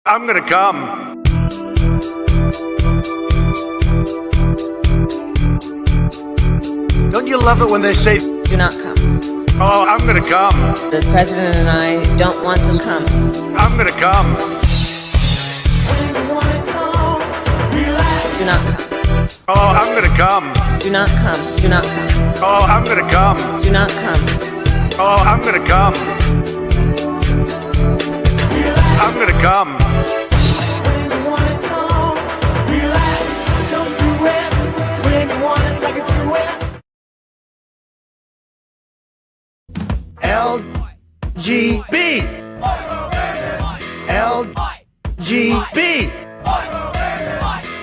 I'm gonna come. Don't you love it when they say, Do not come. oh, I'm gonna come. The president and I don't want to come. I'm gonna come. Do not come. Oh, I'm gonna come. Do not come. Do not come. Oh, I'm gonna come. Do not come. Oh, I'm gonna come. I'm gonna come. LGB. LGB.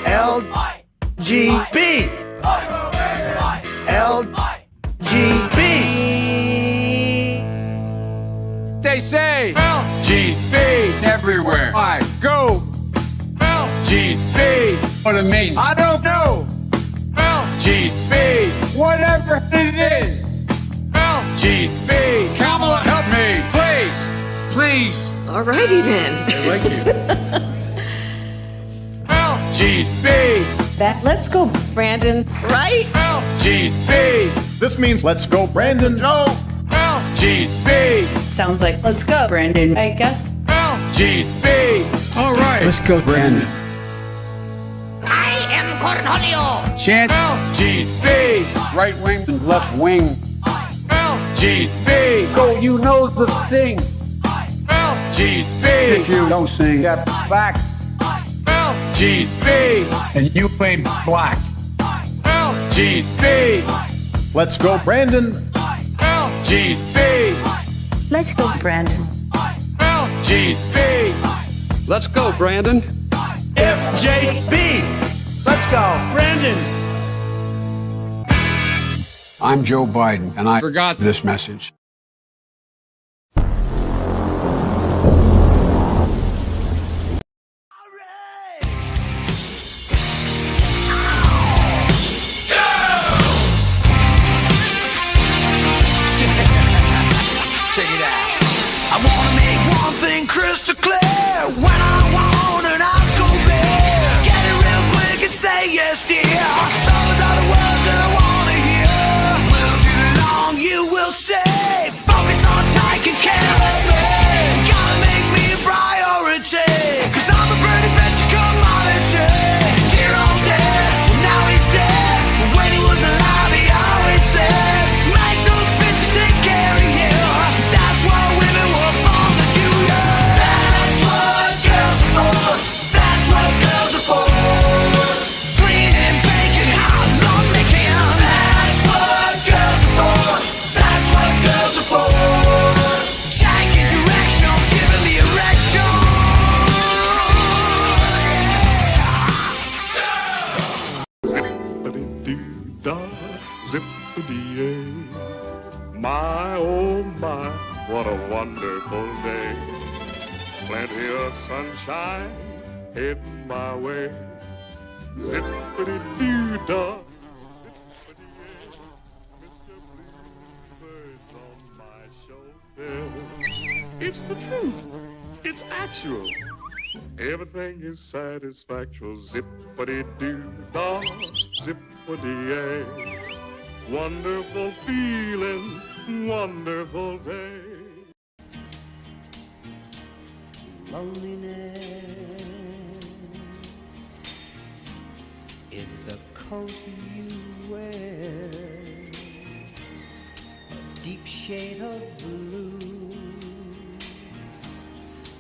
LGB. LGB. They say LGB everywhere I go. LGB. What it means, I don't know. LGB. Whatever it is. LGB. Kamala, help me, please. Please. Alrighty then. Thank you. LGB. That let's go, Brandon, right? LGB. This means let's go, Brandon. Go. LGB. Sounds like let's go, Brandon, I guess. LGB. All right. Let's go, Brandon. I am Cornholio. Chant LGB. Right wing and left wing. LGB. Go, you know the thing. LGB. If you don't sing, get back. LGB. And you ain't black. LGB. Let's go, Brandon. LGB. Let's go, Brandon. LGB. Let's go, Brandon. FJB. Let's go, Brandon. I'm Joe Biden, and I Forgot this message. Check it out. I wanna make one thing crystal clear. When I want an Oscar beer, get it real quick and say yes, dear. Those are the words that I wanna hear. We'll get along, you will say. Focus on taking care of me. Gotta make me a priority. Cause I'm a pretty much commodity. Dear old dad, well now he's dead. When he was alive, he always said, make those bitches take care of you. Cause that's what women were born to do, yeah. That's what girls are for. That's what girls are for. Clean and bacon, hot love making. That's what girls are for. That's what girls are for. Changing directions, giving me erection. Zippity-doo-dah, zippity-yay. My, oh my, what a wonderful day. Plenty of sunshine heading my way. Zippity-doo-dah, zippity-yay. Mr. Bluebird's on my shoulder. It's the truth. It's actual. Everything is satisfactual. Zippity-doo-dah, zippity-yay. Wonderful feeling, wonderful day. Loneliness is the coat you wear, a deep shade of blue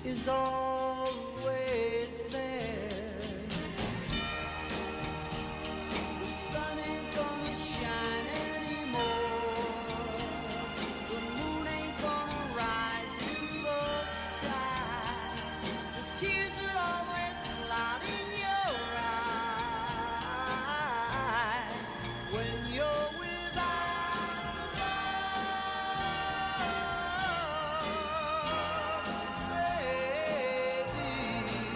is always there. The sun ain't gonna shine anymore. The moon ain't gonna rise in the sky. The tears are always clouding your eyes when you're without love, baby.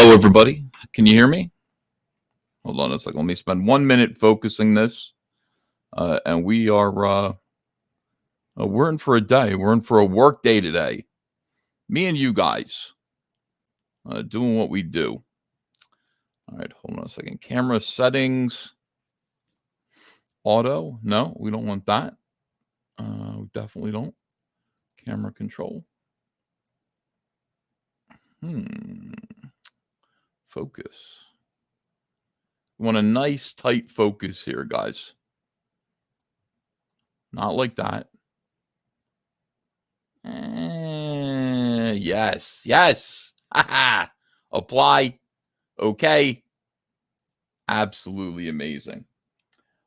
Hello, everybody. Can you hear me? Hold on a second. Let me spend 1 minute focusing this. And we are, we're in for a day. We're in for a work day today. Me and you guys doing what we do. All right, hold on a second. Camera settings. Auto. No, we don't want that. We definitely don't. Camera control. Focus. We want a nice, tight focus here, guys. Not like that. Yes, yes. Apply. Okay. Absolutely amazing.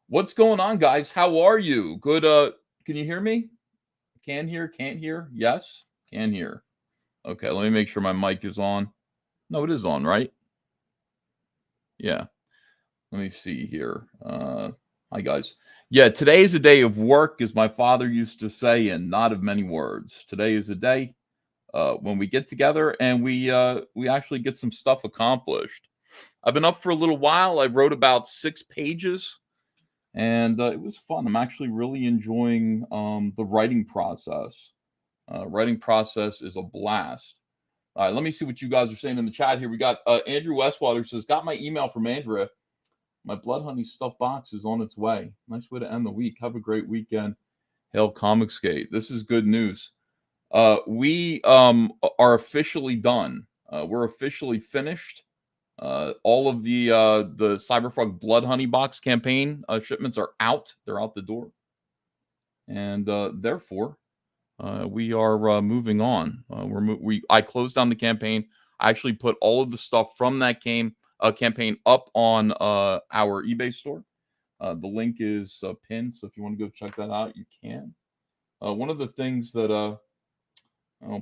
What's going on, guys? How are you? Good. Can you hear me? Can hear, can't hear? Yes, can hear. Okay, let me make sure my mic is on. No, it is on, right? Yeah. Let me see here. Hi, guys. Yeah, today is a day of work, as my father used to say, and not of many words. Today is a day when we get together and we actually get some stuff accomplished. I've been up for a little while. I wrote about 6 pages, and it was fun. I'm actually really enjoying the writing process. Writing process is a blast. All right, let me see what you guys are saying in the chat here. We got Andrew Westwater says, got my email from Andrea. My Blood Honey stuffed box is on its way. Nice way to end the week. Have a great weekend. Hail Comicsgate. This is good news. We are officially done. We're officially finished. All of the Cyberfrog Blood Honey box campaign shipments are out. They're out the door, and therefore we are moving on. I closed down the campaign. I actually put all of the stuff from that campaign up on our eBay store. The link is pinned, so if you want to go check that out, you can. One of the things that oh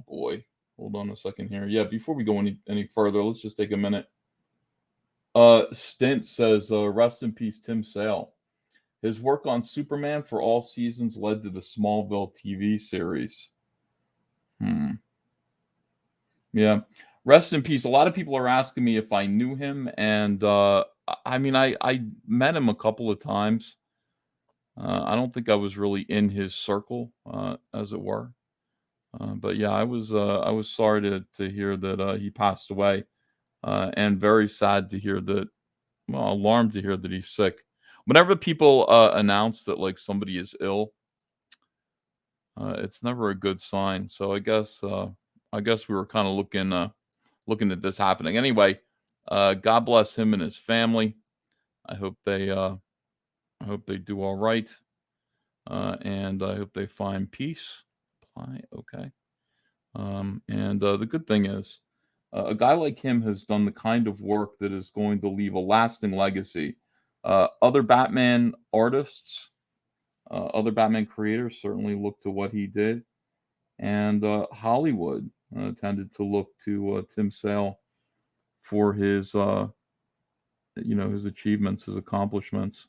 boy, hold on a second here. Yeah, before we go any further, let's just take a minute. Stint says, rest in peace, Tim Sale. His work on Superman for all seasons led to the Smallville TV series. Yeah. Rest in peace. A lot of people are asking me if I knew him, and I mean, I met him a couple of times. I don't think I was really in his circle, as it were. But yeah, I was sorry to hear that he passed away, and very sad to hear that. Well, alarmed to hear that he's sick. Whenever people announce that like somebody is ill, it's never a good sign. So I guess we were kind of looking at this happening. Anyway, God bless him and his family. I hope they do all right, and I hope they find peace. Okay. And the good thing is, a guy like him has done the kind of work that is going to leave a lasting legacy. Other Batman artists, other Batman creators certainly look to what he did, and Hollywood tended to look to Tim Sale for his, his achievements, his accomplishments.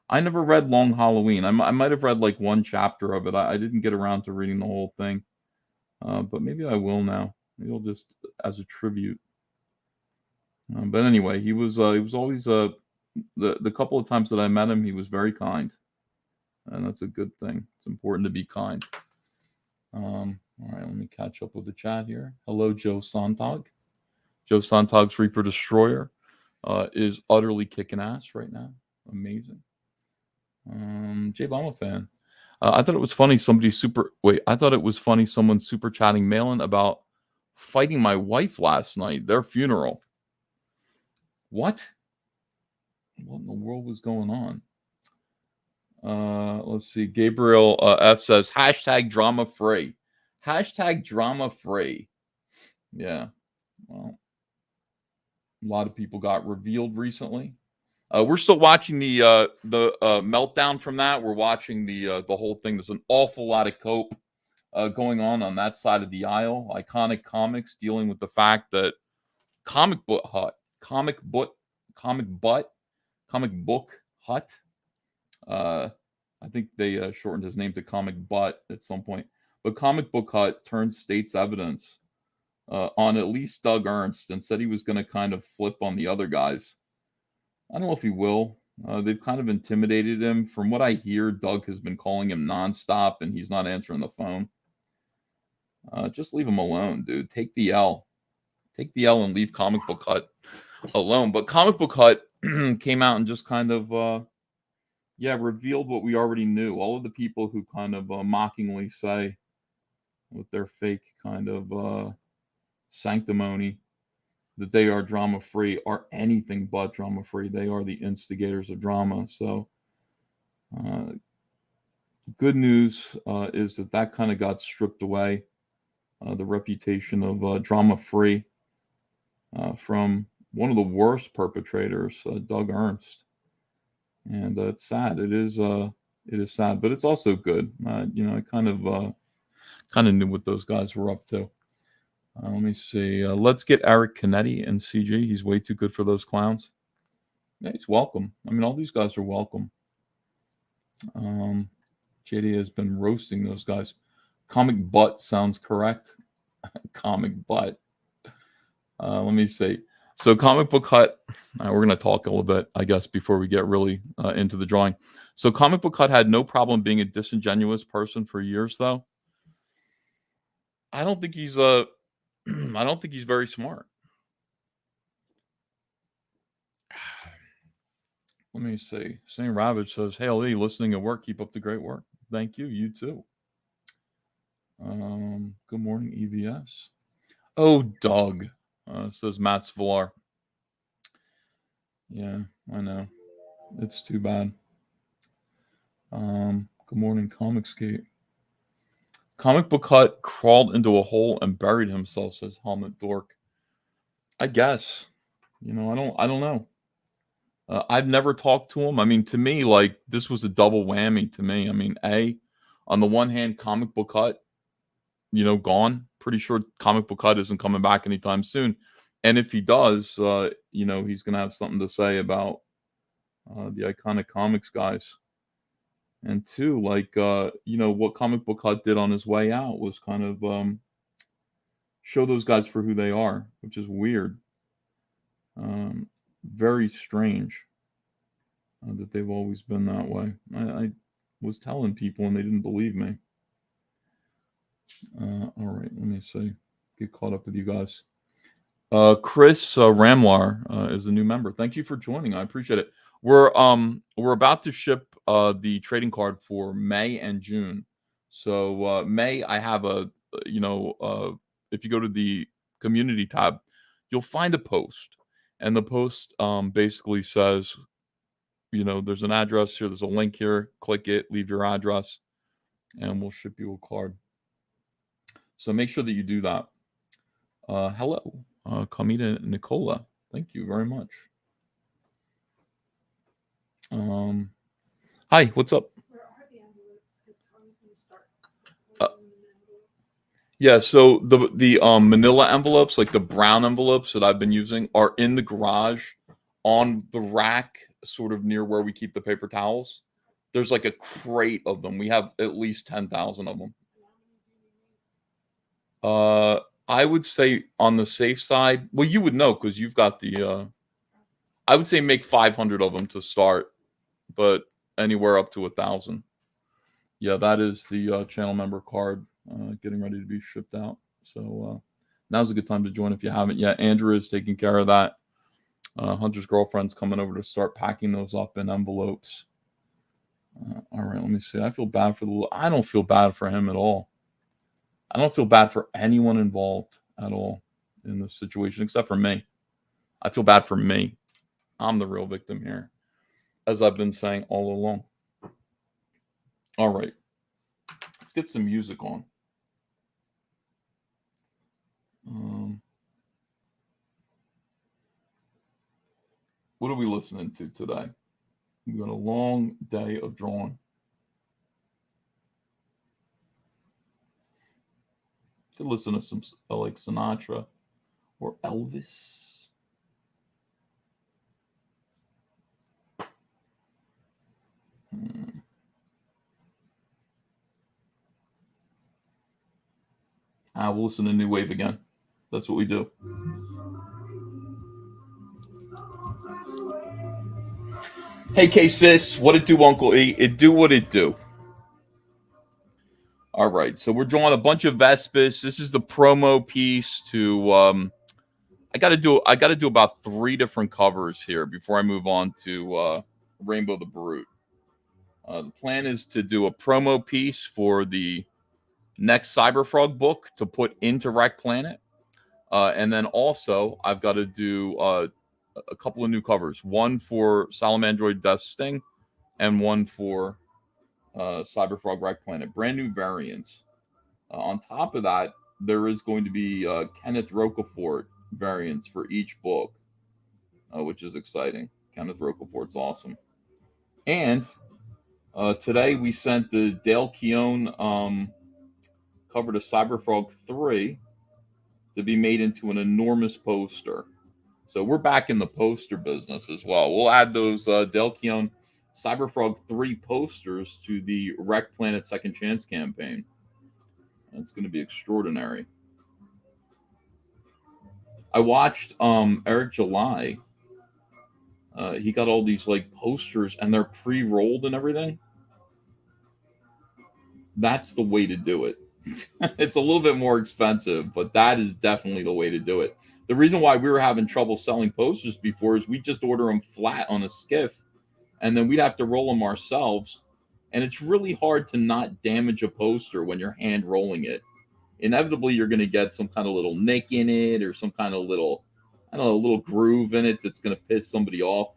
I never read Long Halloween. I might have read like one chapter of it. I didn't get around to reading the whole thing, but maybe I will now. Maybe I'll just as a tribute. But anyway, he was always the couple of times that I met him, he was very kind, and that's a good thing. It's important to be kind. All right, let me catch up with the chat here. Hello, Joe Sontag. Joe Sontag's Reaper Destroyer is utterly kicking ass right now. Amazing. Jay, I'm a fan. I thought it was funny. I thought it was funny. Someone super chatting Malin about fighting my wife last night. Their funeral. What? What in the world was going on? Let's see. Gabriel F says hashtag drama free. Hashtag drama free. Yeah. Well, a lot of people got revealed recently. We're still watching the meltdown from that. We're watching the whole thing. There's an awful lot of cope going on that side of the aisle. Iconic Comics dealing with the fact that Comic Book Hut. I think they shortened his name to Comic Butt at some point. But Comic Book Hut turned state's evidence on at least Doug Ernst and said he was going to kind of flip on the other guys. I don't know if he will. They've kind of intimidated him. From what I hear, Doug has been calling him nonstop and he's not answering the phone. Just leave him alone, dude. Take the L. Take the L and leave Comic Book Hut alone. But Comic Book Hut came out and just kind of, revealed what we already knew. All of the people who kind of mockingly say with their fake kind of sanctimony that they are drama free are anything but drama free. They are the instigators of drama. So, good news is that kind of got stripped away. The reputation of drama free from one of the worst perpetrators, Doug Ernst, and it's sad. It is sad, but it's also good. I kind of knew what those guys were up to. Let me see. Let's get Eric Canetti and CG. He's way too good for those clowns. Yeah, he's welcome. I mean, all these guys are welcome. JD has been roasting those guys. Comic Butt sounds correct. Comic Butt. Let me see. So Comic Book Hut, we're going to talk a little bit, I guess, before we get really into the drawing. So Comic Book Hut had no problem being a disingenuous person for years, though. I don't think he's I don't think he's very smart. Let me see. St. Ravage says, "Hey, Lee, listening at work. Keep up the great work." Thank you. You too. Good morning, EVS. Oh, Doug, says Matt Svalar. Yeah, I know. It's too bad. Good morning, Comicsgate. Comic Book Hut crawled into a hole and buried himself, says Helmet Dork. I guess. I don't know. I've never talked to him. I mean, to me, like, this was a double whammy to me. I mean, on the one hand, Comic Book Hut, gone. Pretty sure Comic Book Hut isn't coming back anytime soon. And if he does, he's going to have something to say about the iconic comics guys. And two, like, what Comic Book Hut did on his way out was kind of show those guys for who they are, which is weird. Very strange that they've always been that way. I was telling people and they didn't believe me. All right, let me see. Get caught up with you guys. Chris Ramlar is a new member. Thank you for joining. I appreciate it. We're about to ship the trading card for May and June. So May, I have if you go to the community tab, you'll find a post, and the post basically says, there's an address here, there's a link here, click it, leave your address, and we'll ship you a card. So make sure that you do that. Hello, Kamita Nicola. Thank you very much. Hi, what's up? Where are the envelopes? Because Connie's going to start. Yeah, so the manila envelopes, like the brown envelopes that I've been using, are in the garage on the rack, sort of near where we keep the paper towels. There's like a crate of them. We have at least 10,000 of them. I would say on the safe side, well, you would know because you've got the. I would say make 500 of them to start, but anywhere up to 1,000. Yeah, that is the channel member card getting ready to be shipped out. So now's a good time to join if you haven't yet. Andrew is taking care of that. Hunter's girlfriend's coming over to start packing those up in envelopes. All right, let me see. I feel bad for I don't feel bad for him at all. I don't feel bad for anyone involved at all in this situation, except for me. I feel bad for me. I'm the real victim here, as I've been saying all along. All right. Let's get some music on. What are we listening to today? We've got a long day of drawing. Could listen to some like Sinatra or Elvis. We'll listen to New Wave again. That's what we do. Hey, K-Sis, what it do, Uncle E? It do what it do. All right, so we're drawing a bunch of Vespis. This is the promo piece to I gotta do about 3 different covers here before I move on to Rainbow the Brute. The plan is to do a promo piece for the next Cyberfrog book to put into Wreck Planet. And then also I've got to do a couple of new covers. One for Salamandroid Death Sting and one for Cyberfrog Wreck Planet. Brand new variants. On top of that, there is going to be Kenneth Rocafort variants for each book, which is exciting. Kenneth Rocafort's awesome. And today we sent the Dale Keown cover to Cyberfrog 3 to be made into an enormous poster. So we're back in the poster business as well. We'll add those Dale Keown Cyberfrog 3 posters to the Wreck Planet Second Chance campaign. It's going to be extraordinary. I watched Eric July. He got all these like posters and they're pre-rolled and everything. That's the way to do it. It's a little bit more expensive, but that is definitely the way to do it. The reason why we were having trouble selling posters before is we just order them flat on a skiff and then we'd have to roll them ourselves. And it's really hard to not damage a poster when you're hand rolling it. Inevitably, you're going to get some kind of little nick in it or some kind of little, I don't know, a little groove in it that's going to piss somebody off.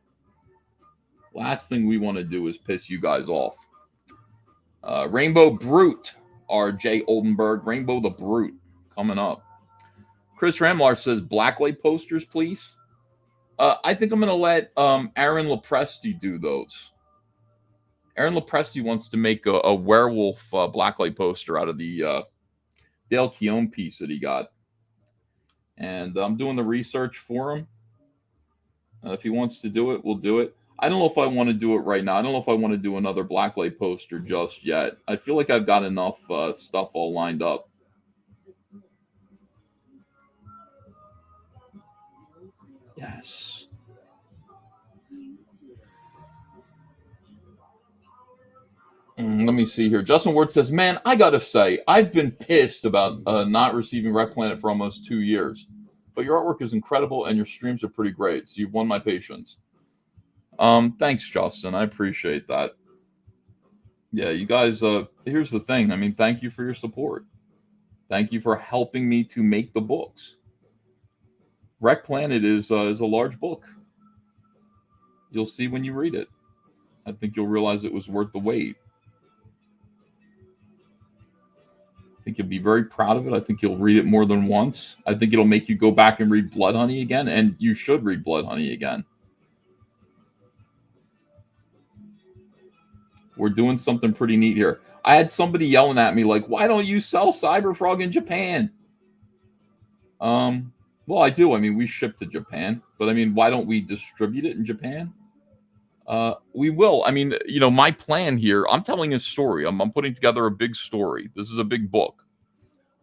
Last thing we want to do is piss you guys off. Rainbow Brute, R.J. Oldenburg. Rainbow the Brute coming up. Chris Ramlar says, Blacklight posters, please. I think I'm going to let Aaron Lopresti do those. Aaron Lopresti wants to make a werewolf blacklight poster out of the Dale Keown piece that he got. And I'm doing the research for him. If he wants to do it, we'll do it. I don't know if I want to do it right now. I don't know if I want to do another blacklight poster just yet. I feel like I've got enough stuff all lined up. Yes. Let me see here. Justin Ward says, man, I got to say, I've been pissed about not receiving Wreck Planet for almost 2 years. But your artwork is incredible and your streams are pretty great. So you've won my patience. Thanks, Justin. I appreciate that. Yeah, you guys, here's the thing. I mean, thank you for your support. Thank you for helping me to make the books. Wreck Planet is a large book. You'll see when you read it. I think you'll realize it was worth the wait. I think you'll be very proud of it. I think you'll read it more than once. I think it'll make you go back and read Blood Honey again, and you should read Blood Honey again. We're doing something pretty neat here. I had somebody yelling at me like, why don't you sell Cyberfrog in Japan? Well, I do. I mean, we ship to Japan, but I mean, why don't we distribute it in Japan? We will. I mean, you know, my plan here, I'm telling a story. I'm putting together a big story. This is a big book.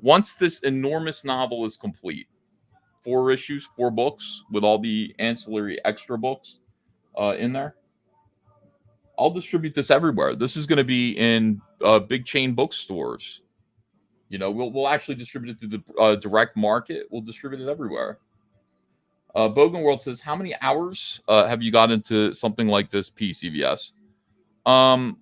Once this enormous novel is complete, 4 issues, 4 books with all the ancillary extra books in there, I'll distribute this everywhere. This is going to be in big chain bookstores. You know, we'll actually distribute it through the direct market. We'll distribute it everywhere. Bogan World says, how many hours have you got into something like this piece, EVS?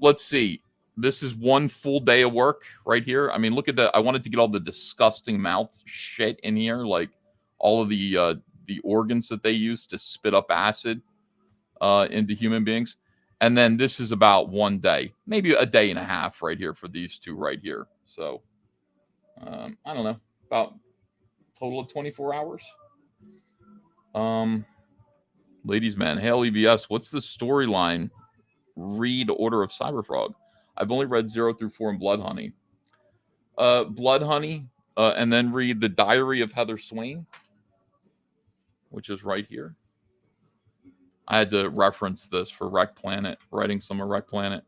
Let's see. This is 1 full day of work right here. I mean, look at that. I wanted to get all the disgusting mouth shit in here, like all of the organs that they use to spit up acid into human beings. And then this is about 1 day, maybe a day and a half right here for these 2 right here. So, I don't know, about total of 24 hours. Ladies, man, hail EVS. What's the storyline? Read Order of Cyberfrog. I've only read 0 through 4 in Blood Honey. Blood Honey, and then read The Diary of Heather Swain, which is right here. I had to reference this for Wreck Planet, writing some of Wreck Planet.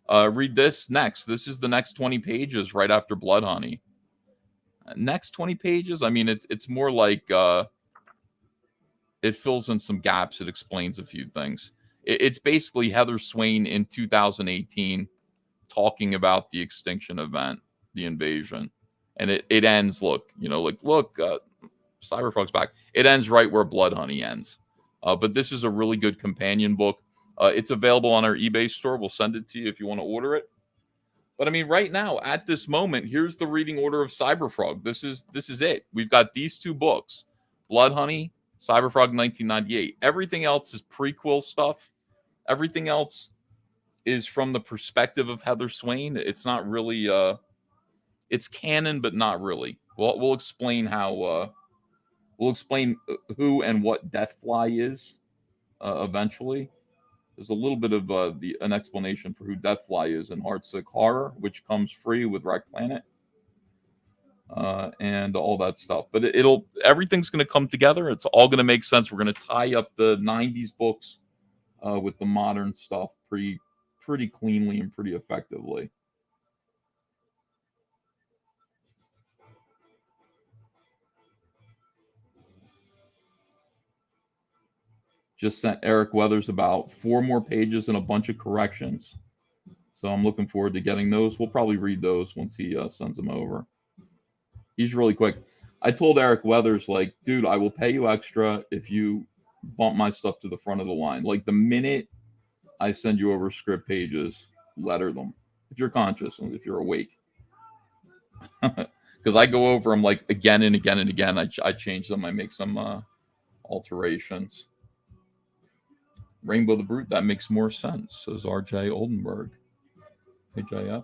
Read this next. This is the next 20 pages right after Blood Honey. Next 20 pages, I mean, it's more like it fills in some gaps. It explains a few things. It's basically Heather Swain in 2018 talking about the extinction event, the invasion, and it ends. Look, Cyberfrog's back. It ends right where Blood Honey ends. But this is a really good companion book. It's available on our eBay store. We'll send it to you if you want to order it. But I mean, right now, at this moment, here's the reading order of Cyberfrog. This is it. We've got these two books, Blood Honey, Cyberfrog 1998. Everything else is prequel stuff. Everything else is from the perspective of Heather Swain. It's not really it's canon, but not really. We'll explain how we'll explain who and what Deathfly is eventually. There's a little bit of an explanation for who Deathfly is in Heartsick Horror, which comes free with Wreck Planet, and all that stuff. But everything's going to come together. It's all going to make sense. We're going to tie up the '90s books with the modern stuff pretty cleanly and pretty effectively. Just sent Eric Weathers about 4 more pages and a bunch of corrections. So I'm looking forward to getting those. We'll probably read those once he sends them over. He's really quick. I told Eric Weathers, like, dude, I will pay you extra if you bump my stuff to the front of the line. Like, the minute I send you over script pages, letter them. If you're conscious and if you're awake. Because I go over them, like, again and again and again. I change them. I make some alterations. Rainbow the Brute, that makes more sense, says RJ Oldenburg. Hey, JF.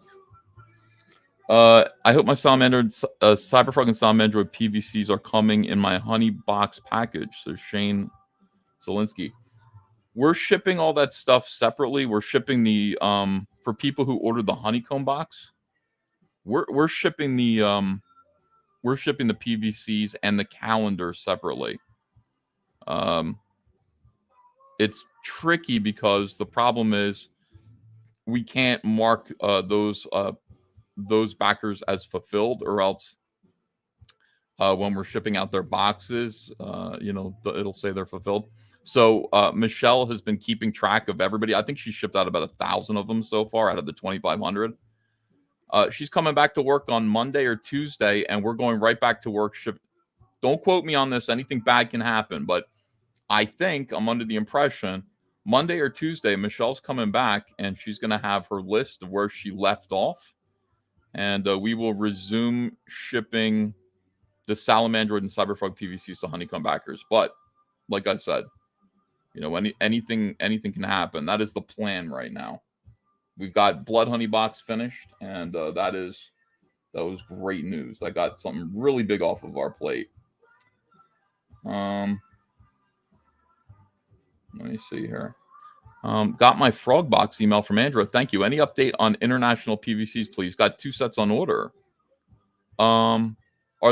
I hope my Cyberfrog and Salamandroid PVCs are coming in my honey box package, says Shane Zelinsky. We're shipping all that stuff separately. We're shipping the for people who ordered the honeycomb box. We're shipping the PVCs and the calendar separately. It's tricky because the problem is we can't mark those backers as fulfilled, or else when we're shipping out their boxes, it'll say they're fulfilled. So Michelle has been keeping track of everybody. I think she shipped out about 1,000 of them so far out of the 2,500. She's coming back to work on Monday or Tuesday, and we're going right back to work. Don't quote me on this. Anything bad can happen, but I think I'm under the impression Monday or Tuesday, Michelle's coming back, and she's going to have her list of where she left off, and we will resume shipping the Salamandroid and Cyberfrog PVCs to honeycomb backers. But like I said, anything can happen. That is the plan right now. We've got Blood Honey box finished, and that was great news. That got something really big off of our plate. Let me see here. Got my frog box email from Andrew. Thank you. Any update on international PVCs, please? Got 2 sets on order. Are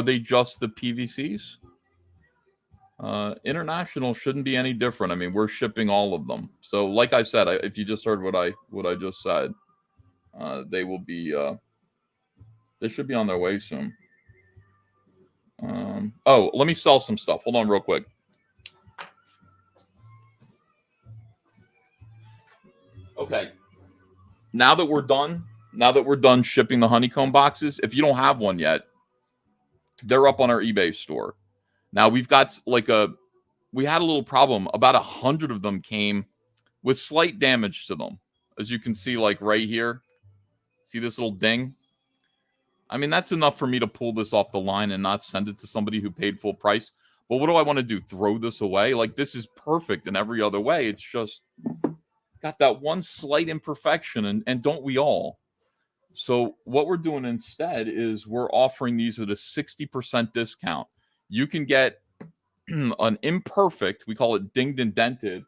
they just the PVCs? International shouldn't be any different. I mean, we're shipping all of them. So, like I said, if you just heard what I just said, they will be. They should be on their way soon. Let me sell some stuff. Hold on, real quick. Okay. Now that we're done shipping the honeycomb boxes, if you don't have one yet, they're up on our eBay store. Now we've got we had a little problem. About 100 of them came with slight damage to them. As you can see, like right here. See this little ding? I mean, that's enough for me to pull this off the line and not send it to somebody who paid full price. But what do I want to do? Throw this away? Like, this is perfect in every other way. It's just got that one slight imperfection, and don't we all? So what we're doing instead is we're offering these at a 60% discount. You can get an imperfect, we call it dinged and dented,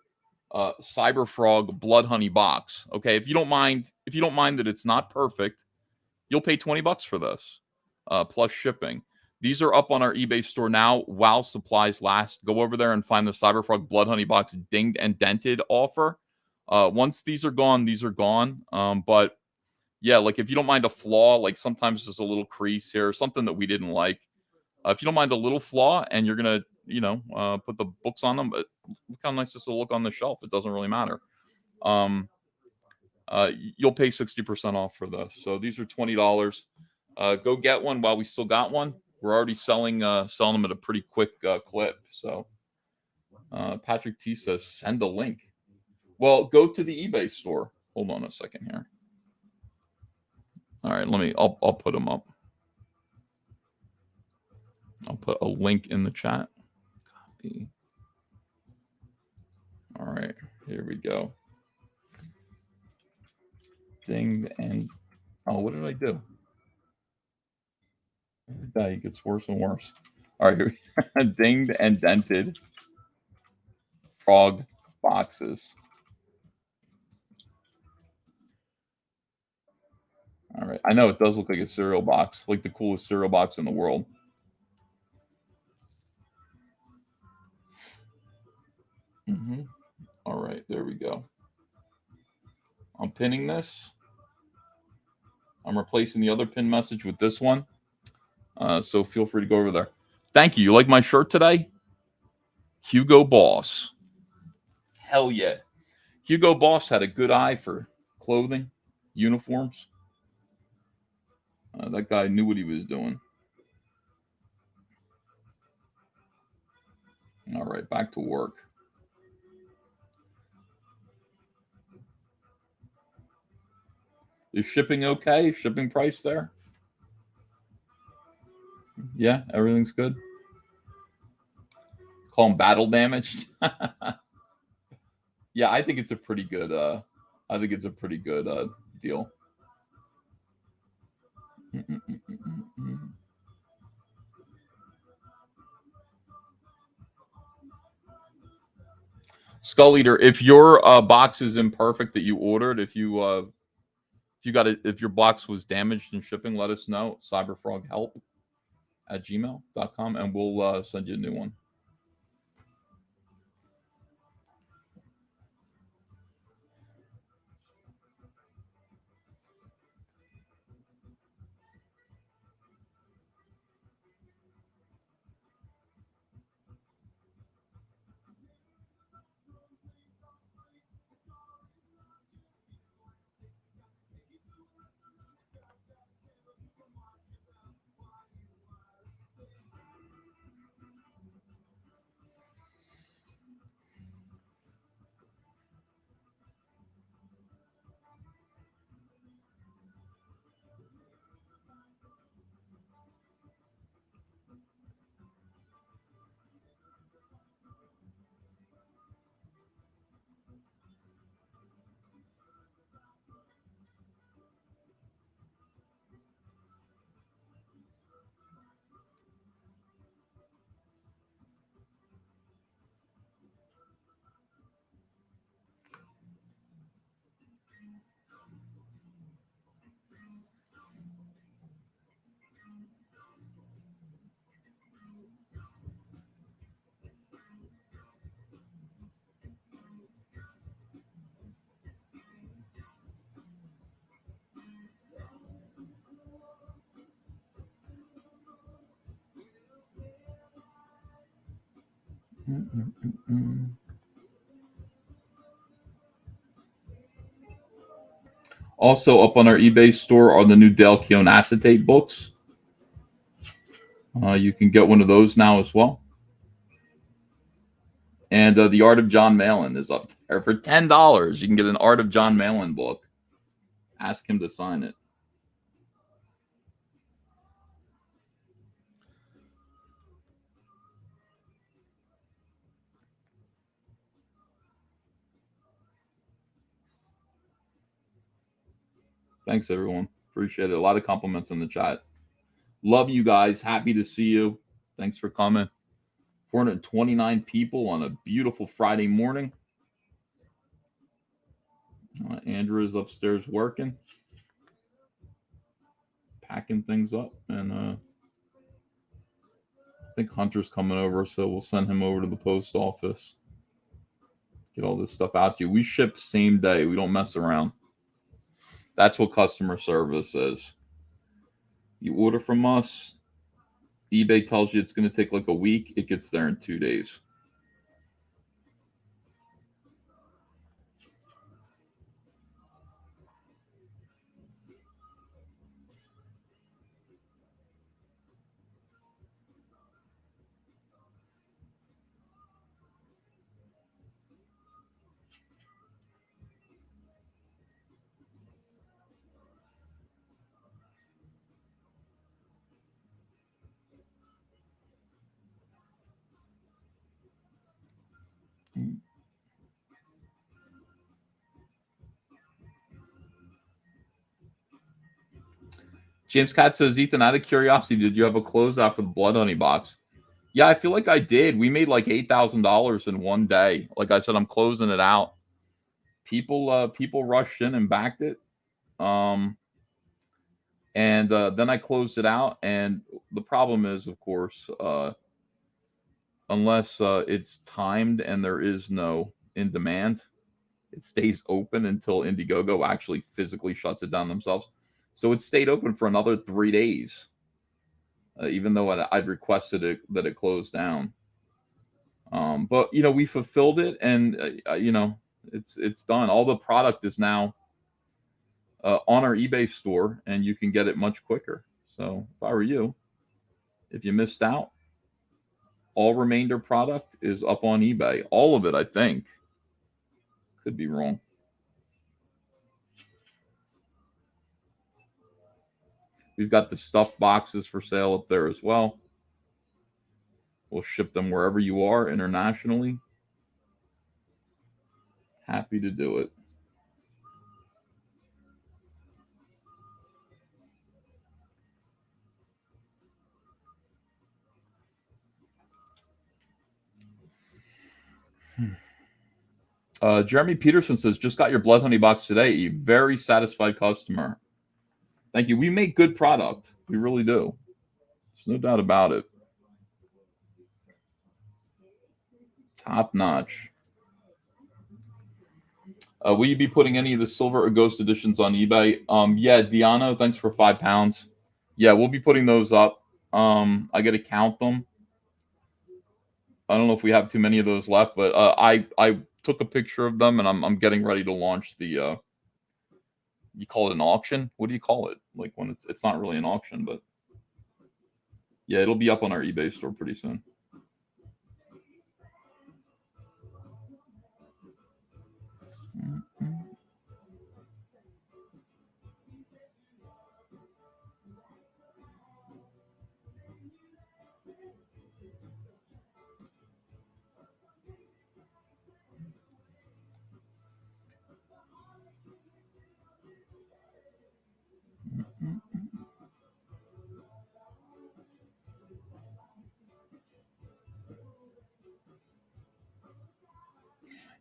Cyberfrog Blood Honey box. Okay, if you don't mind that it's not perfect, you'll pay $20 for this, plus shipping. These are up on our eBay store now while supplies last. Go over there and find the Cyberfrog Blood Honey box dinged and dented offer. Once these are gone, these are gone. But yeah, like if you don't mind a flaw, like sometimes there's a little crease here, something that we didn't like, If you don't mind a little flaw, and you're gonna, put the books on them, but look how nice this will look on the shelf. It doesn't really matter. You'll pay 60% off for this. So these are $20. Go get one while we still got one. We're already selling them at a pretty quick clip. So Patrick T says send a link. Well, go to the eBay store. Hold on a second here. All right, I'll put them up. I'll put a link in the chat. Copy. All right, here we go. Dinged and what did I do? Every day it gets worse and worse. All right, here we dinged and dented frog boxes. All right, I know it does look like a cereal box, like the coolest cereal box in the world. All right, there we go. I'm pinning this. I'm replacing the other pin message with this one. So feel free to go over there. Thank you. You like my shirt today? Hugo Boss. Hell yeah. Hugo Boss had a good eye for clothing, uniforms. That guy knew what he was doing. All right, back to work. Is shipping okay? Shipping price there? Yeah, everything's good. Call them battle damaged. Yeah, I think it's a pretty good. Deal. Skull Eater, if your box is imperfect that you ordered, if your box was damaged in shipping, let us know. cyberfroghelp@gmail.com, and we'll send you a new one. Also up on our eBay store are the new Dale Keown acetate books. You can get one of those now as well. And The Art of John Malin is up there for $10. You can get an Art of John Malin book. Ask him to sign it. Thanks, everyone. Appreciate it. A lot of compliments in the chat. Love you guys. Happy to see you. Thanks for coming. 429 people on a beautiful Friday morning. Andrew is upstairs working, packing things up, and I think Hunter's coming over, so we'll send him over to the post office. Get all this stuff out to you. We ship same day. We don't mess around. That's what customer service is. You order from us, eBay tells you it's going to take like a week. It gets there in 2 days. James Cat says, Ethan, out of curiosity, did you have a closeout for the Blood Honey box? Yeah, I feel like I did. We made like $8,000 in one day. Like I said, I'm closing it out. People rushed in and backed it. And then I closed it out. And the problem is, of course, unless it's timed and there is no in demand, it stays open until Indiegogo actually physically shuts it down themselves. So it stayed open for another 3 days, even though I'd requested it that it closed down. But we fulfilled it, and it's done. All the product is now on our eBay store, and you can get it much quicker. So if I were you, if you missed out, all remainder product is up on eBay. All of it, I think. Could be wrong. We've got the stuffed boxes for sale up there as well. We'll ship them wherever you are internationally. Happy to do it. Jeremy Peterson says, just got your Blood Honey box today. A very satisfied customer. Thank you. We make good product. We really do. There's no doubt about it. Top notch. Will you be putting any of the silver or ghost editions on eBay? Yeah, Diano, thanks for £5. Yeah, we'll be putting those up. I got to count them. I don't know if we have too many of those left, but I took a picture of them, and I'm getting ready to launch the. You call it an auction? What do you call it? Like when it's not really an auction, but yeah, it'll be up on our eBay store pretty soon.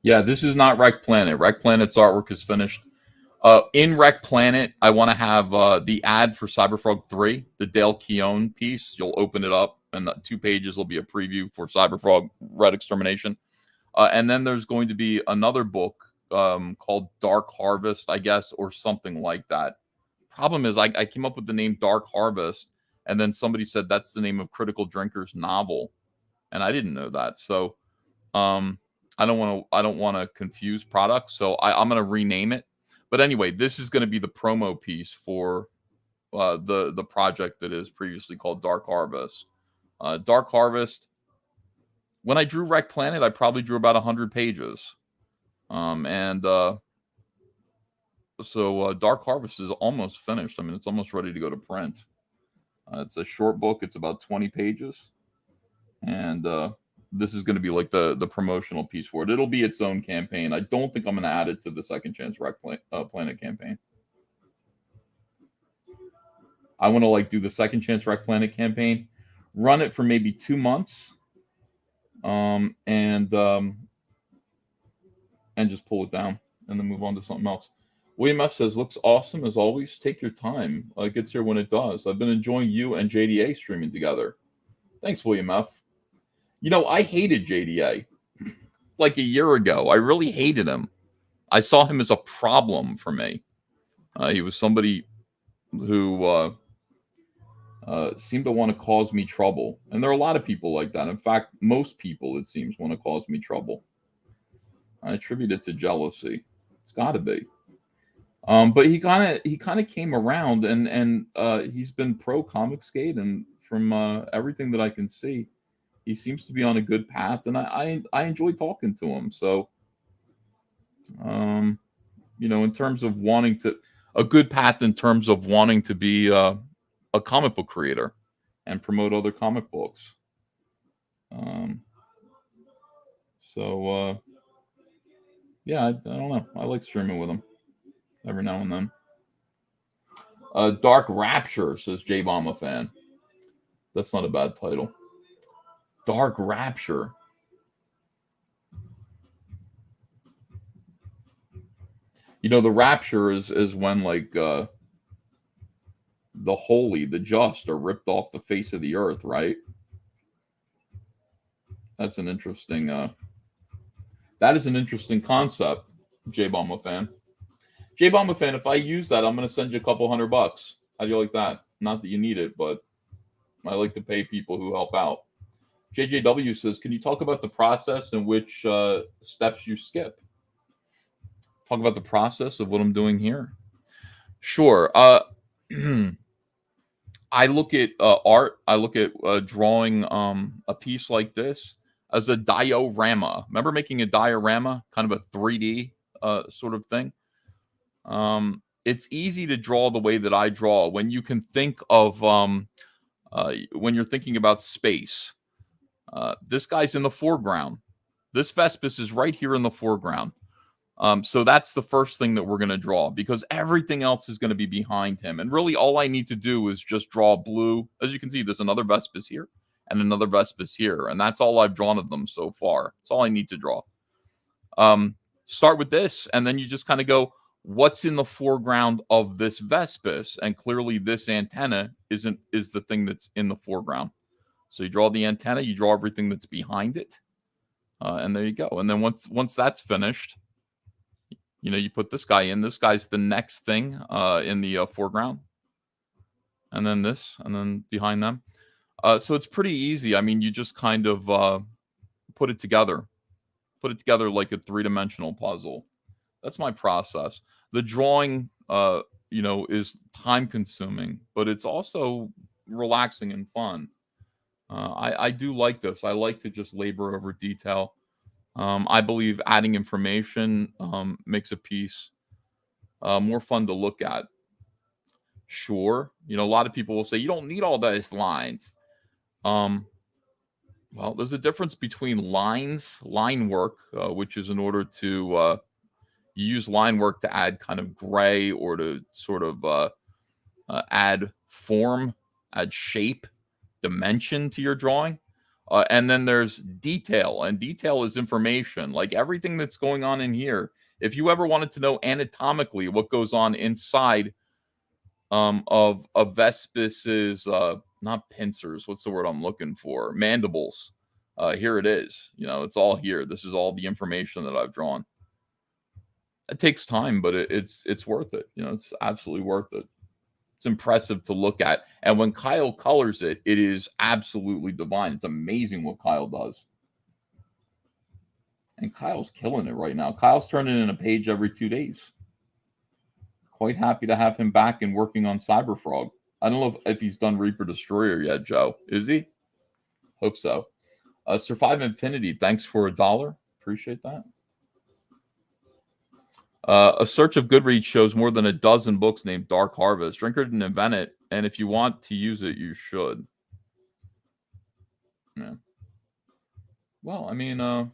Yeah, this is not Wreck Planet. Wreck Planet's artwork is finished. In Wreck Planet, I want to have the ad for Cyberfrog 3, the Dale Keown piece. You'll open it up, and the 2 pages will be a preview for Cyberfrog Red Extermination. And then there's going to be another book called Dark Harvest, I guess, or something like that. Problem is, I came up with the name Dark Harvest, and then somebody said that's the name of Critical Drinker's novel, and I didn't know that. So I don't want to confuse products, so I'm going to rename it. But anyway, this is going to be the promo piece for the project that is previously called Dark Harvest. Dark Harvest. When I drew Wreck Planet, I probably drew about 100 pages, so Dark Harvest is almost finished. I mean, it's almost ready to go to print. It's a short book. It's about 20 pages, and this is going to be like the promotional piece for it. It'll be its own campaign. I don't think I'm going to add it to the Second Chance Wreck Planet campaign. I want to like do the Second Chance Wreck Planet campaign, run it for maybe 2 months, and just pull it down and then move on to something else. William F says, looks awesome as always. Take your time. It gets here when it does. I've been enjoying you and JDA streaming together. Thanks, William F. I hated JDA like a year ago. I really hated him. I saw him as a problem for me. He was somebody who seem to want to cause me trouble. And there are a lot of people like that. In fact, most people, it seems, want to cause me trouble. I attribute it to jealousy. It's got to be. But he kind of came around, and he's been pro Comicsgate, and from everything that I can see, he seems to be on a good path, and I enjoy talking to him. So, in terms of wanting to, a good path in terms of wanting to be a comic book creator and promote other comic books. So yeah, I don't know. I like streaming with him every now and then. Dark Rapture, says J Bomba fan. That's not a bad title. Dark Rapture. The rapture is when like the holy, the just are ripped off the face of the earth, right? That's an interesting that is an interesting concept, J Bomba fan. J Bomba fan, if I use that, I'm gonna send you a couple $100. How do you like that? Not that you need it, but I like to pay people who help out. JJW says, can you talk about the process in which steps you skip? Talk about the process of what I'm doing here. Sure. I look at art. I look at drawing a piece like this as a diorama. Remember making a diorama, kind of a 3D sort of thing? It's easy to draw the way that I draw when you can think of when you're thinking about space. This guy's in the foreground. This Vespis is right here in the foreground. So that's the first thing that we're going to draw, because everything else is going to be behind him. And really all I need to do is just draw blue. As you can see, there's another Vespis here and another Vespis here. And that's all I've drawn of them so far. That's all I need to draw. Start with this, and then you just kind of go, what's in the foreground of this Vespis? And clearly this antenna is the thing that's in the foreground. So you draw the antenna, you draw everything that's behind it. And there you go. And then once that's finished, you put this guy in. This guy's the next thing in the foreground. And then this, and then behind them. So it's pretty easy. I mean, you just kind of put it together. Put it together like a three-dimensional puzzle. That's my process. The drawing, is time-consuming, but it's also relaxing and fun. I do like this. I like to just labor over detail. I believe adding information makes a piece more fun to look at. Sure, a lot of people will say you don't need all those lines. Well, there's a difference between line work, which is in order to you use line work to add kind of gray or to sort of add form, add shape, dimension to your drawing. And then there's detail, and detail is information, like everything that's going on in here. If you ever wanted to know anatomically what goes on inside of a Vespis's, not pincers, what's the word I'm looking for? Mandibles. Here it is. It's all here. This is all the information that I've drawn. It takes time, but it's worth it. It's absolutely worth it. It's impressive to look at. And when Kyle colors it, it is absolutely divine. It's amazing what Kyle does. And Kyle's killing it right now. Kyle's turning in a page every 2 days. Quite happy to have him back and working on Cyberfrog. I don't know if he's done Reaper Destroyer yet, Joe. Is he? Hope so. Survive Infinity, thanks for $1. Appreciate that. A search of Goodreads shows more than a dozen books named Dark Harvest. Drinker didn't invent it, and if you want to use it, you should. Yeah. Well, I mean, yeah.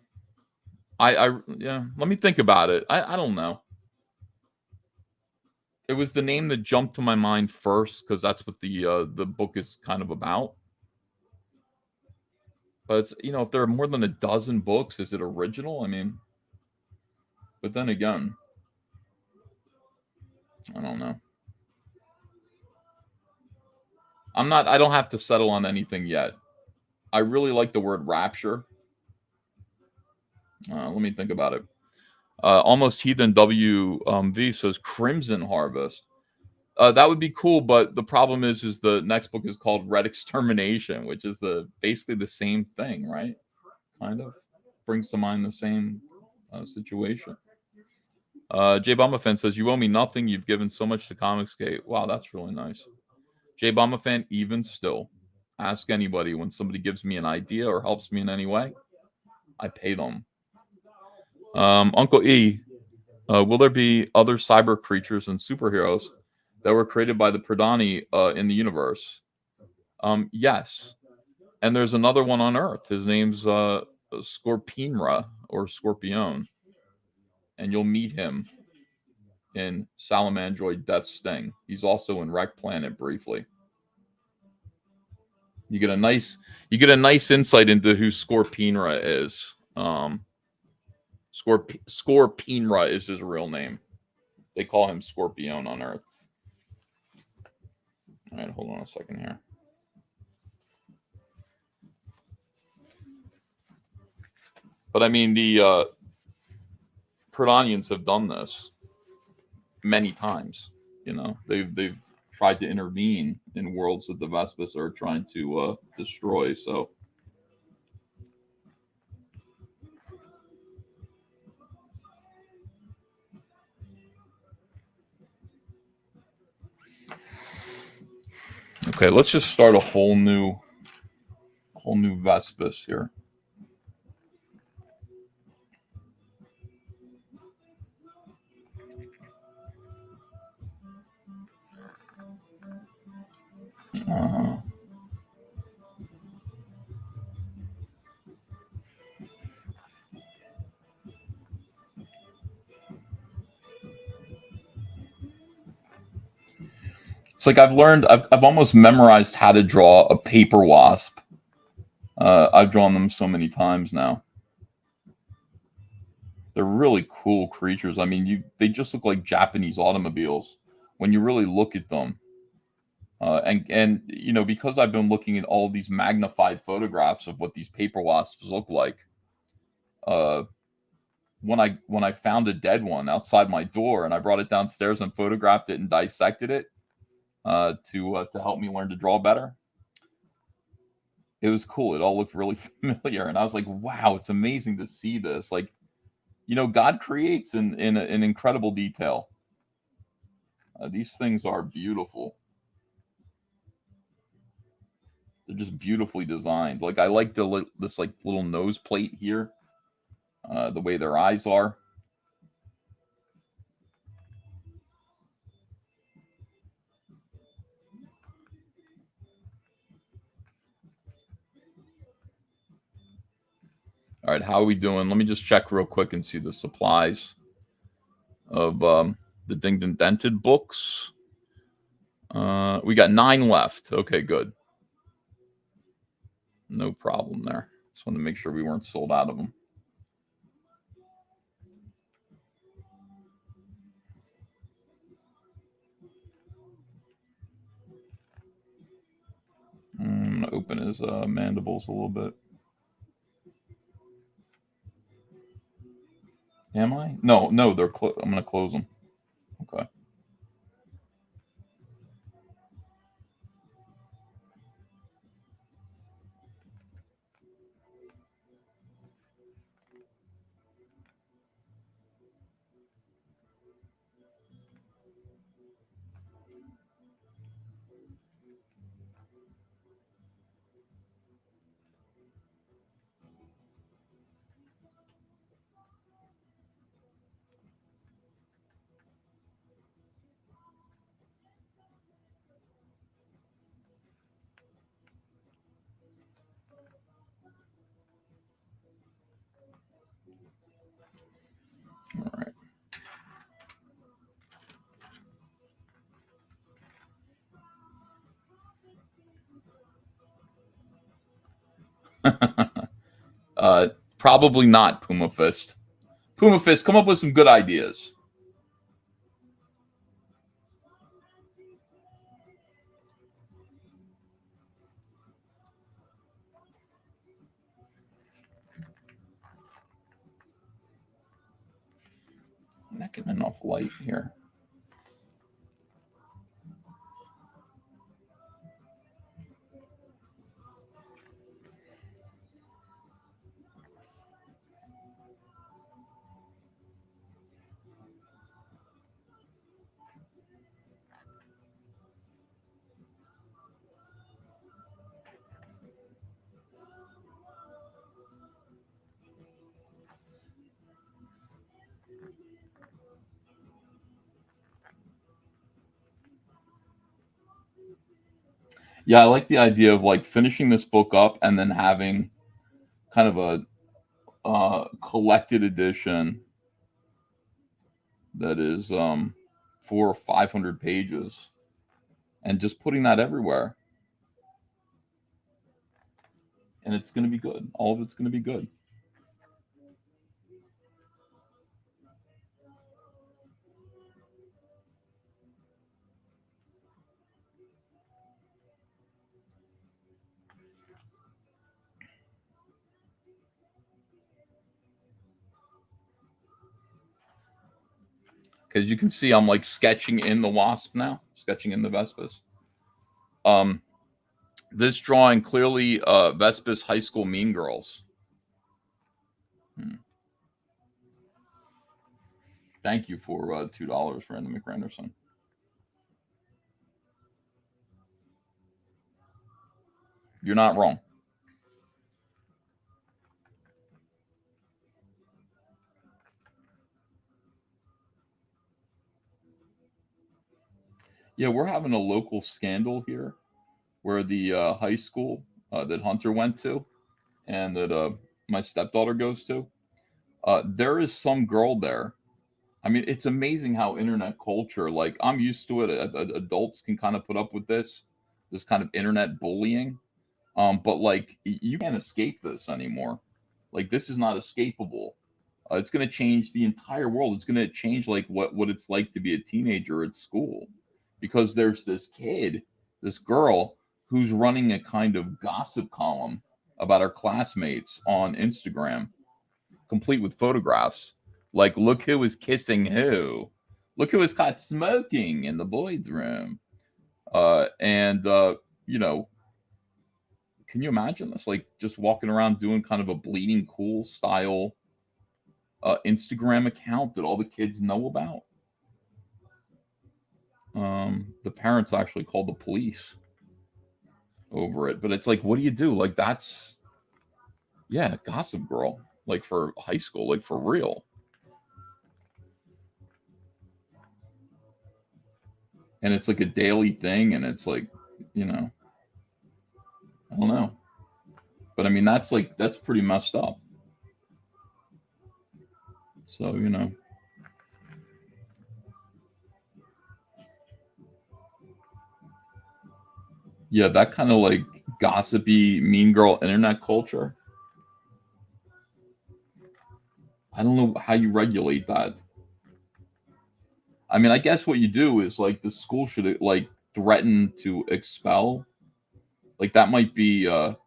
Let me think about it. I don't know. It was the name that jumped to my mind first because that's what the book is kind of about. But it's, if there are more than a dozen books, is it original? I mean, but then again, I don't know. I don't have to settle on anything yet. I really like the word rapture. Let me think about it. Almost Heathen WV says Crimson Harvest. That would be cool, but the problem is the next book is called Red Extermination, which is basically the same thing, right? Kind of brings to mind the same situation. J Bomba Fan says, "You owe me nothing. You've given so much to Comicsgate." Wow, that's really nice. J Bomba Fan, even still, ask anybody when somebody gives me an idea or helps me in any way, I pay them. Uncle E, will there be other cyber creatures and superheroes that were created by the Pradani in the universe? Yes. And there's another one on Earth. His name's Scorpinra or Scorpion. And you'll meet him in Salamandroid Death Sting. He's also in Wreck Planet briefly. You get a nice insight into who Scorpinra is. Scorpinra is his real name. They call him Scorpion on Earth. All right, hold on a second here. But I mean, the Pradanians have done this many times. You know, they've tried to intervene in worlds that the Vespas are trying to destroy. So, okay, let's just start a whole new Vespas here. It's like I've almost memorized how to draw a paper wasp. I've drawn them so many times now. They're really cool creatures. I mean, they just look like Japanese automobiles when you really look at them. And you know, because I've been looking at all these magnified photographs of what these paper wasps look like, when I found a dead one outside my door and I brought it downstairs and photographed it and dissected it to help me learn to draw better, it was cool. It all looked really familiar, and I was like, "Wow, it's amazing to see this!" Like, you know, God creates in an incredible detail. These things are beautiful. They're just beautifully designed. Like I like this like little nose plate here, the way their eyes are. All right, how are we doing? Let me just check real quick and see the supplies of the Dinged and Dented books. We got 9 left. Okay, good. No problem there. Just wanted to make sure we weren't sold out of them. I'm gonna open his mandibles a little bit. Am I? No, they're I'm gonna close them. Okay. Probably not, Puma Fist. Puma Fist, come up with some good ideas. I'm not getting enough light here. Yeah, I like the idea of like finishing this book up and then having kind of a collected edition that is 400 or 500 pages and just putting that everywhere. And it's going to be good. All of it's going to be good. Because you can see I'm like sketching in the wasp now, sketching in the Vespis. This drawing clearly Vespis high school mean girls. Thank you for $2, Random McRanderson. You're not wrong. Yeah, we're having a local scandal here where the high school that Hunter went to and that my stepdaughter goes to, there is some girl there. I mean, it's amazing how internet culture, like I'm used to it. Adults can kind of put up with this kind of internet bullying. But like you can't escape this anymore. Like this is not escapable. It's going to change the entire world. It's going to change like what it's like to be a teenager at school, because there's this kid, this girl who's running a kind of gossip column about her classmates on Instagram, complete with photographs. Like, look who was kissing who. Look who was caught smoking in the boys' room. And you know, can you imagine this? Like just walking around doing kind of a bleeding cool style Instagram account that all the kids know about. The parents actually called the police over it, but it's like, what do you do? Like that's, yeah, Gossip Girl, like for high school, like for real. And it's like a daily thing, and it's like, you know, I don't know. But I mean, that's pretty messed up. So, you know. Yeah, that kind of like gossipy, mean girl internet culture. I don't know how you regulate that. I mean, I guess what you do is like the school should like threaten to expel. Like that might be a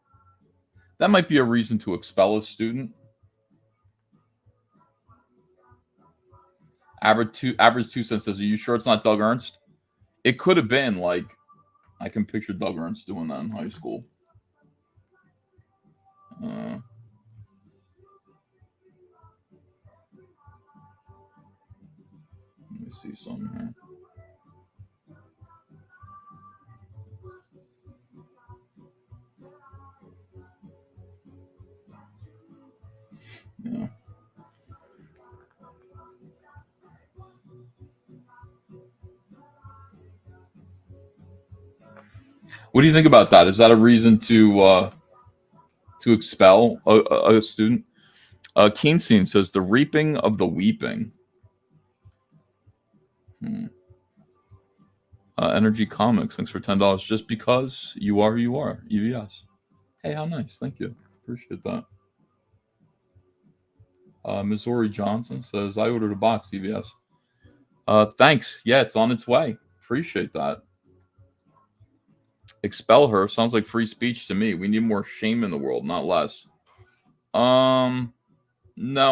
reason to expel a student. Average 2 cents says, "Are you sure it's not Doug Ernst?" It could have been like, I can picture Doug Ernst doing that in high school. Let me see something here. Yeah. What do you think about that? Is that a reason to expel a student? Keen says the reaping of the weeping. Energy Comics, thanks for $10. Just because you are who you are. EVS. Hey, how nice. Thank you. Appreciate that. Missouri Johnson says, I ordered a box, EVS. Thanks. Yeah, it's on its way. Appreciate that. Expel her sounds like free speech to me. We need more shame in the world, not less. No,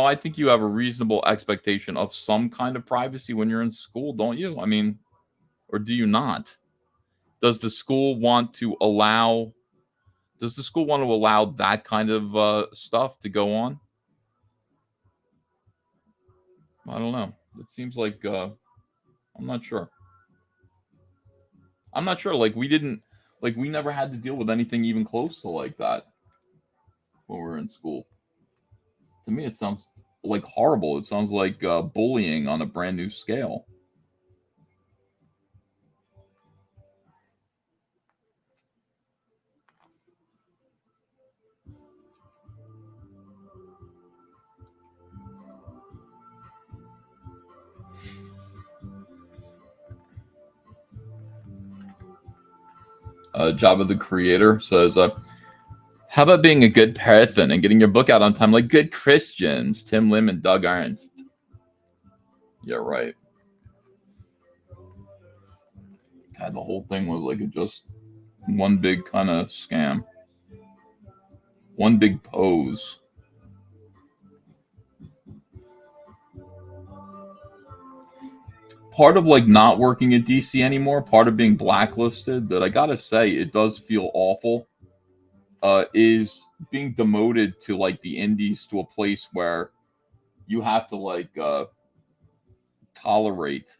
I think you have a reasonable expectation of some kind of privacy when you're in school, don't you? I mean, or do you not? Does the school want to allow that kind of stuff to go on? I don't know. It seems like I'm not sure. Like we never had to deal with anything even close to like that when we were in school. To me, it sounds like horrible. It sounds like bullying on a brand new scale. Java the Creator says, how about being a good person and getting your book out on time like good Christians? Tim Lim and Doug Ernst. Yeah, right. God, the whole thing was like just one big kind of scam. One big pose. Part of like not working at DC anymore, part of being blacklisted, that I gotta say it does feel awful, is being demoted to like the indies, to a place where you have to like tolerate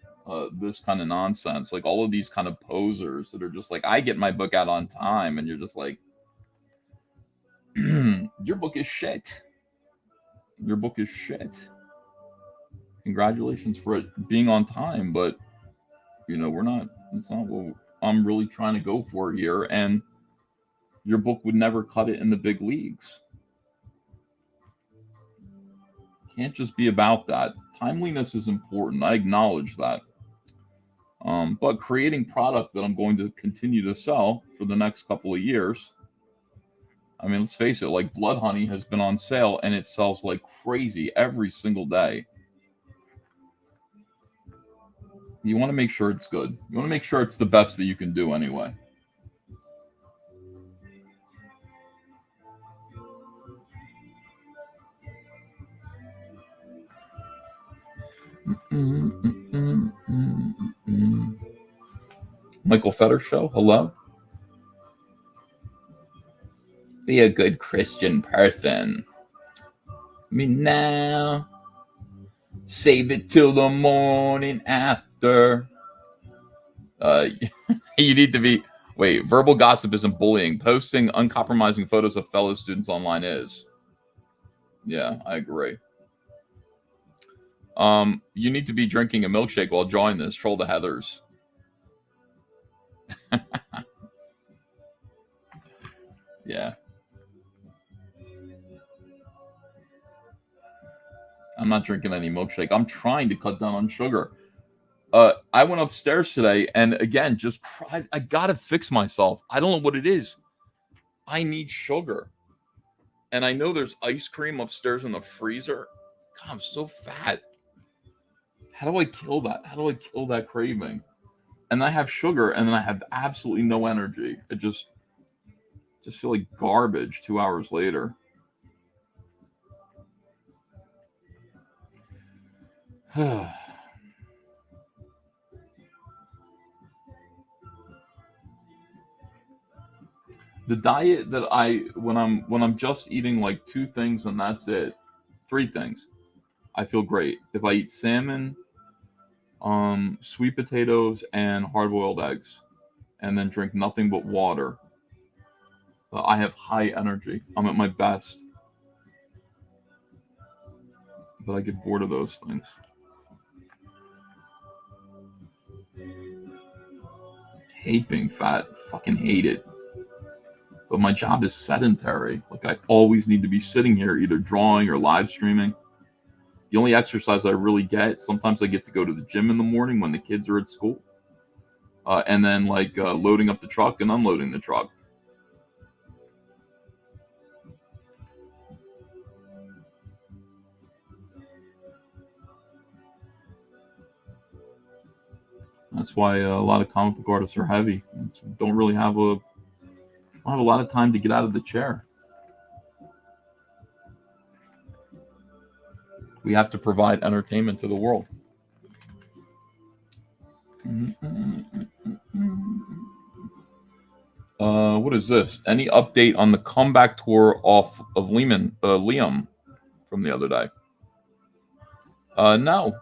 this kind of nonsense, like all of these kind of posers that are just like, I get my book out on time, and you're just like, your book is shit. Your book is shit. Congratulations for it being on time, but you know, it's not what I'm really trying to go for here, and your book would never cut it in the big leagues. Can't just be about that. Timeliness is important. I acknowledge that. But creating product that I'm going to continue to sell for the next couple of years. I mean, let's face it, like Blood Honey has been on sale and it sells like crazy every single day. You want to make sure it's good. You want to make sure it's the best that you can do anyway. Michael Fetter Show, hello. Be a good Christian person. I mean, now save it till the morning after. You need to be. Wait, verbal gossip isn't bullying. Posting uncompromising photos of fellow students online is. Yeah, I agree. You need to be drinking a milkshake while drawing this. Troll the Heathers. Yeah. I'm not drinking any milkshake. I'm trying to cut down on sugar. I went upstairs today and again just cried. I gotta fix myself. I don't know what it is. I need sugar. And I know there's ice cream upstairs in the freezer. God, I'm so fat. How do I kill that? How do I kill that craving? And I have sugar and then I have absolutely no energy. I just feel like garbage 2 hours later. The diet that when I'm just eating like 2 things and that's it, 3 things, I feel great. If I eat salmon, sweet potatoes, and hard-boiled eggs, and then drink nothing but water, I have high energy. I'm at my best. But I get bored of those things. Hate being fat. Fucking hate it. But my job is sedentary. Like, I always need to be sitting here either drawing or live streaming. The only exercise I really get, sometimes I get to go to the gym in the morning when the kids are at school. And then loading up the truck and unloading the truck. That's why a lot of comic book artists are heavy. Don't really have a lot of time to get out of the chair. We have to provide entertainment to the world. What is this? Any update on the comeback tour of Liam from the other day? No.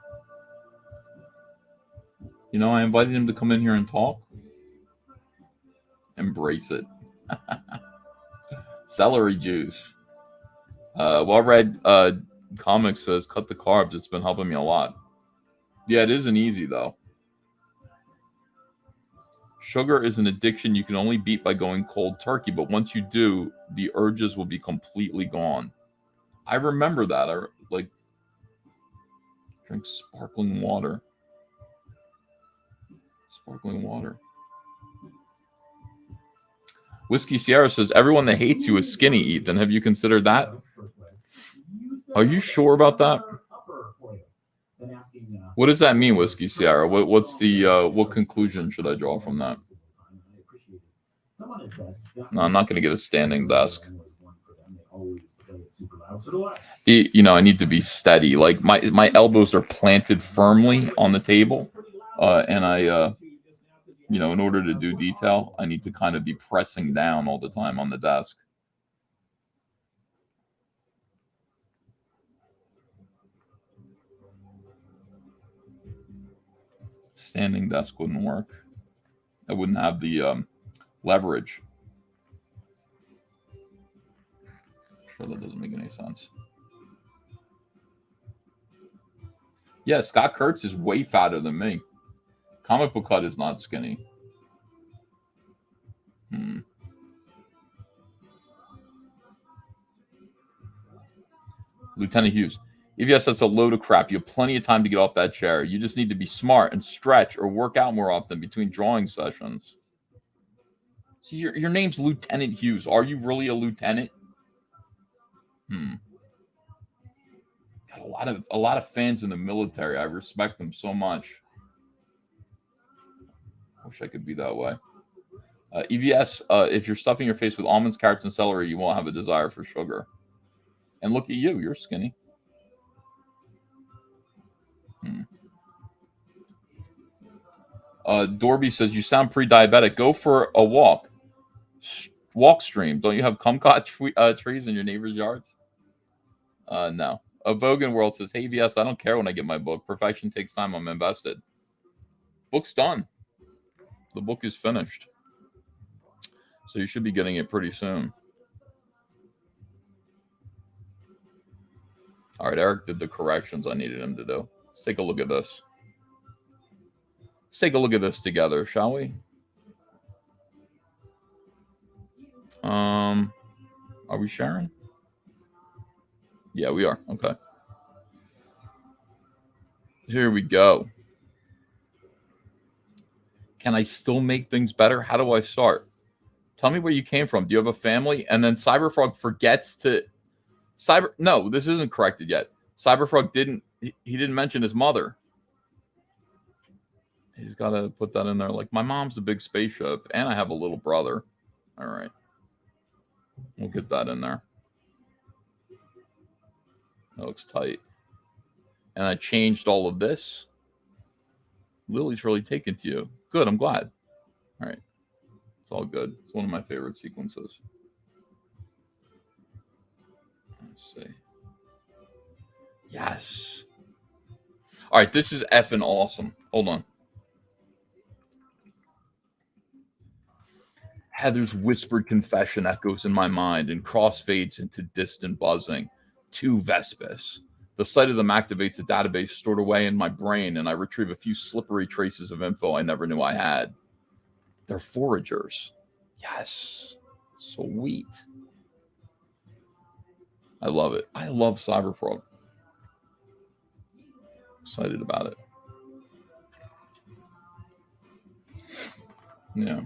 You know, I invited him to come in here and talk. Embrace it. Celery juice. Well-read comics says, cut the carbs. It's been helping me a lot. Yeah, it isn't easy, though. Sugar is an addiction you can only beat by going cold turkey, but once you do, the urges will be completely gone. I remember that. I drink sparkling water. Sparkling water. Whiskey Sierra says, everyone that hates you is skinny, Ethan. Have you considered that? Are you sure about that? What does that mean, Whiskey Sierra? What's the what conclusion should I draw from that? No, I'm not going to get a standing desk. You know, I need to be steady. Like my elbows are planted firmly on the table, and I you know, in order to do detail, I need to kind of be pressing down all the time on the desk. Standing desk wouldn't work. I wouldn't have the leverage. Sure, that doesn't make any sense. Yeah, Scott Kurtz is way fatter than me. Comic Book Hut is not skinny. Lieutenant Hughes. Yes, that's a load of crap. You have plenty of time to get off that chair. You just need to be smart and stretch or work out more often between drawing sessions. See, your name's Lieutenant Hughes. Are you really a lieutenant? Got a lot of fans in the military. I respect them so much. Wish I could be that way. EVS, if you're stuffing your face with almonds, carrots, and celery, you won't have a desire for sugar. And look at you. You're skinny. Dorby says, you sound pre-diabetic. Go for a walk. Walk stream. Don't you have kumquat trees in your neighbor's yards? No. A Bogan World says, hey, VS, I don't care when I get my book. Perfection takes time. I'm invested. Book's done. The book is finished. So you should be getting it pretty soon. All right, Eric did the corrections I needed him to do. Let's take a look at this. Let's take a look at this together, shall we? Are we sharing? Yeah, we are. Okay. Here we go. Can I still make things better? How do I start? Tell me where you came from. Do you have a family? And then Cyberfrog forgets to No, this isn't corrected yet. Cyberfrog didn't mention his mother. He's got to put that in there. Like, my mom's a big spaceship, and I have a little brother. All right. We'll get that in there. That looks tight. And I changed all of this. Lily's really taken to you. Good, I'm glad. All right. It's all good. It's one of my favorite sequences. Let's see. Yes. All right, this is effing awesome. Hold on. Heather's whispered confession echoes in my mind and crossfades into distant buzzing. 2 Vespis. The sight of them activates a database stored away in my brain, and I retrieve a few slippery traces of info I never knew I had. They're foragers. Yes. Sweet. I love it. I love Cyberfrog. Excited about it. Yeah.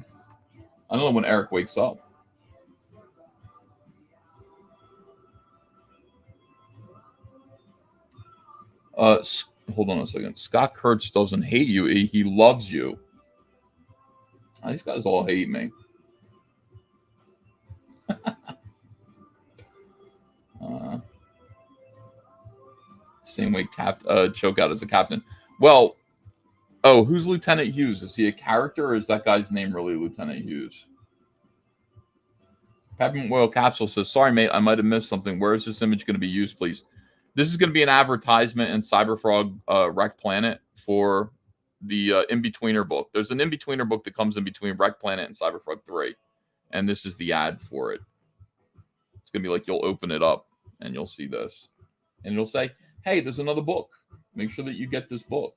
I don't know when Eric wakes up. Hold on a second. Scott Kurtz doesn't hate you. He loves you. These guys all hate me. Same way choke out as a captain. Well, who's Lieutenant Hughes? Is he a character, or is that guy's name really Lieutenant Hughes? Peppermint Oil Capsule says, sorry, mate, I might have missed something. Where is this image going to be used, please? This is going to be an advertisement in Cyberfrog Wreck Planet for the In-Betweener book. There's an In-Betweener book that comes in between Wreck Planet and Cyberfrog 3. And this is the ad for it. It's going to be like, you'll open it up and you'll see this. And it'll say, hey, there's another book. Make sure that you get this book.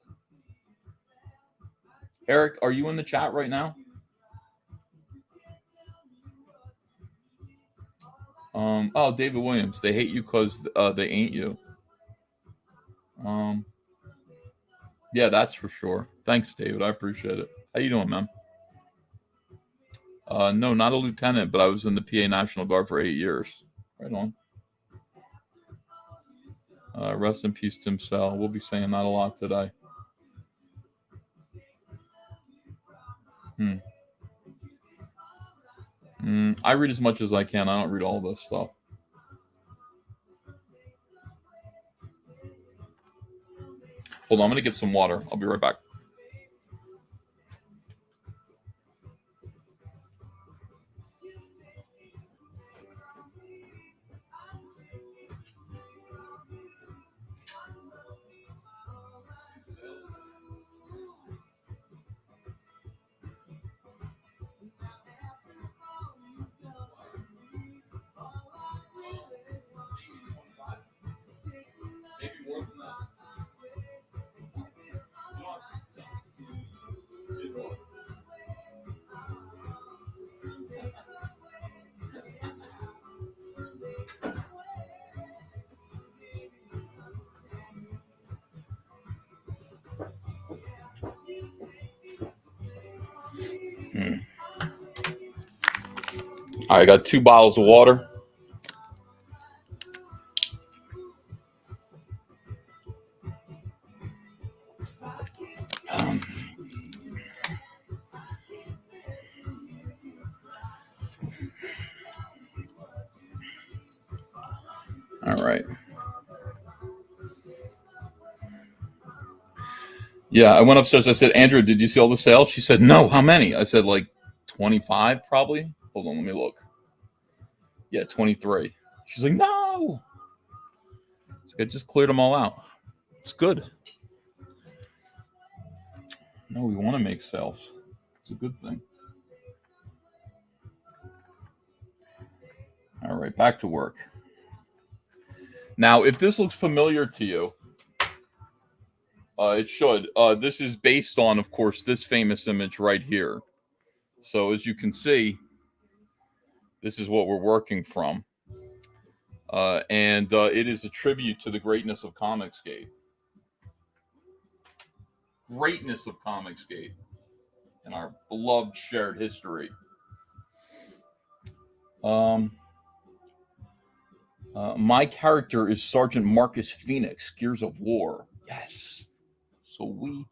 Eric, are you in the chat right now? David Williams. They hate you because they ain't you. Yeah, that's for sure. Thanks, David. I appreciate it. How you doing, man? No, not a lieutenant, but I was in the PA National Guard for 8 years. Right on. Rest in peace, Tim Sell. We'll be saying that a lot today. I read as much as I can. I don't read all this stuff. Hold on, I'm going to get some water. I'll be right back. All right, I got 2 bottles of water. All right. Yeah, I went upstairs. I said, Andrew, did you see all the sales? She said, no. How many? I said, like 25 probably. Hold on, let me look. Yeah, 23. She's like, no. So I just cleared them all out. It's good. No, we want to make sales. It's a good thing. All right, back to work. Now, if this looks familiar to you, it should. This is based on, of course, this famous image right here. So as you can see, this is what we're working from. And it is a tribute to the greatness of Comicsgate. Greatness of Comicsgate and our beloved shared history. My character is Sergeant Marcus Phoenix, Gears of War. Yes. Sweet.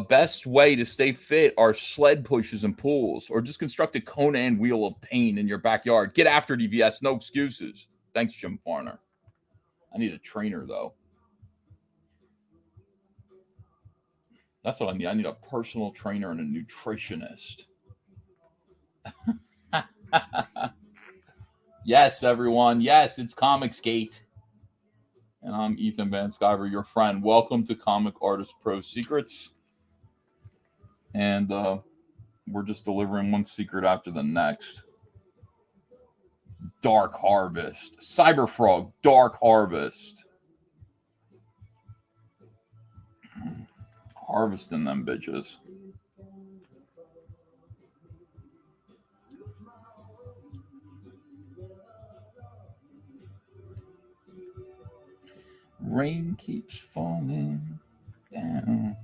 Best way to stay fit are sled pushes and pulls, or just construct a Conan wheel of pain in your backyard. Get after it, EVS. No excuses. Thanks, Jim Farner. I need a trainer, though. That's what I need. I need a personal trainer and a nutritionist. Yes, everyone. Yes, it's Comicsgate. And I'm Ethan Van Sciver, your friend. Welcome to Comic Artist Pro Secrets. And we're just delivering one secret after the next. Dark Harvest. Cyberfrog, Dark Harvest. Harvesting them bitches. Rain keeps falling down.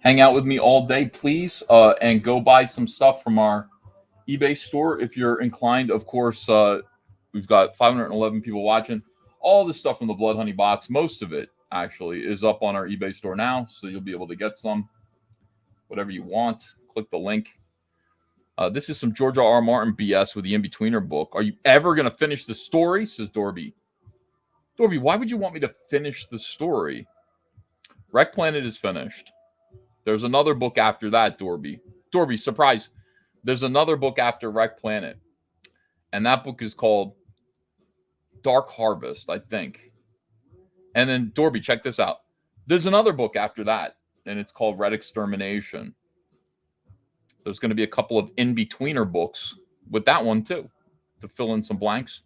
Hang out with me all day, please, and go buy some stuff from our eBay store if you're inclined. Of course, we've got 511 people watching. All the stuff from the Blood Honey box, most of it actually, is up on our eBay store now, so you'll be able to get some. Whatever you want, click the link. This is some George R. Martin BS with the In-Betweener book. Are you ever going to finish the story? Says Dorby. Dorby, why would you want me to finish the story? Wreck Planet is finished. There's another book after that, Dorby. Dorby, surprise. There's another book after Wreck Planet. And that book is called Dark Harvest, I think. And then, Dorby, check this out. There's another book after that, and it's called Red Extermination. There's going to be a couple of in-betweener books with that one, too, to fill in some blanks.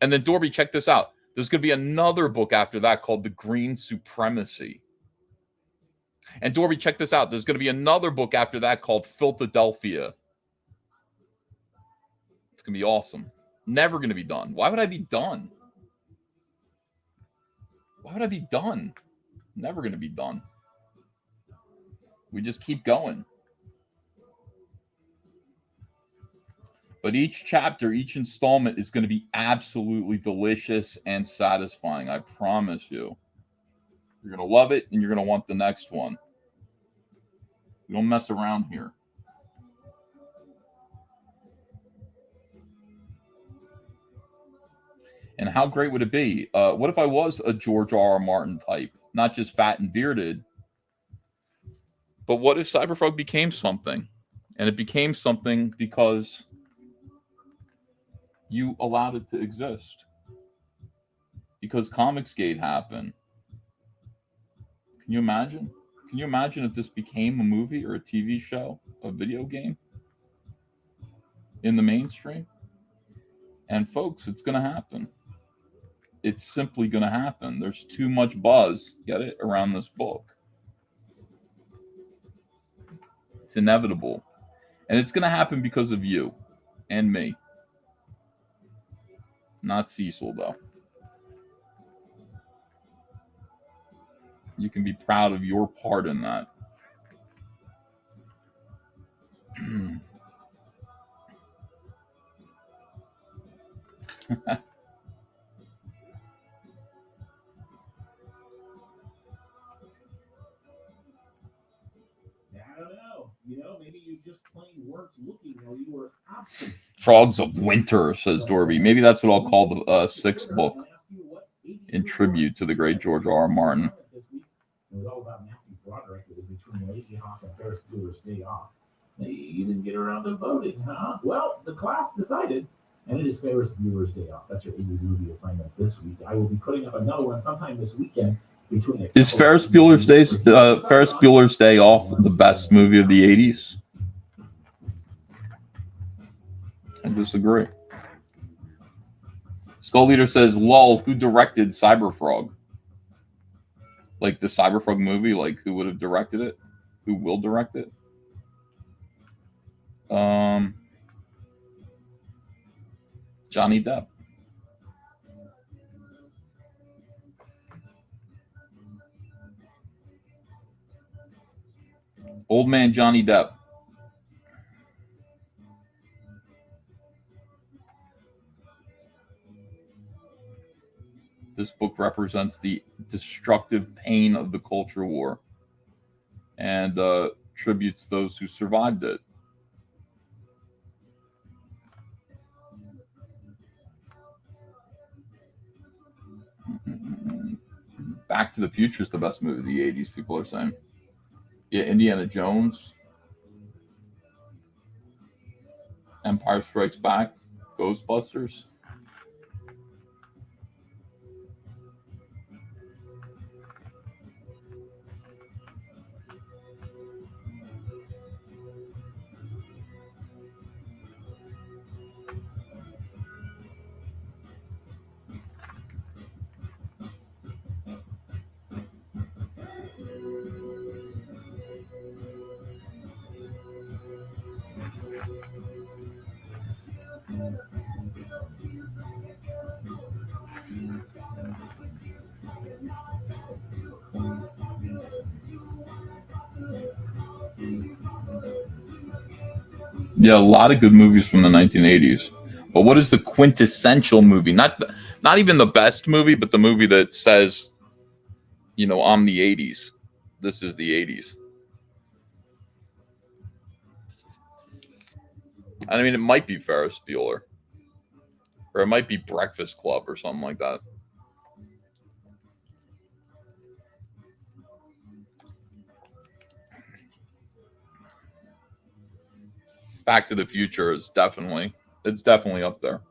And then, Dorby, check this out. There's going to be another book after that called The Green Supremacy. And, Dorby, check this out. There's going to be another book after that called Philadelphia. It's going to be awesome. Never going to be done. Why would I be done? Why would I be done? Never going to be done. We just keep going. But each chapter, each installment is going to be absolutely delicious and satisfying. I promise you. You're going to love it and you're going to want the next one. We don't mess around here. And how great would it be? What if I was a George R.R. Martin type? Not just fat and bearded. But what if Cyberfrog became something? And it became something because you allowed it to exist. Because Comicsgate happened. Can you imagine? Can you imagine if this became a movie or a TV show, a video game in the mainstream? And folks, it's going to happen. It's simply going to happen. There's too much buzz, get it, around this book. It's inevitable. And it's going to happen because of you and me. Not Cecil, though. You can be proud of your part in that. I don't know. You know, maybe you just plain weren't looking while you were absent. Frogs of Winter, says Dorby. Maybe that's what I'll call the sixth book in tribute to the great George R.R. Martin. It was all about Matthew Broderick. It was between Lazy Hawk and Ferris Bueller's Day Off. Hey, you didn't get around to voting, huh? Well, the class decided, and it is Ferris Bueller's Day Off. That's your 80s movie assignment this week. I will be putting up another one sometime this weekend. Is Ferris Bueller's Day Off the best movie of the 80s? I disagree. Skull Leader says, lol, who directed Cyberfrog? Like the Cyberfrog movie, like who would have directed it? Who will direct it? Johnny Depp. Old man Johnny Depp. This book represents the destructive pain of the culture war and tributes those who survived it. Back to the Future is the best movie of the 80s, people are saying. Yeah, Indiana Jones, Empire Strikes Back, Ghostbusters. Yeah, a lot of good movies from the 1980s. But what is the quintessential movie? Not even the best movie, but the movie that says, you know, I'm the 80s. This is the 80s. I mean, it might be Ferris Bueller. Or it might be Breakfast Club or something like that. Back to the Future is definitely up there.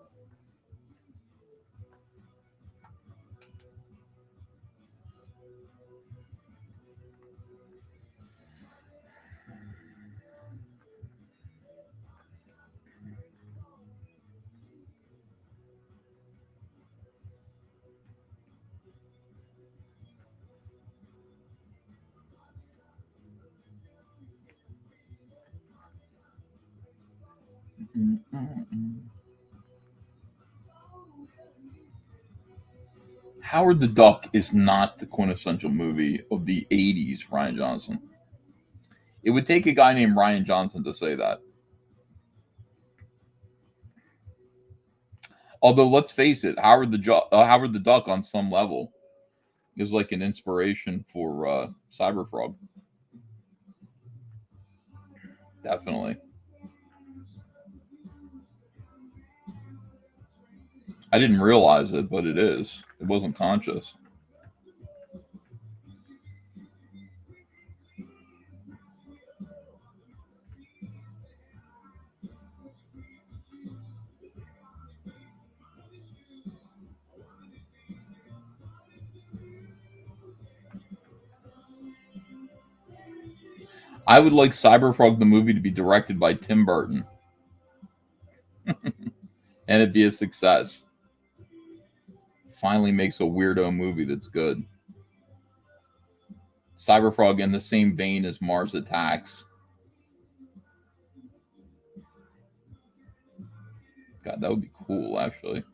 Howard the Duck is not the quintessential movie of the 80s, Ryan Johnson. It would take a guy named Ryan Johnson to say that. Although, let's face it, Howard the Duck on some level is like an inspiration for Cyberfrog. Definitely. I didn't realize it, but it is. It wasn't conscious. I would like Cyberfrog the movie to be directed by Tim Burton. And it'd be a success. Finally makes a weirdo movie that's good. Cyberfrog in the same vein as Mars Attacks. God, that would be cool, actually.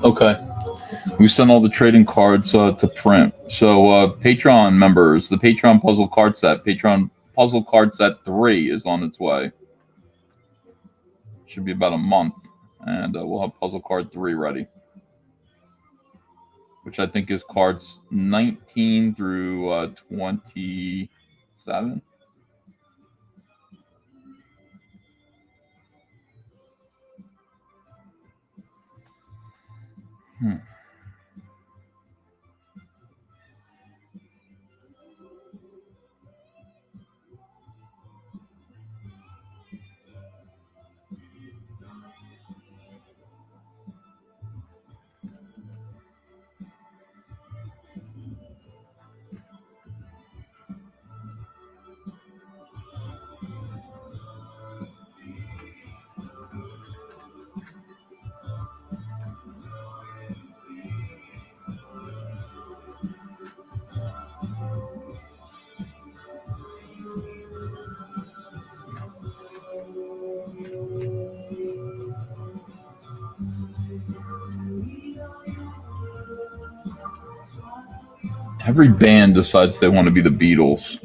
Okay. We sent all the trading cards to print. So Patreon members, the Patreon puzzle card set, Patreon puzzle card set 3 is on its way. Should be about a month. And we'll have puzzle card 3 ready. Which I think is cards 19 through 27. Every band decides they want to be the Beatles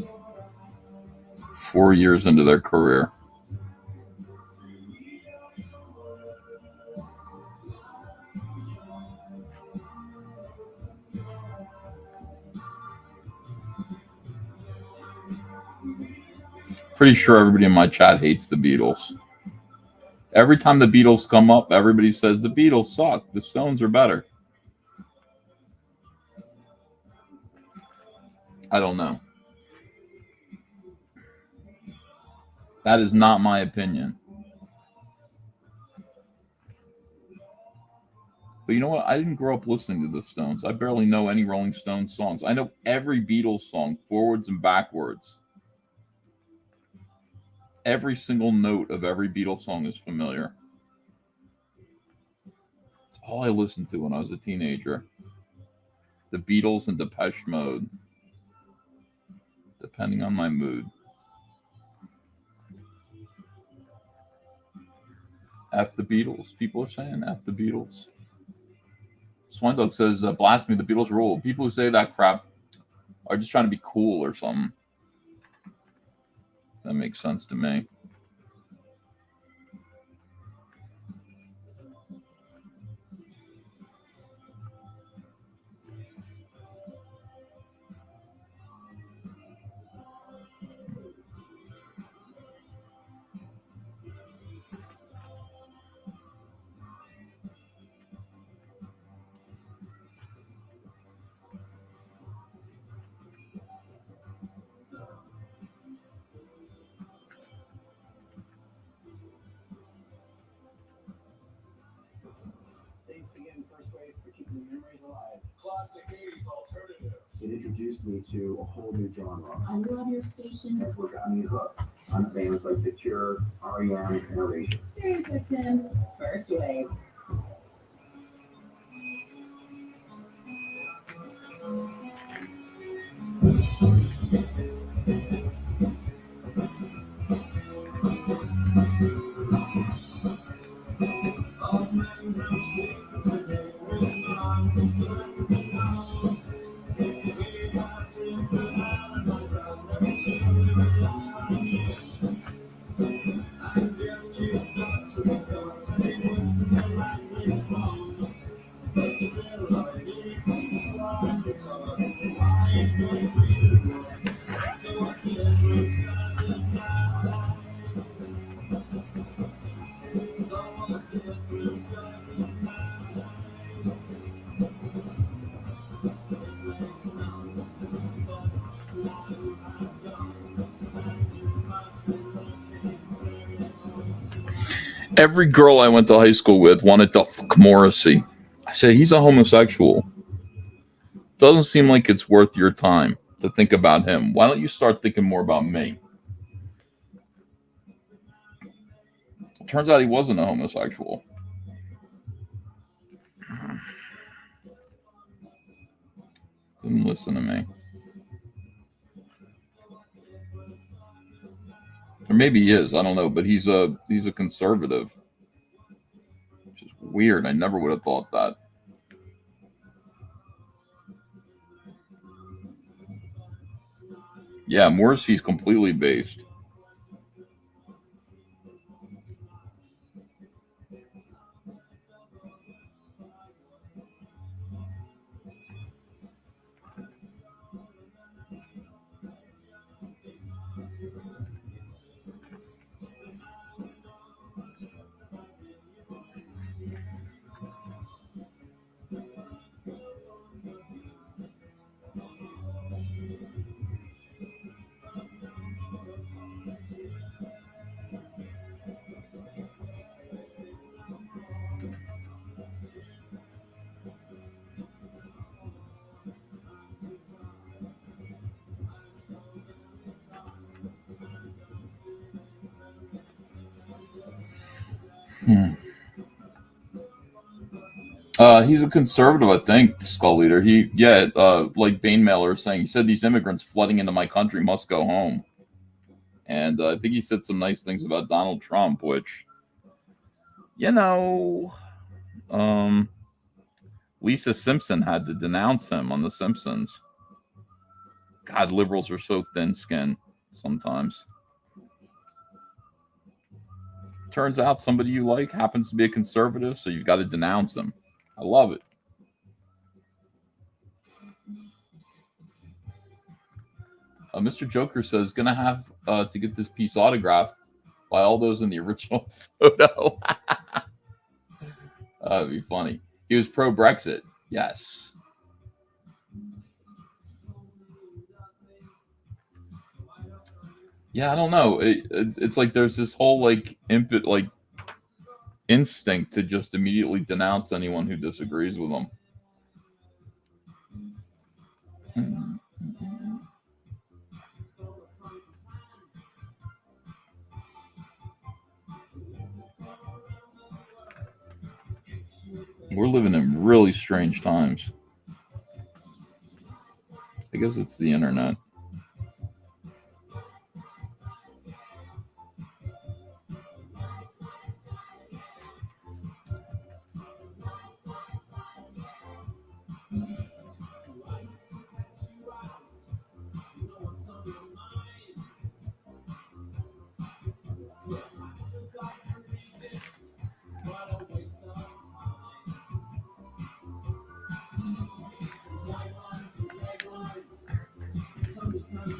4 years into their career. Pretty sure everybody in my chat hates the Beatles. Every time the Beatles come up, everybody says the Beatles suck. The Stones are better. I don't know. That is not my opinion. But you know what? I didn't grow up listening to the Stones. I barely know any Rolling Stones songs. I know every Beatles song, forwards and backwards. Every single note of every Beatles song is familiar. All I listened to when I was a teenager. The Beatles and Depeche Mode. Depending on my mood. F the Beatles. People are saying F the Beatles. Swine Dog says, blasphemy, the Beatles rule. People who say that crap are just trying to be cool or something. That makes sense to me. Thanks again, First Wave, for keeping the memories alive. Classic 80s alternative. It introduced me to a whole new genre. I love your station. That's what got me hooked on bands like The Cure, R.E.M., and Generation. Sirius XM, First Wave. Every girl I went to high school with wanted to fuck Morrissey. I said, he's a homosexual. Doesn't seem like it's worth your time to think about him. Why don't you start thinking more about me? Turns out he wasn't a homosexual. Didn't listen to me. Or maybe he is. I don't know. But he's a conservative. Which is weird. I never would have thought that. Yeah, Morrissey's completely based. He's a conservative, I think, Skull Leader. Like Bane Mailer is saying, he said these immigrants flooding into my country must go home. And I think he said some nice things about Donald Trump, which, Lisa Simpson had to denounce him on The Simpsons. God, liberals are so thin-skinned sometimes. Turns out somebody you like happens to be a conservative, so you've got to denounce him. I love it. Mr. Joker says, gonna have to get this piece autographed by all those in the original photo. That'd be funny. He was pro-Brexit. Yes. Yeah, I don't know. It's like there's this whole instinct to just immediately denounce anyone who disagrees with them. We're living in really strange times. I guess it's the internet.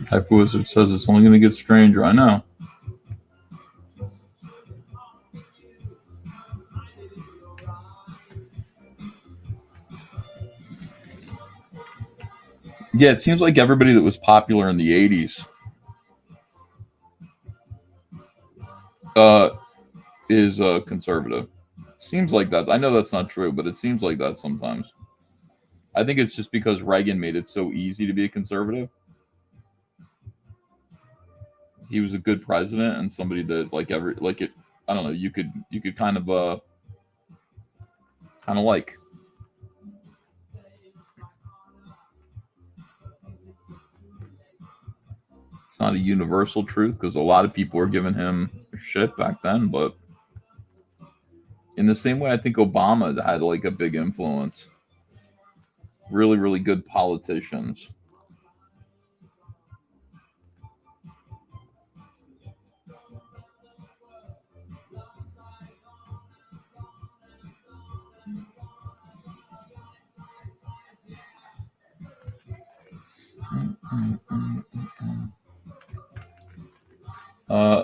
Hyper Wizard says it's only going to get stranger. I know. Yeah, it seems like everybody that was popular in the 80s is conservative. Seems like that. I know that's not true, but it seems like that sometimes. I think it's just because Reagan made it so easy to be a conservative. He was a good president and somebody that I don't know, you could kind of like. It's not a universal truth because a lot of people were giving him shit back then, but in the same way I think Obama had like a big influence. Really, really good politicians.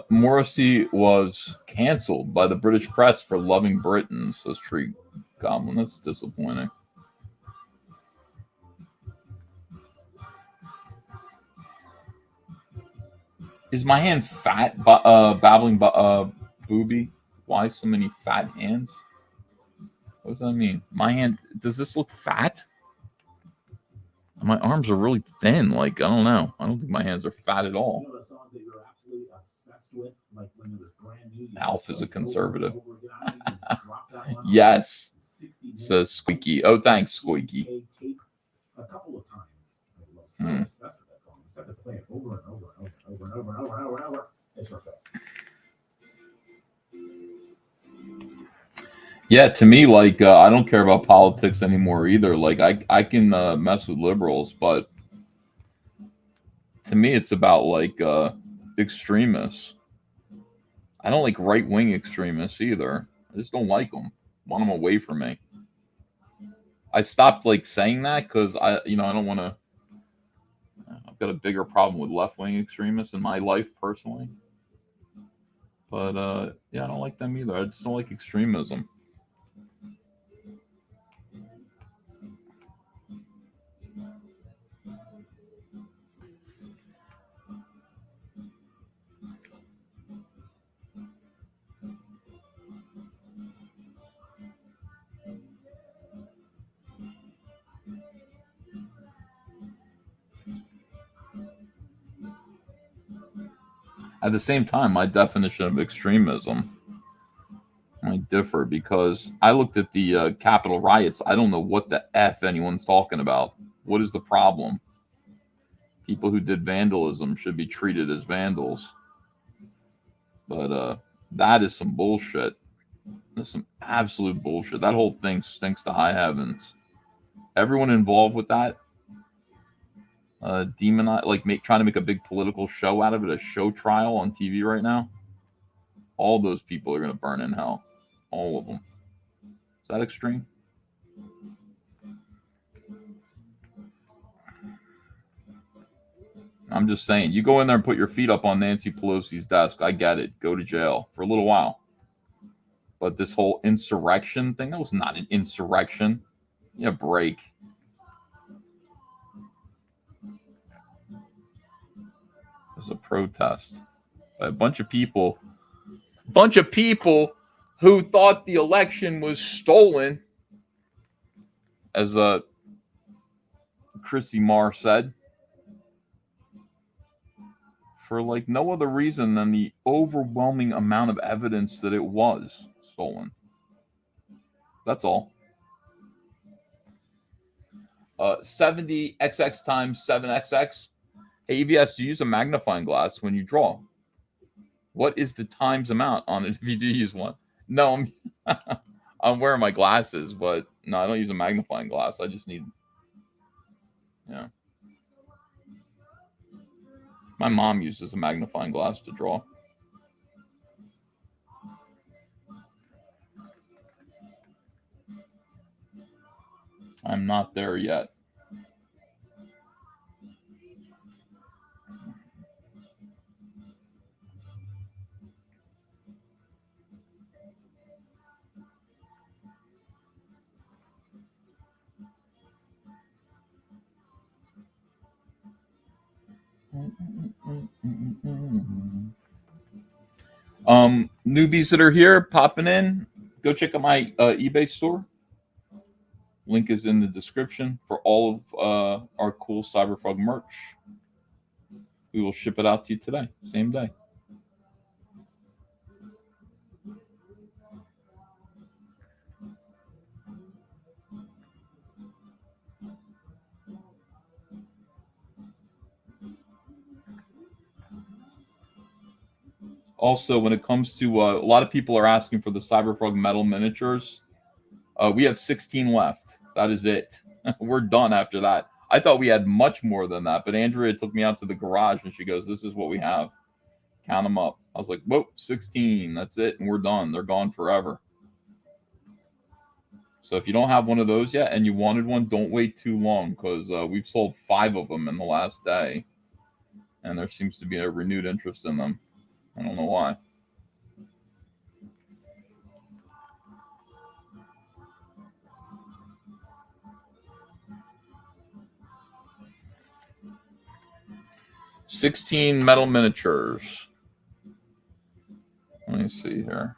Morrissey was canceled by the British press for loving Britain, says Tree Goblin. That's disappointing. Is my hand fat? Babbling booby. Why so many fat hands? What does that mean? My hand. Does this look fat? My arms are really thin. Like, I don't know. I don't think my hands are fat at all. You know the songs that you're absolutely obsessed with, like when it was brand new. Alf is a conservative. Over again. I think you dropped that one Yes, 60 minutes. says Squeaky. Oh, thanks, Squeaky. Tape a couple of times. I was so obsessed with that song. You have to play it over and over and over and over and over and over and over. It's perfect. Yeah, to me, like I don't care about politics anymore either. Like I can mess with liberals, but to me, it's about like extremists. I don't like right wing extremists either. I just don't like them. Want them away from me. I stopped like saying that because I don't want to. I've got a bigger problem with left wing extremists in my life personally. But yeah, I don't like them either. I just don't like extremism. At the same time, my definition of extremism might differ because I looked at the Capitol riots. I don't know what the F anyone's talking about. What is the problem? People who did vandalism should be treated as vandals. But that is some bullshit. That's some absolute bullshit. That whole thing stinks to high heavens. Everyone involved with that, trying to make a big political show out of it, a show trial on TV right now. All those people are going to burn in hell. All of them. Is that extreme? I'm just saying, you go in there and put your feet up on Nancy Pelosi's desk. I get it. Go to jail for a little while. But this whole insurrection thing, that was not an insurrection. Yeah, break. It was a protest by a bunch of people who thought the election was stolen, as Chrissy Marr said, for like no other reason than the overwhelming amount of evidence that it was stolen. That's all. 70xx times 7xx. Hey, EVS, do you use a magnifying glass when you draw? What is the times amount on it if you do use one? No, I'm wearing my glasses, but no, I don't use a magnifying glass. I just need, yeah. My mom uses a magnifying glass to draw. I'm not there yet. Newbies that are here popping in, go check out my eBay store. Link is in the description for all of our cool Cyberfrog merch. We will ship it out to you today, same day. Also, when it comes to a lot of people are asking for the Cyberfrog metal miniatures. We have 16 left. That is it. We're done after that. I thought we had much more than that, but Andrea took me out to the garage and she goes, "This is what we have. Count them up." I was like, "Whoa, 16. That's it, and we're done. They're gone forever." So if you don't have one of those yet and you wanted one, don't wait too long because we've sold 5 of them in the last day, and there seems to be a renewed interest in them. I don't know why. $16 metal miniatures. Let me see here.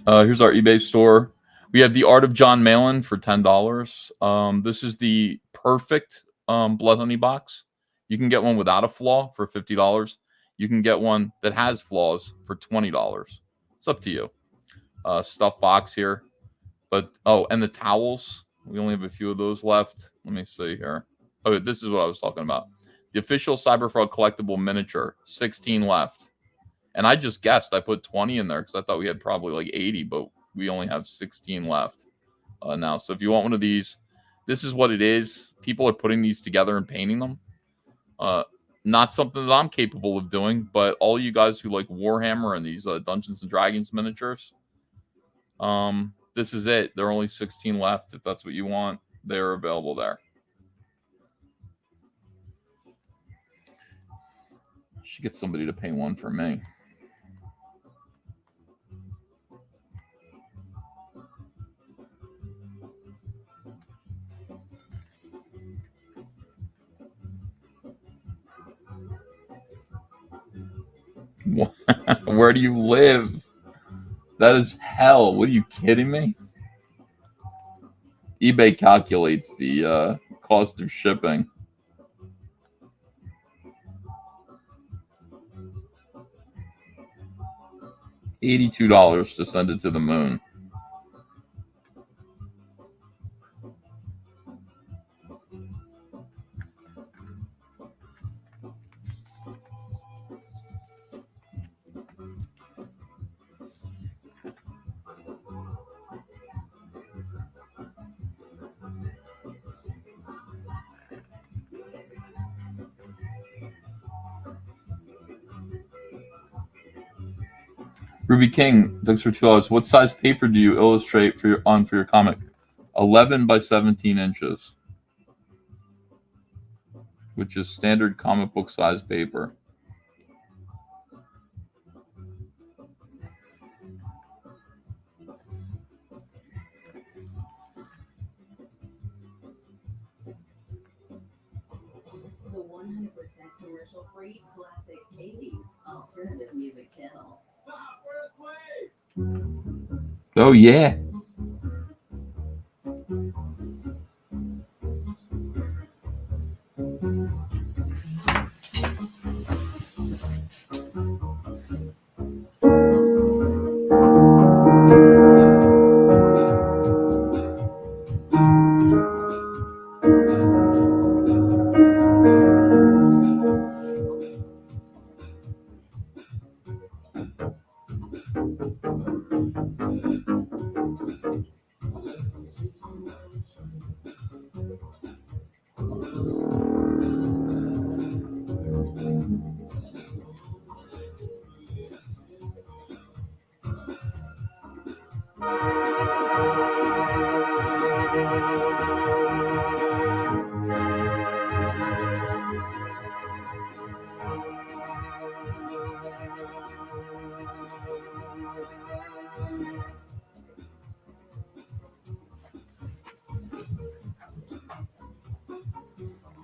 Here's our eBay store. We have the Art of John Malin for $10. This is the perfect Blood Honey box. You can get one without a flaw for $50. You can get one that has flaws for $20. It's up to you. Stuff box here. But and the towels. We only have a few of those left. Let me see here. Oh, this is what I was talking about. The official Cyberfrog collectible miniature. 16 left. And I just guessed. I put 20 in there because I thought we had probably like 80, but we only have 16 left now. So if you want one of these, this is what it is. People are putting these together and painting them. Not something that I'm capable of doing, but all you guys who like Warhammer and these Dungeons and Dragons miniatures, this is it. There are only 16 left. If that's what you want, they're available there. Should get somebody to paint one for me. Where do you live? That is hell. What are you kidding me? eBay calculates the cost of shipping. $82 to send it to the moon. Ruby King, thanks for $2. What size paper do you illustrate for your comic? 11 by 17 inches, which is standard comic book size paper. The 100% commercial-free classic 80s alternative music channel. Oh, yeah.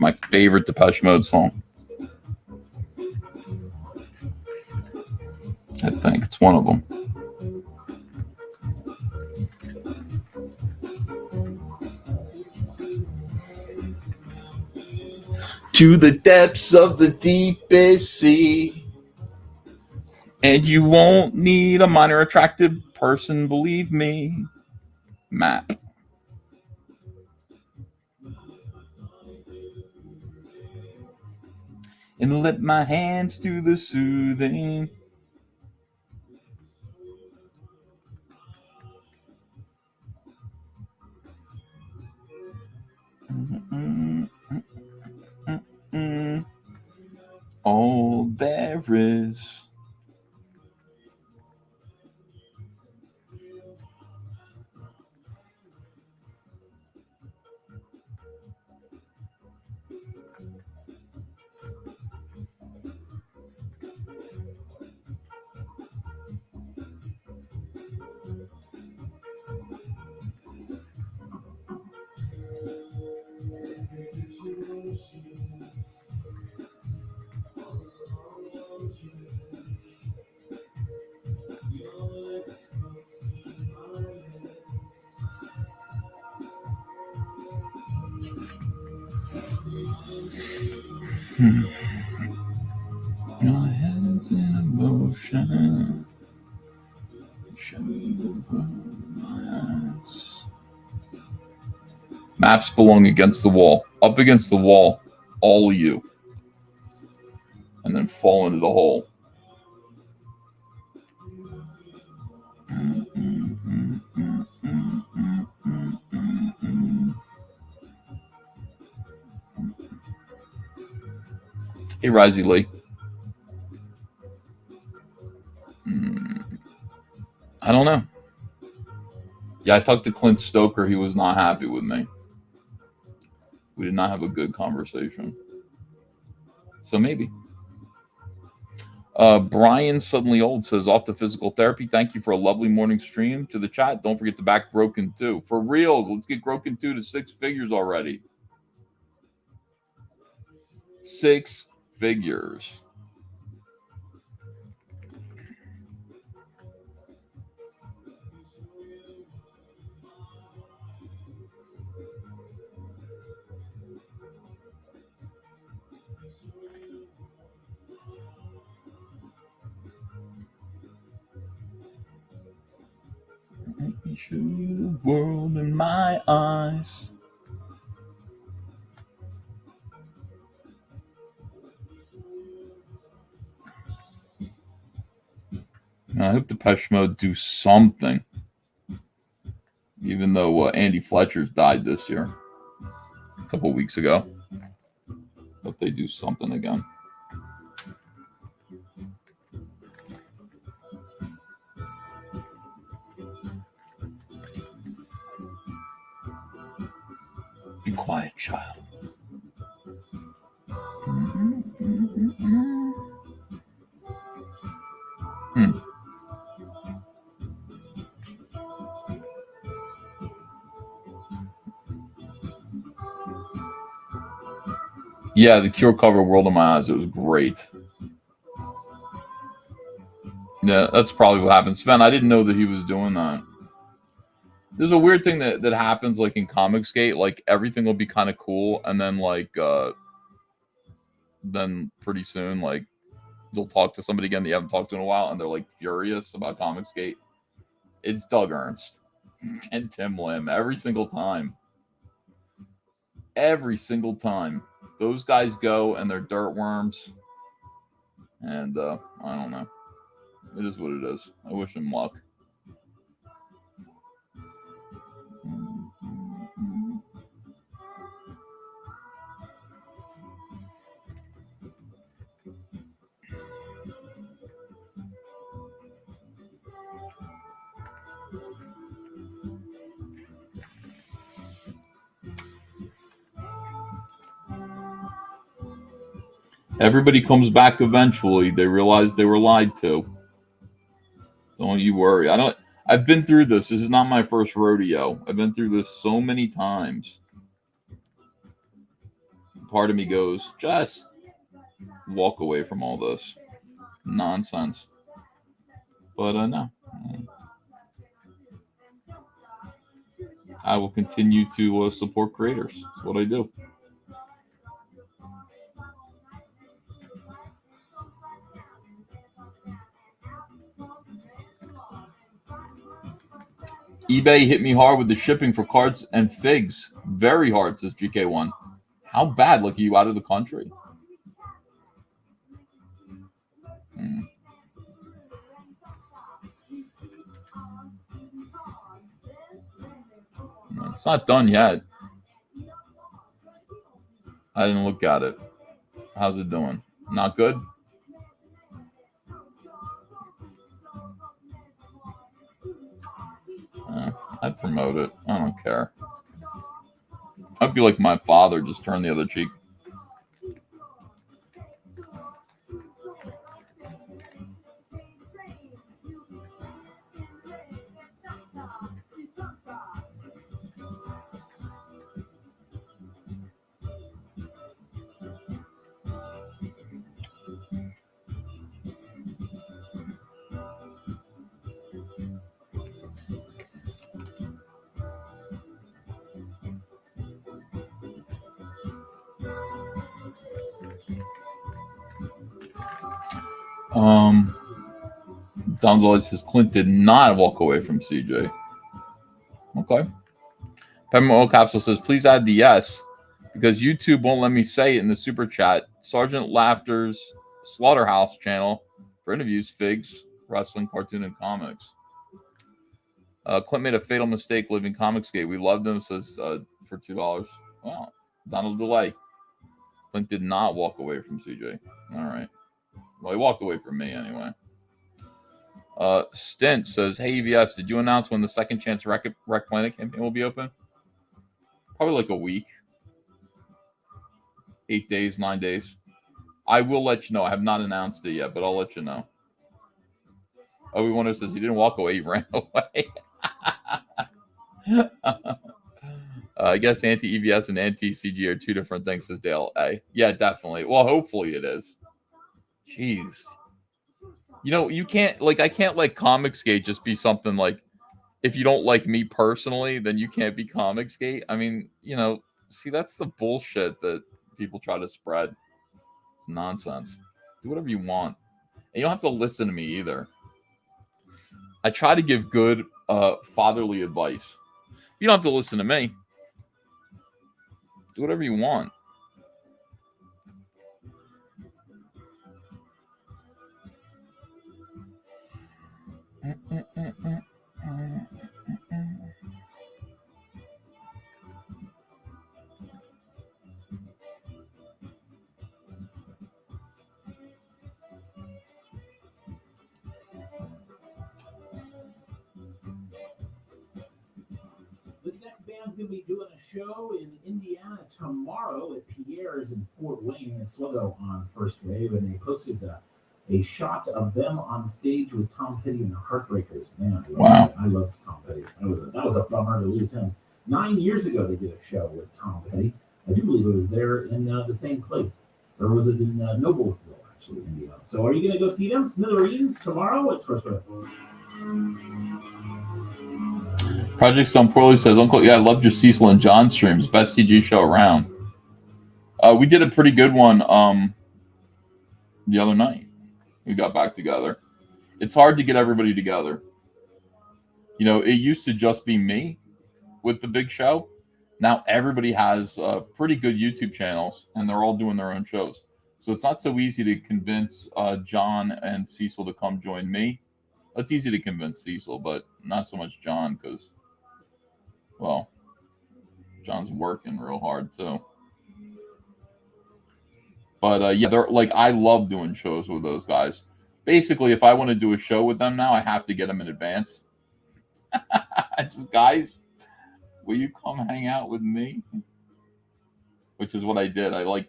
My favorite Depeche Mode song. I think it's one of them. To the depths of the deepest sea, and you won't need a minor attractive person, believe me. Map. And let my hands do the soothing. All there is. Your hands in motion. Maps belong against the wall. Up against the wall. All of you. And then fall into the hole. Hey, Risey Lee. I don't know. Yeah, I talked to Clint Stoker. He was not happy with me. We did not have a good conversation. So maybe. Brian Suddenly Old says, off to physical therapy. Thank you for a lovely morning stream. To the chat, don't forget to back Broken 2. For real, let's get Broken 2 to 6 figures already. 6 figures. Let me show you the world in my eyes. I hope Depeche Mode do something. Even though Andy Fletcher's died this year. A couple weeks ago. Hope they do something again. Be quiet, child. Yeah, the Cure cover World in My Eyes. It was great. Yeah, that's probably what happened. Sven, I didn't know that he was doing that. There's a weird thing that happens like in Comicsgate. Like everything will be kind of cool. And then then pretty soon, like you'll talk to somebody again that you haven't talked to in a while. And they're like furious about Comicsgate. It's Doug Ernst and Tim Lim every single time. Every single time. Those guys go and they're dirt worms. And I don't know. It is what it is. I wish him luck. Everybody comes back eventually. They realize they were lied to. Don't you worry. I've been through this. This is not my first rodeo. I've been through this so many times. Part of me goes, just walk away from all this nonsense. But no. I will continue to support creators. That's what I do. eBay hit me hard with the shipping for cards and figs. Very hard, says GK1. How bad? Like, are you out of the country? It's not done yet. I didn't look at it. How's it doing? Not good? I'd promote it. I don't care. I'd be like my father, just turn the other cheek. Don Lloyd says Clint did not walk away from CJ. Okay. Peppermint Oil Capsule says, please add the yes, because YouTube won't let me say it in the super chat. Sergeant Laughter's Slaughterhouse channel for interviews, figs, wrestling, cartoon, and comics. Clint made a fatal mistake living Comicsgate. We loved him, says for $2. Wow. Donald DeLay. Clint did not walk away from CJ. All right. Well, he walked away from me anyway. Stint says, hey, EVS, did you announce when the Second Chance Wreck Planet campaign will be open? Probably like a week. 8 days, 9 days. I will let you know. I have not announced it yet, but I'll let you know. Obi Wonder says he didn't walk away, he ran away. I guess anti-EVS and anti-CG are two different things, says Dale A. Yeah, definitely. Well, hopefully it is. Jeez. You know, you can't, like, I can't let Comicsgate just be something like, if you don't like me personally, then you can't be Comicsgate. I mean, you know, see, that's the bullshit that people try to spread. It's nonsense. Do whatever you want. And you don't have to listen to me either. I try to give good fatherly advice. You don't have to listen to me. Do whatever you want. This next band's going to be doing a show in Indiana tomorrow at Pierre's in Fort Wayne. It's logo on First Wave, and they posted a shot of them on stage with Tom Petty and the Heartbreakers. Man, wow. I loved Tom Petty. That was a bummer to lose him. 9 years ago, they did a show with Tom Petty. I do believe it was there in the same place. Or was it in Noblesville, actually, Indiana? So are you going to go see them? Smithereens tomorrow at First Wave. Project Stone Poorly says, Uncle, yeah, I loved your Cecil and John streams. Best CG show around. We did a pretty good one the other night. We got back together. It's hard to get everybody together. You know, it used to just be me with the big show. Now everybody has pretty good YouTube channels, and they're all doing their own shows. So it's not so easy to convince John and Cecil to come join me. It's easy to convince Cecil, but not so much John because, well, John's working real hard too. But yeah, they're like, I love doing shows with those guys. Basically, if I want to do a show with them now, I have to get them in advance. I just, guys, will you come hang out with me? Which is what I did. I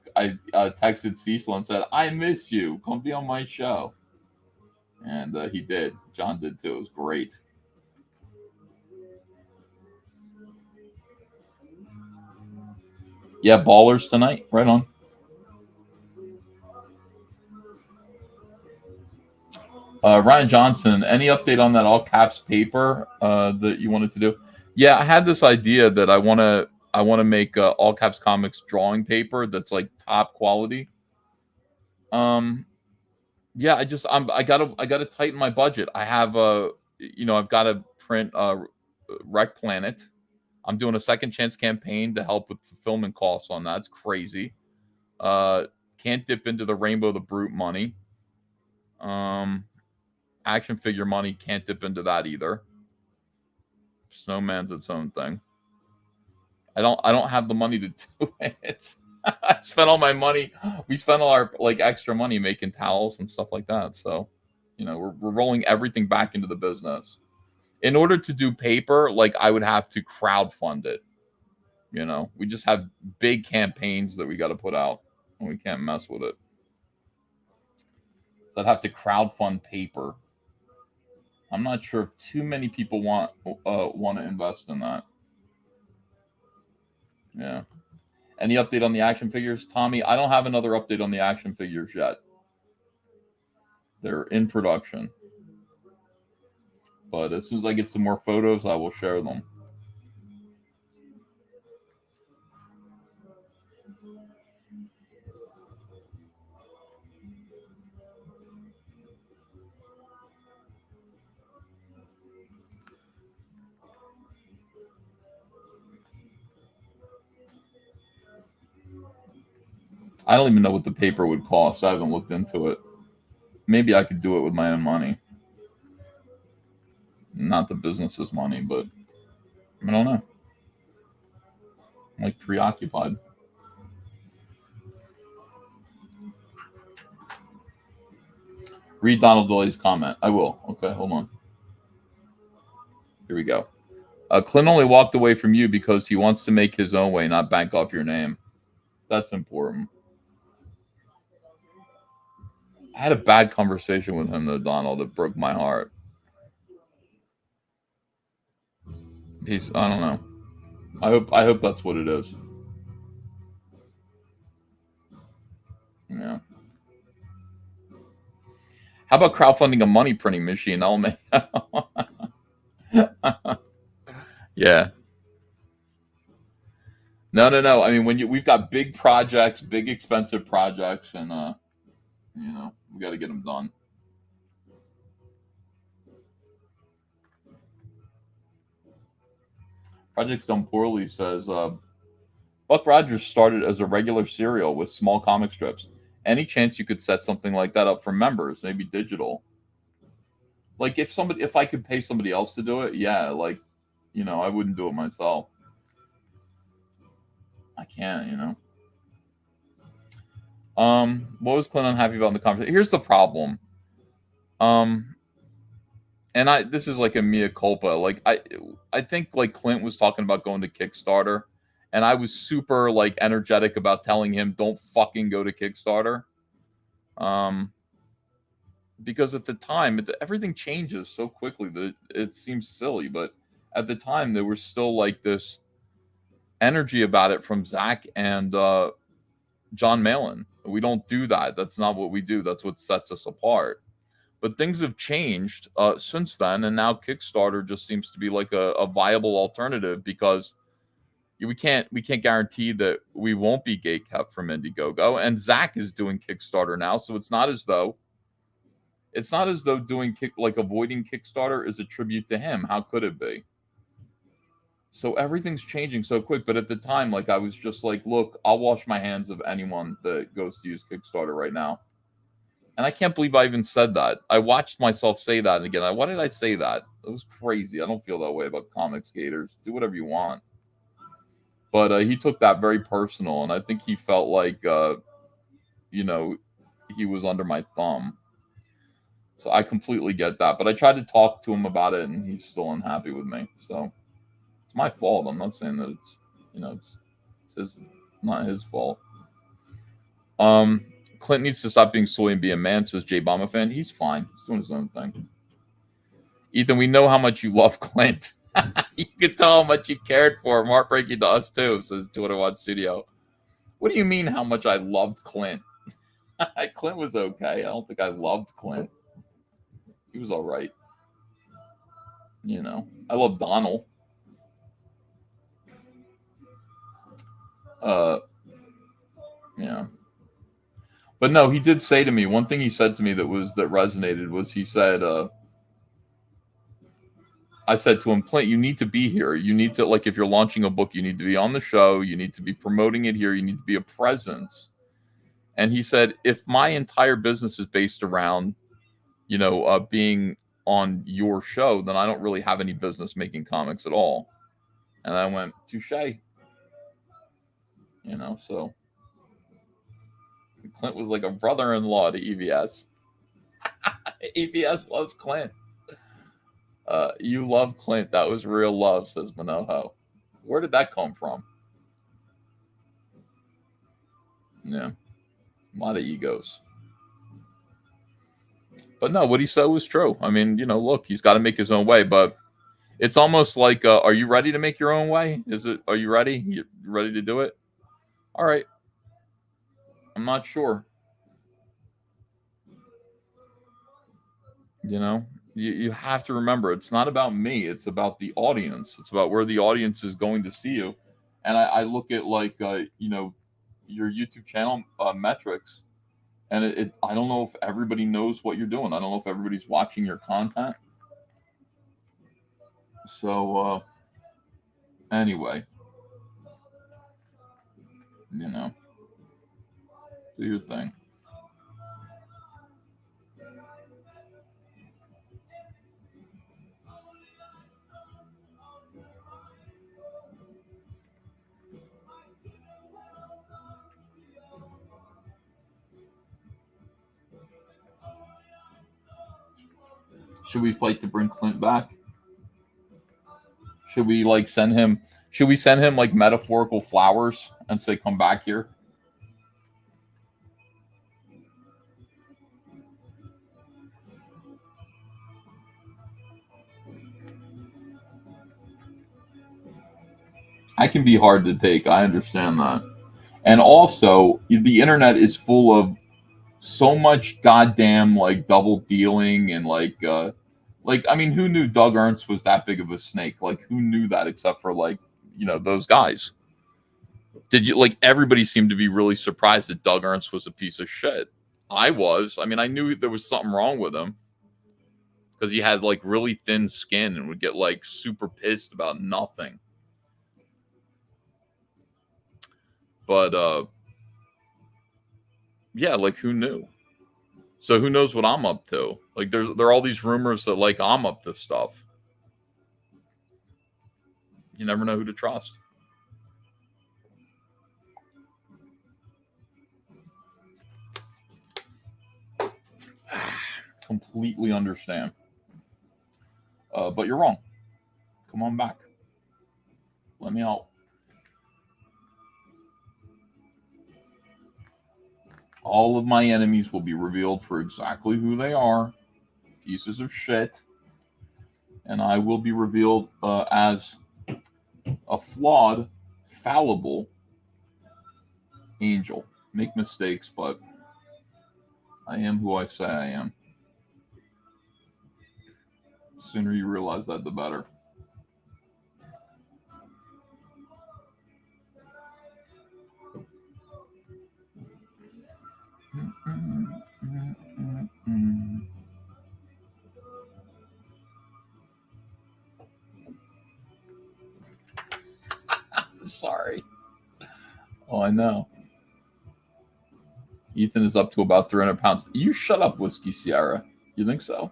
texted Cecil and said, I miss you. Come be on my show. And he did. John did too. It was great. Yeah, ballers tonight. Right on. Ryan Johnson, any update on that all caps paper that you wanted to do? Yeah, I had this idea that I want to make all caps comics drawing paper that's like top quality. Yeah, I gotta tighten my budget. I have I've got to print Rec Planet. I'm doing a second chance campaign to help with fulfillment costs on that. It's crazy. Can't dip into the Rainbow the Brute money. Action figure money, can't dip into that either. Snowman's its own thing. I don't have the money to do it. I spent all my money. We spent all our like extra money making towels and stuff like that. So, we're rolling everything back into the business. In order to do paper, like I would have to crowdfund it. We just have big campaigns that we got to put out, and we can't mess with it. So I'd have to crowdfund paper. I'm not sure if too many people want to invest in that. Yeah. Any update on the action figures, Tommy? I don't have another update on the action figures yet. They're in production. But as soon as I get some more photos, I will share them. I don't even know what the paper would cost. I haven't looked into it. Maybe I could do it with my own money. Not the business's money, but I don't know. I'm like preoccupied. Read Donald Delay's comment. I will. Okay, hold on. Here we go. Clint only walked away from you because he wants to make his own way, not bank off your name. That's important. I had a bad conversation with him, though, Donald, that broke my heart. I don't know. I hope that's what it is. Yeah. How about crowdfunding a money printing machine? I'll make. Yeah. No. I mean, we've got big projects, big expensive projects, and we got to get them done. Projects done poorly, says Buck Rogers started as a regular serial with small comic strips. Any chance you could set something like that up for members, maybe digital? Like if I could pay somebody else to do it, yeah. Like, I wouldn't do it myself. I can't, What was Clint unhappy about in the conversation? Here's the problem. And this is like a mea culpa. Like I think like Clint was talking about going to Kickstarter, and I was super like energetic about telling him don't fucking go to Kickstarter. Because at the time everything changes so quickly that it seems silly, but at the time there was still like this energy about it from Zach and John Malin. We don't do that. That's not what we do. That's what sets us apart. But things have changed since then, and now Kickstarter just seems to be like a viable alternative because we can't guarantee that we won't be gatekept from Indiegogo. And Zach is doing Kickstarter now, so it's not as though doing avoiding Kickstarter is a tribute to him. How could it be? So everything's changing so quick. But at the time, like I was just like, look, I'll wash my hands of anyone that goes to use Kickstarter right now. And I can't believe I even said that. I watched myself say that again. Why did I say that? It was crazy. I don't feel that way about comics gators. Do whatever you want. But he took that very personal, and I think he felt like, you know, he was under my thumb. So I completely get that. But I tried to talk to him about it, and he's still unhappy with me. So it's my fault. I'm not saying that it's, you know, it's his, not his fault. Clint needs to stop being soy and be a man, says J Bomber fan. He's fine. He's doing his own thing. Ethan, we know how much you love Clint. You can tell how much you cared for him. Heartbreaking to us too, says 201 Studio. What do you mean how much I loved Clint? Clint was okay. I don't think I loved Clint. He was all right. You know, I love Donald. Yeah. But no, he did say to me, one thing he said to me that resonated was he said, I said to him, Clint, you need to be here. You need to, like, if you're launching a book, you need to be on the show. You need to be promoting it here. You need to be a presence. And he said, if my entire business is based around, you know, being on your show, then I don't really have any business making comics at all. And I went, touche. You know, so Clint was like a brother-in-law to EVS. EVS loves Clint. You love Clint. That was real love, says Manoho. Where did that come from? Yeah. A lot of egos. But no, what he said was true. I mean, you know, look, he's got to make his own way. But it's almost like, are you ready to make your own way? Are you ready? You ready to do it? All right. I'm not sure. You know, you have to remember, it's not about me. It's about the audience. It's about where the audience is going to see you. And I look at, like, you know, your YouTube channel metrics. And I don't know if everybody knows what you're doing. I don't know if everybody's watching your content. So, anyway, you know, do your thing. Should we fight to bring Clint back? Should we, like, send him? Should we send him, like, metaphorical flowers and say, "Come back here"? I can be hard to take. I understand that. And also, the internet is full of so much goddamn, like, double dealing and, like, I mean, who knew Doug Ernst was that big of a snake? Like, who knew that except for, like, you know, those guys? Did you, like, everybody seemed to be really surprised that Doug Ernst was a piece of shit. I was. I mean, I knew there was something wrong with him because he had, like, really thin skin and would get, like, super pissed about nothing. But yeah, like, who knew? So who knows what I'm up to? Like, there are all these rumors that, like, I'm up to stuff. You never know who to trust. Completely understand. But you're wrong. Come on back. Let me out. All of my enemies will be revealed for exactly who they are. Pieces of shit. And I will be revealed as a flawed, fallible angel. Make mistakes, but I am who I say I am. The sooner you realize that, the better. Sorry. Oh, I know. Ethan is up to about 300 pounds. You shut up, Whiskey Sierra. You think so?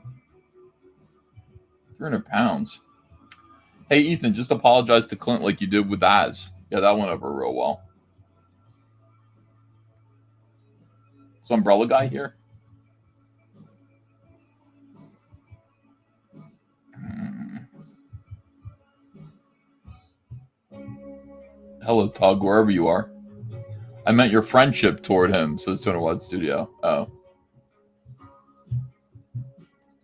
300 pounds. Hey, Ethan, just apologize to Clint like you did with Az. Yeah, that went over real well. Is Umbrella Guy here? Hello, Tug, wherever you are. I meant your friendship toward him, says Tony Watt Studio. Oh.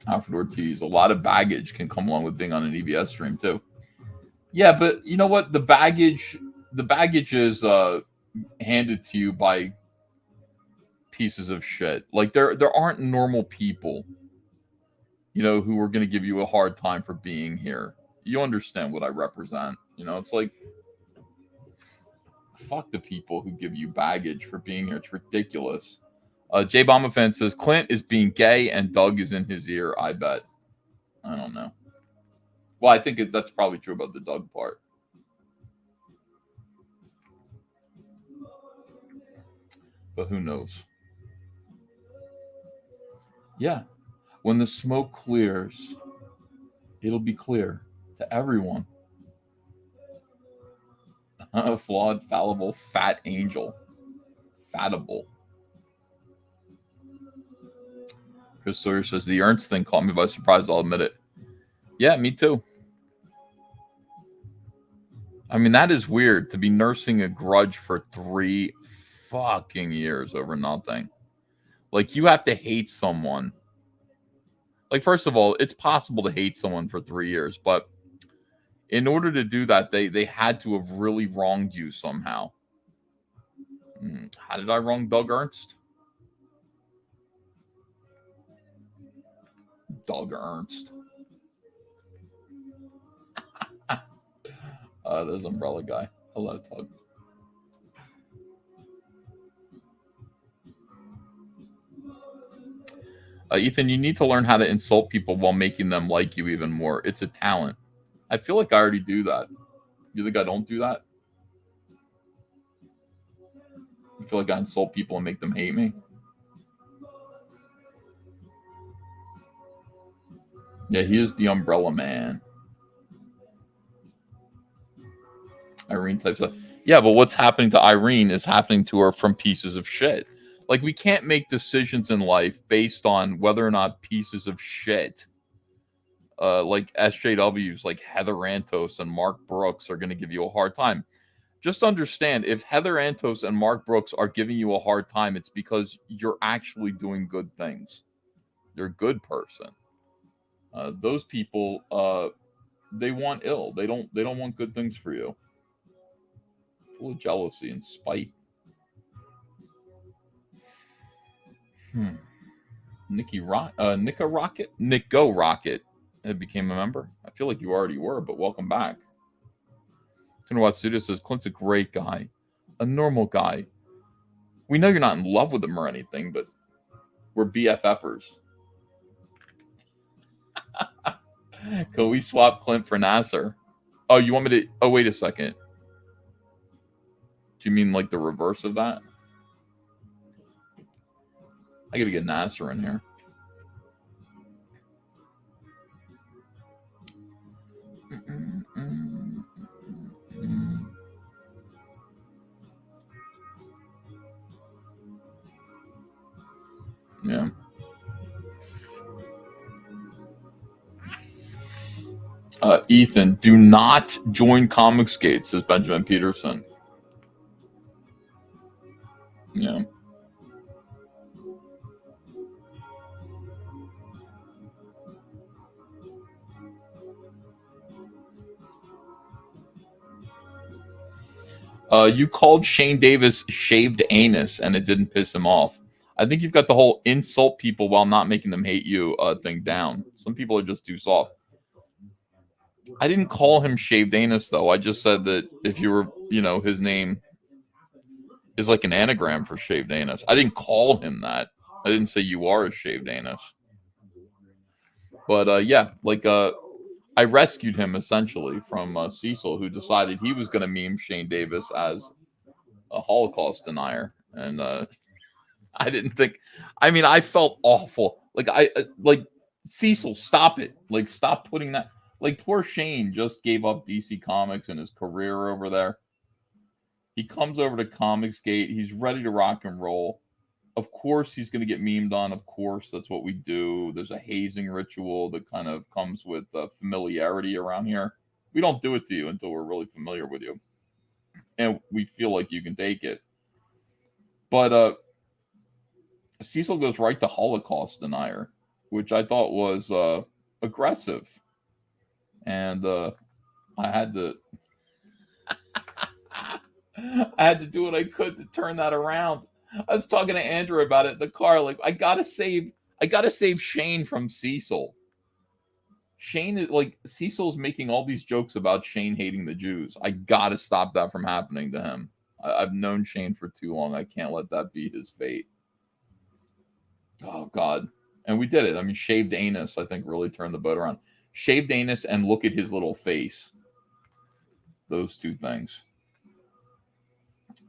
Alfred Ortiz. A lot of baggage can come along with being on an EBS stream, too. Yeah, but you know what? The baggage is handed to you by pieces of shit. Like, there aren't normal people, you know, who are going to give you a hard time for being here. You understand what I represent. You know, it's like, fuck the people who give you baggage for being here. It's ridiculous. J Bomba Fan says Clint is being gay and Doug is in his ear. I bet. I don't know. Well, I think that's probably true about the Doug part. But who knows? Yeah. When the smoke clears, it'll be clear to everyone. A flawed, fallible, fat angel. Fattable. Chris Sawyer says, the Ernst thing caught me by surprise, I'll admit it. Yeah, me too. I mean, that is weird to be nursing a grudge for 3 fucking years over nothing. Like, you have to hate someone. Like, first of all, it's possible to hate someone for 3 years, but in order to do that, they had to have really wronged you somehow. How did I wrong Doug Ernst? Doug Ernst. There's Umbrella Guy. Hello, Tug. Ethan, you need to learn how to insult people while making them like you even more. It's a talent. I feel like I already do that. You think I don't do that? You feel like I insult people and make them hate me? Yeah, he is the Umbrella Man. Irene types up. Yeah, but what's happening to Irene is happening to her from pieces of shit. Like, we can't make decisions in life based on whether or not pieces of shit, like SJWs, like Heather Antos and Mark Brooks, are going to give you a hard time. Just understand, if Heather Antos and Mark Brooks are giving you a hard time, it's because you're actually doing good things. You're a good person. Those people, they want ill. They don't want good things for you. Full of jealousy and spite. Nika Rocket? Nick Go Rocket became a member. I feel like you already were, but welcome back. Tunawat Studio says, Clint's a great guy. A normal guy. We know you're not in love with him or anything, but we're BFFers. Can we swap Clint for Nasser? Oh, you want me to... Oh, wait a second. Do you mean like the reverse of that? I gotta get Nasser in here. Yeah. Ethan, do not join Comicsgate, says Benjamin Peterson. Yeah. You called Shane Davis shaved anus and it didn't piss him off. I think you've got the whole insult people while not making them hate you thing down. Some people are just too soft. I didn't call him shaved anus, though. I just said that if you were, you know, his name is like an anagram for shaved anus. I didn't call him that. I didn't say you are a shaved anus. But yeah, like I rescued him essentially from Cecil, who decided he was going to meme Shane Davis as a Holocaust denier, and I didn't think. I mean, I felt awful. Like Cecil, stop it! Like, stop putting that. Like, poor Shane just gave up DC Comics and his career over there. He comes over to Comicsgate. He's ready to rock and roll. Of course, he's going to get memed on. Of course, that's what we do. There's a hazing ritual that kind of comes with familiarity around here. We don't do it to you until we're really familiar with you, and we feel like you can take it. But Cecil goes right to Holocaust denier, which I thought was aggressive, and I had to I had to do what I could to turn that around. I was talking to Andrew about it in the car. Like, I gotta save Shane from Cecil. Shane is like, Cecil's making all these jokes about Shane hating the Jews. I gotta stop that from happening to him. I've known Shane for too long. I can't let that be his fate. Oh God. And we did it. I mean, shaved anus, I think, really turned the boat around. Shaved anus and look at his little face. Those two things.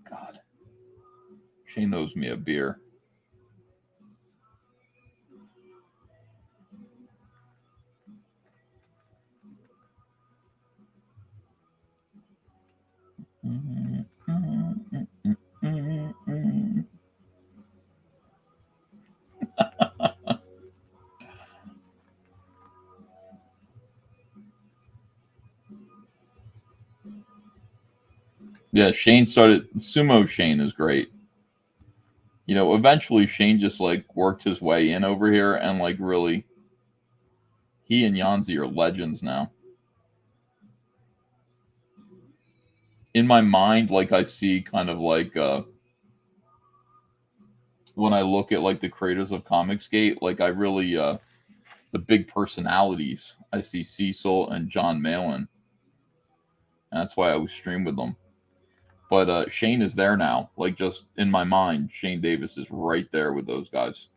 God. Shane owes me a beer. Yeah, Sumo Shane is great. You know, eventually Shane just like worked his way in over here, and like really, he and Yanzi are legends now. In my mind, like, I see kind of like when I look at like the creators of Comicsgate, like I really the big personalities. I see Cecil and John Malin. And that's why I always stream with them. But Shane is there now. Like, just in my mind, Shane Davis is right there with those guys.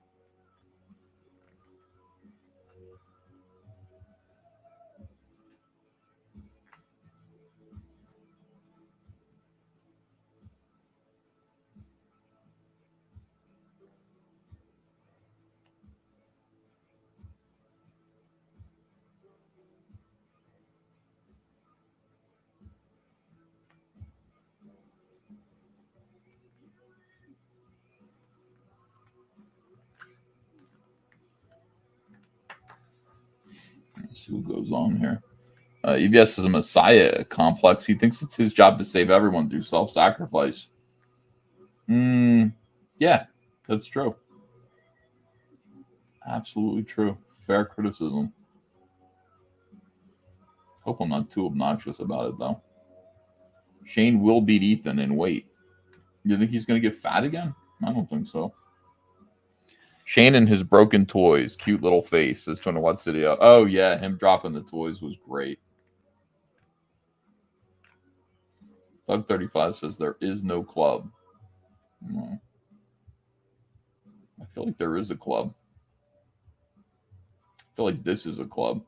Let's see what goes on here. EBS is a messiah complex. He thinks it's his job to save everyone through self-sacrifice. Yeah, that's true. Absolutely true. Fair criticism. Hope I'm not too obnoxious about it, though. Shane will beat Ethan in weight. You think he's going to get fat again? I don't think so. Shane and his broken toys. Cute little face. Says trying to watch video. Oh, yeah. Him dropping the toys was great. Doug35 says there is no club. No. I feel like there is a club. I feel like this is a club.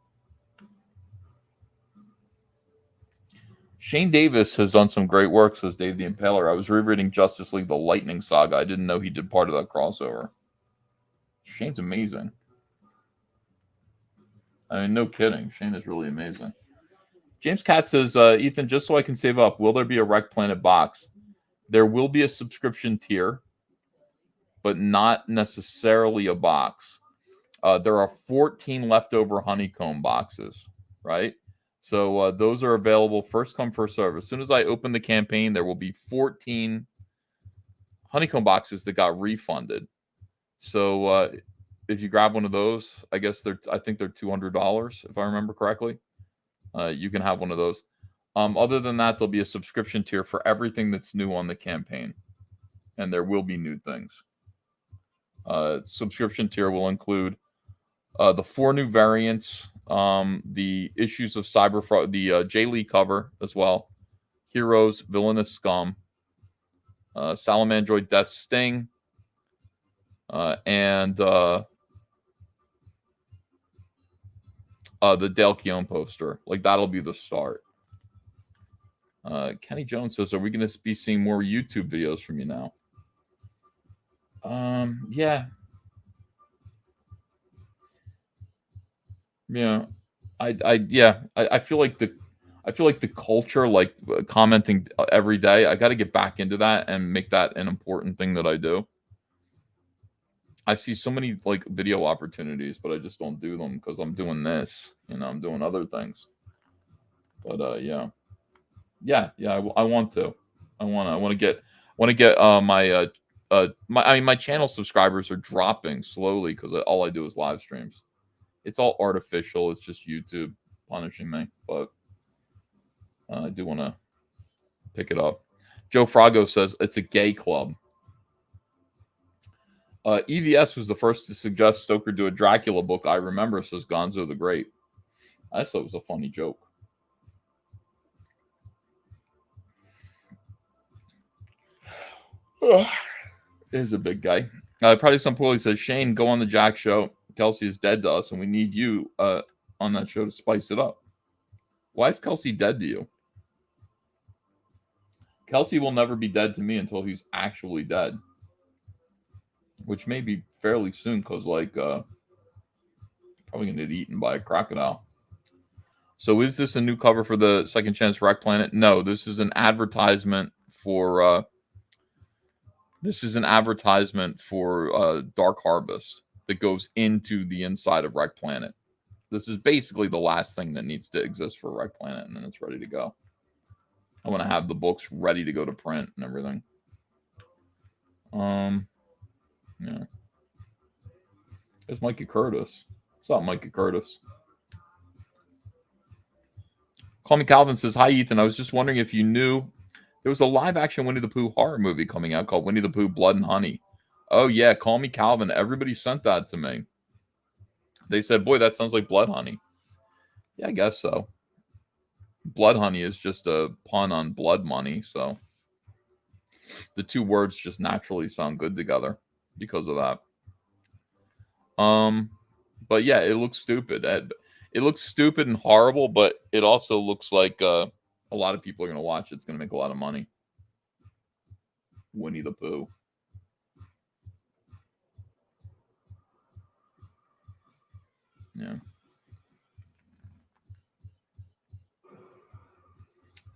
Shane Davis has done some great work, says Dave the Impaler. I was rereading Justice League, the Lightning Saga. I didn't know he did part of that crossover. Shane's amazing. I mean, no kidding. Shane is really amazing. James Cat says, Ethan, just so I can save up, will there be a Wreck Planet box? There will be a subscription tier, but not necessarily a box. There are 14 leftover honeycomb boxes, right? So those are available first come, first serve. As soon as I open the campaign, there will be 14 honeycomb boxes that got refunded. So if you grab one of those, I think they're $200 if I remember correctly. You can have one of those. Other than that, there'll be a subscription tier for everything that's new on the campaign, and there will be new things. Subscription tier will include the 4 new variants, the issues of Cyberfrog, the J. Lee cover as well, Heroes, Villainous Scum, Salamandroid Death Sting, and The Dale Keown poster. Like, that'll be the start. Kenny Jones says, are we going to be seeing more YouTube videos from you now? Yeah. Yeah. I feel like the culture, like commenting every day, I got to get back into that and make that an important thing that I do. I see so many like video opportunities, but I just don't do them because I'm doing this, I'm doing other things. But I want to. I want to get my channel subscribers are dropping slowly because all I do is live streams. It's all artificial. It's just YouTube punishing me, but I do want to pick it up. Joe Frago says it's a gay club. EVS was the first to suggest Stoker do a Dracula book. I remember, says Gonzo the Great. I thought it was a funny joke. He's a big guy. Probably some poorly says, Shane, go on the Jack show. Kelsey is dead to us, and we need you on that show to spice it up. Why is Kelsey dead to you? Kelsey will never be dead to me until he's actually dead. Which may be fairly soon, because, like, probably going to get eaten by a crocodile. So is this a new cover for the Second Chance Wreck Planet? No, this is an advertisement for... Dark Harvest that goes into the inside of Wreck Planet. This is basically the last thing that needs to exist for Wreck Planet, and then it's ready to go. I want to have the books ready to go to print and everything. Yeah. There's Mikey Curtis. What's up, Mikey Curtis? Call Me Calvin says, hi, Ethan. I was just wondering if you knew there was a live-action Winnie the Pooh horror movie coming out called Winnie the Pooh Blood and Honey. Oh, yeah, Call Me Calvin. Everybody sent that to me. They said, boy, that sounds like Blood Honey. Yeah, I guess so. Blood Honey is just a pun on blood money, so the two words just naturally sound good together because of that. But yeah, it looks stupid. It looks stupid and horrible, but it also looks like a lot of people are going to watch it. It's going to make a lot of money. Winnie the Pooh. Yeah.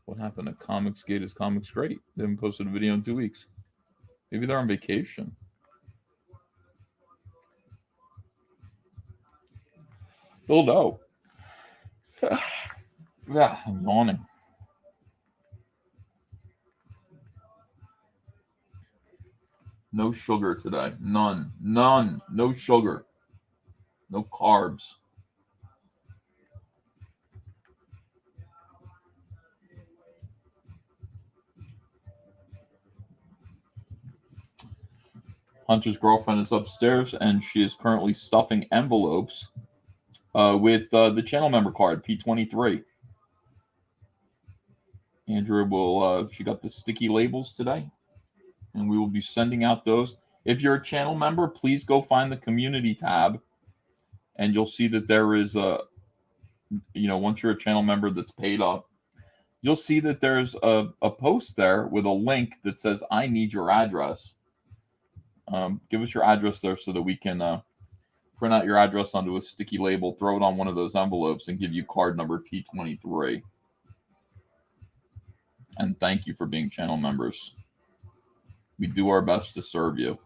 What happened to Comicsgate? Is Comics great? They haven't posted a video in 2 weeks. Maybe they're on vacation. Still no. Yeah, I'm yawning. No sugar today. None. No sugar. No carbs. Hunter's girlfriend is upstairs, and she is currently stuffing envelopes with the channel member card, P23. Andrea will, she got the sticky labels today, and we will be sending out those. If you're a channel member, please go find the community tab, and you'll see that there is once you're a channel member that's paid up, you'll see that there's a post there with a link that says, I need your address. Give us your address there so that we can print out your address onto a sticky label, throw it on one of those envelopes, and give you card number P23. And thank you for being channel members. We do our best to serve you.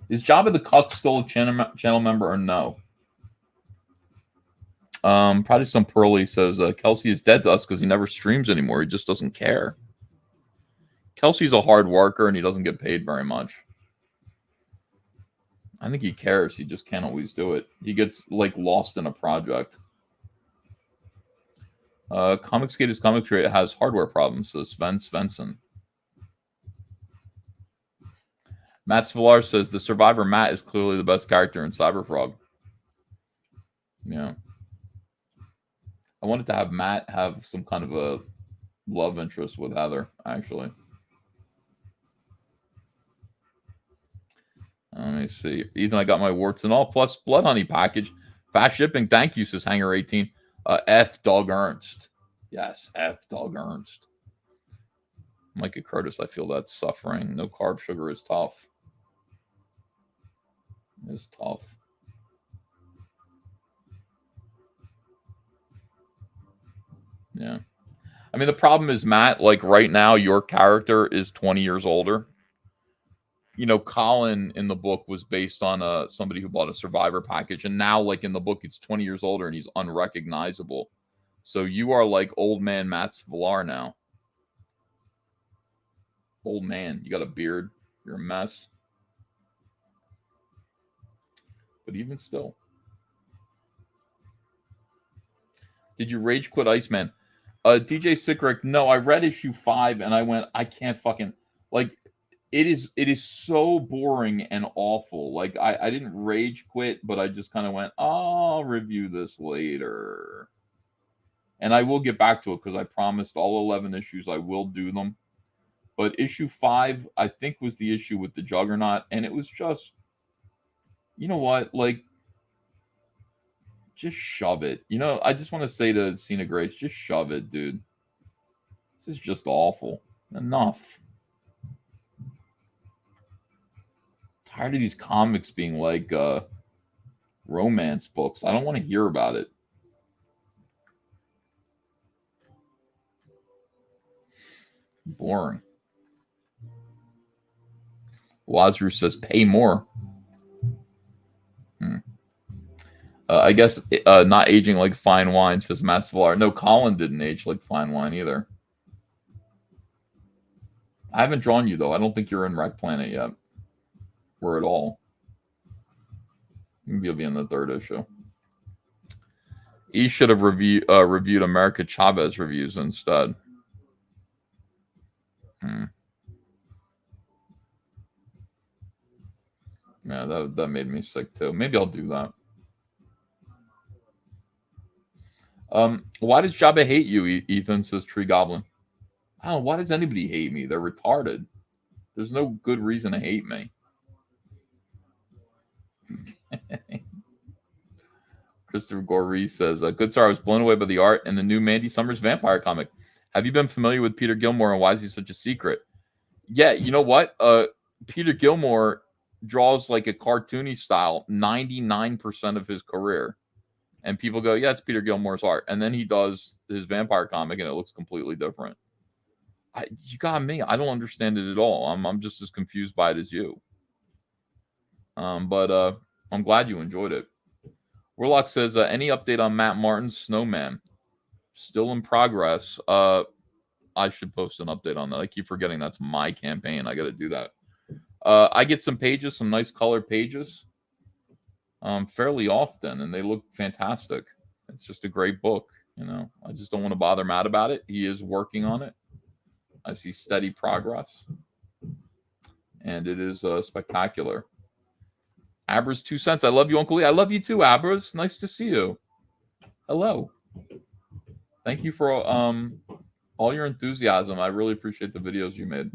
Is Jabba the Cuck still a channel member or no? Probably some Pearly says Kelsey is dead to us because he never streams anymore. He just doesn't care. Kelsey's a hard worker and he doesn't get paid very much. I think he cares. He just can't always do it. He gets like lost in a project. Comicsgate is Comics Create has hardware problems, says Sven Svensson. Matt Svilar says the survivor Matt is clearly the best character in Cyberfrog. Yeah. I wanted to have Matt have some kind of a love interest with Heather, actually. Let me see. Ethan, I got my warts and all plus blood honey package. Fast shipping. Thank you, says Hanger 18. F Dog Ernst. Yes, F Dog Ernst. Micah Curtis, I feel that suffering. No carb sugar is tough. It's tough. Yeah. I mean, the problem is, Matt, like right now, your character is 20 years older. You know, Colin in the book was based on somebody who bought a Survivor package. And now, like in the book, it's 20 years older and he's unrecognizable. So you are like old man Matt Villar now. Old man. You got a beard. You're a mess. But even still. Did you rage quit Iceman? DJ Sickrick, no, I read issue 5 and I went, I can't fucking, like, it is so boring and awful. Like, I didn't rage quit, but I just kind of went, I'll review this later. And I will get back to it because I promised all 11 issues I will do them. But issue 5, I think, was the issue with the Juggernaut. And it was just, you know what? Like, just shove it. You know, I just want to say to Cena Grace, just shove it, dude. This is just awful. Enough. Tired of these comics being like romance books. I don't want to hear about it. Boring. Wazru says pay more. I guess not aging like fine wine, says Matt Villar. No, Colin didn't age like fine wine either. I haven't drawn you, though. I don't think you're in Wreck Planet yet. Or at all. Maybe you'll be in the 3rd issue. He should have reviewed America Chavez reviews instead. Yeah, that made me sick, too. Maybe I'll do that. Why does Jabba hate you, Ethan, says Tree Goblin? I don't know. Why does anybody hate me? They're retarded. There's no good reason to hate me. Christopher Gorey says, good sir, I was blown away by the art and the new Mandy Summers vampire comic. Have you been familiar with Peter Gilmore and why is he such a secret? Yeah, you know what? Peter Gilmore draws like a cartoony style 99% of his career. And people go, yeah, it's Peter Gilmore's art. And then he does his vampire comic and it looks completely different. You got me. I don't understand it at all. I'm just as confused by it as you. But I'm glad you enjoyed it. Warlock says, any update on Matt Martin's Snowman? Still in progress. I should post an update on that. I keep forgetting that's my campaign. I got to do that. I get some pages, some nice colored pages, fairly often, and they look fantastic. It's just a great book. You know, I just don't want to bother Matt about it. He is working on it. I see steady progress, and it is spectacular. Abra's 2 cents. I love you, Uncle Lee. I love you too, Abras. Nice to see you. Hello. Thank you for all your enthusiasm. I really appreciate the videos you made.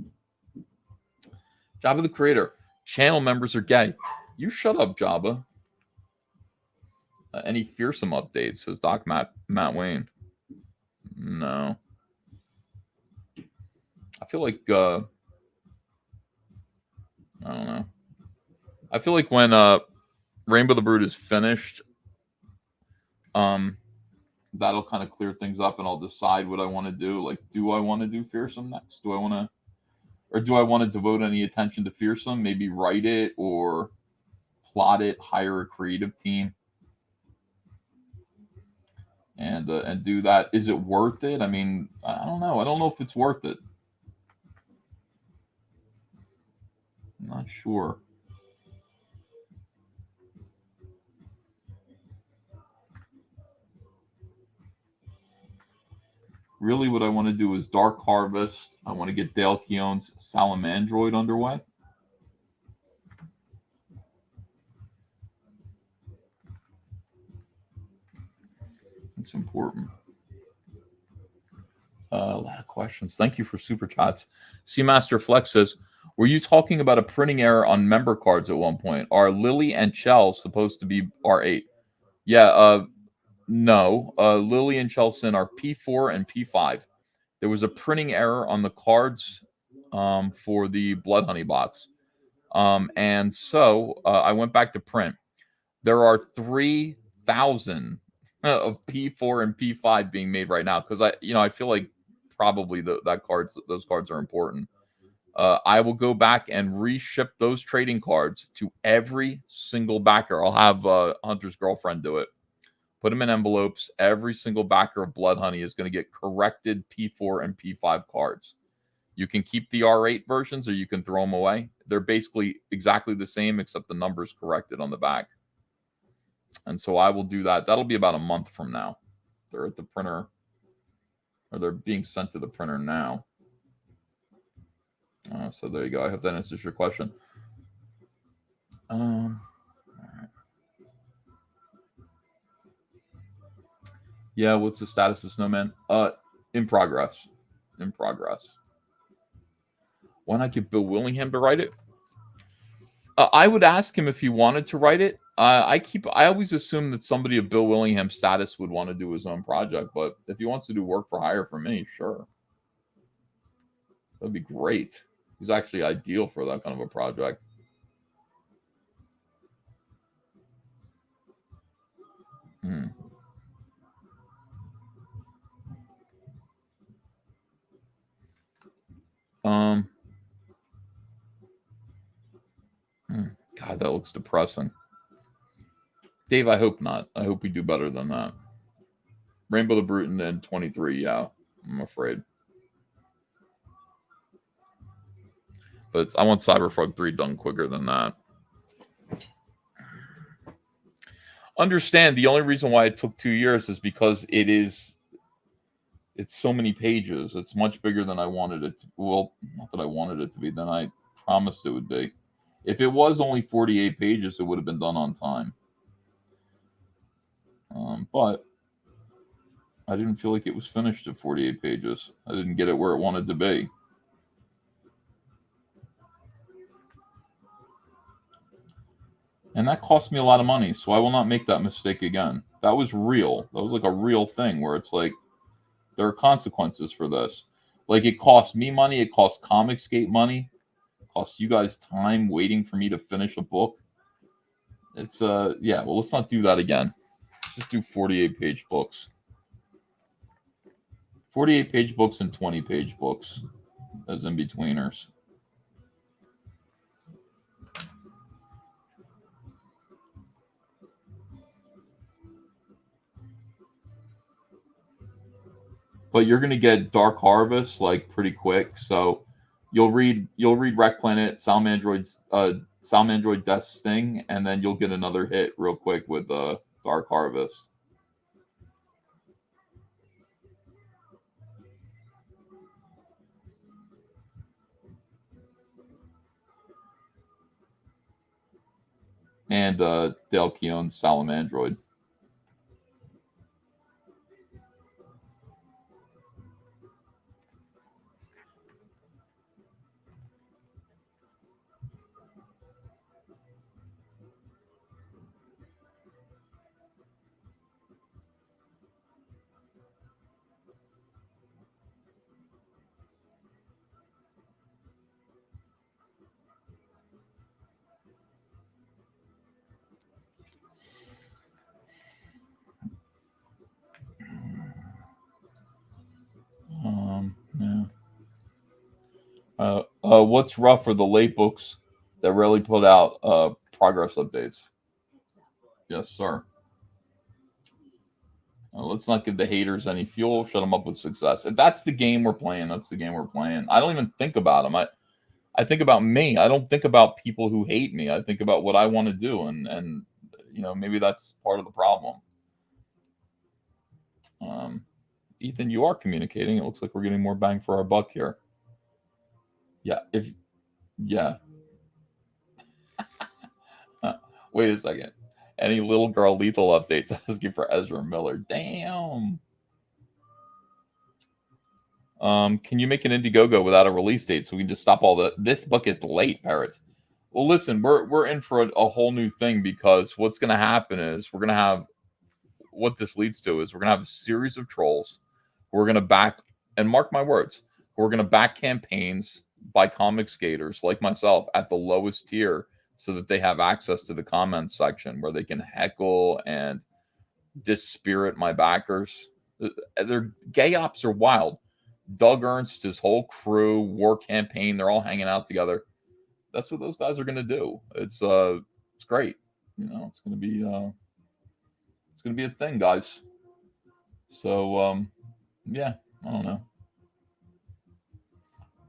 Jabba the Creator. Channel members are gay. You shut up, Jabba. Any fearsome updates? Says Doc Matt Wayne. No. I feel like I don't know. I feel like when Rainbow the Brood is finished, that'll kind of clear things up, and I'll decide what I want to do. Like, do I want to do fearsome next? Do I want to devote any attention to fearsome? Maybe write it or plot it, hire a creative team, and do that. Is it worth it? I mean, I don't know. I don't know if it's worth it. I'm not sure. Really, what I want to do is Dark Harvest. I want to get Dale Keown's Salamandroid underway. It's important. A lot of questions. Thank you for super chats. Seamaster Flex says, Were you talking about a printing error on member cards at one point? Are Lily and Chell supposed to be R8? Yeah, no. Lily and Chelsea are P4 and P5. There was a printing error on the cards for the Blood Honey box. And so I went back to print. There are 3,000 of P4 and P5 being made right now because I feel like probably those cards are important. I will go back and reship those trading cards to every single backer. I'll have Hunter's girlfriend do it. Put them in envelopes. Every single backer of Blood Honey is going to get corrected P4 and P5 cards. You can keep the R8 versions or you can throw them away. They're basically exactly the same except the number's corrected on the back. And so I will do that. That'll be about a month from now. They're at the printer, or they're being sent to the printer now. So there you go. I hope that answers your question. All right. Yeah, what's the status of Snowman? In progress. In progress. Why not get Bill Willingham to write it? I would ask him if he wanted to write it. I always assume that somebody of Bill Willingham's status would want to do his own project, but if he wants to do work for hire for me, sure. That'd be great. He's actually ideal for that kind of a project. God, that looks depressing. Dave, I hope not. I hope we do better than that. Rainbow the Bruton in 23, yeah, I'm afraid. But I want Cyberfrog 3 done quicker than that. Understand the only reason why it took 2 years is because it's so many pages. It's much bigger than I wanted it to. Well, not that I wanted it to be, than I promised it would be. If it was only 48 pages, it would have been done on time. But I didn't feel like it was finished at 48 pages. I didn't get it where it wanted to be. And that cost me a lot of money, so I will not make that mistake again. That was real. That was like a real thing where it's like, there are consequences for this. Like, it cost me money. It cost Comicsgate money. It cost you guys time waiting for me to finish a book. It's, yeah, well, let's not do that again. Let's just do 48-page books. 48-page books and 20-page books as in-betweeners. But you're gonna get Dark Harvest like pretty quick. So you'll read Wreck Planet, Salamandroid Death Sting, and then you'll get another hit real quick with Dark Harvest. And Dale Keown's Salamandroid. Yeah. What's rough are the late books that rarely put out progress updates. Yes, sir. Let's not give the haters any fuel. Shut them up with success. If that's the game we're playing, that's the game we're playing. I don't even think about them. I think about me. I don't think about people who hate me. I think about what I want to do, and maybe that's part of the problem. Ethan, you are communicating. It looks like we're getting more bang for our buck here. Yeah. Wait a second. Any little girl lethal updates asking for Ezra Miller. Damn. Can you make an Indiegogo without a release date so we can just stop all the this book is late, parrots? Well, listen, we're in for a whole new thing because what's going to happen is we're going to have what this leads to is we're going to have a series of trolls. We're going to back, and mark my words, we're going to back campaigns by comic skaters like myself at the lowest tier so that they have access to the comments section where they can heckle and dispirit my backers. Their gay ops are wild. Doug Ernst, his whole crew, War Campaign, they're all hanging out together. That's what those guys are going to do. It's great. You know, it's going to be a thing, guys. So yeah, I don't know.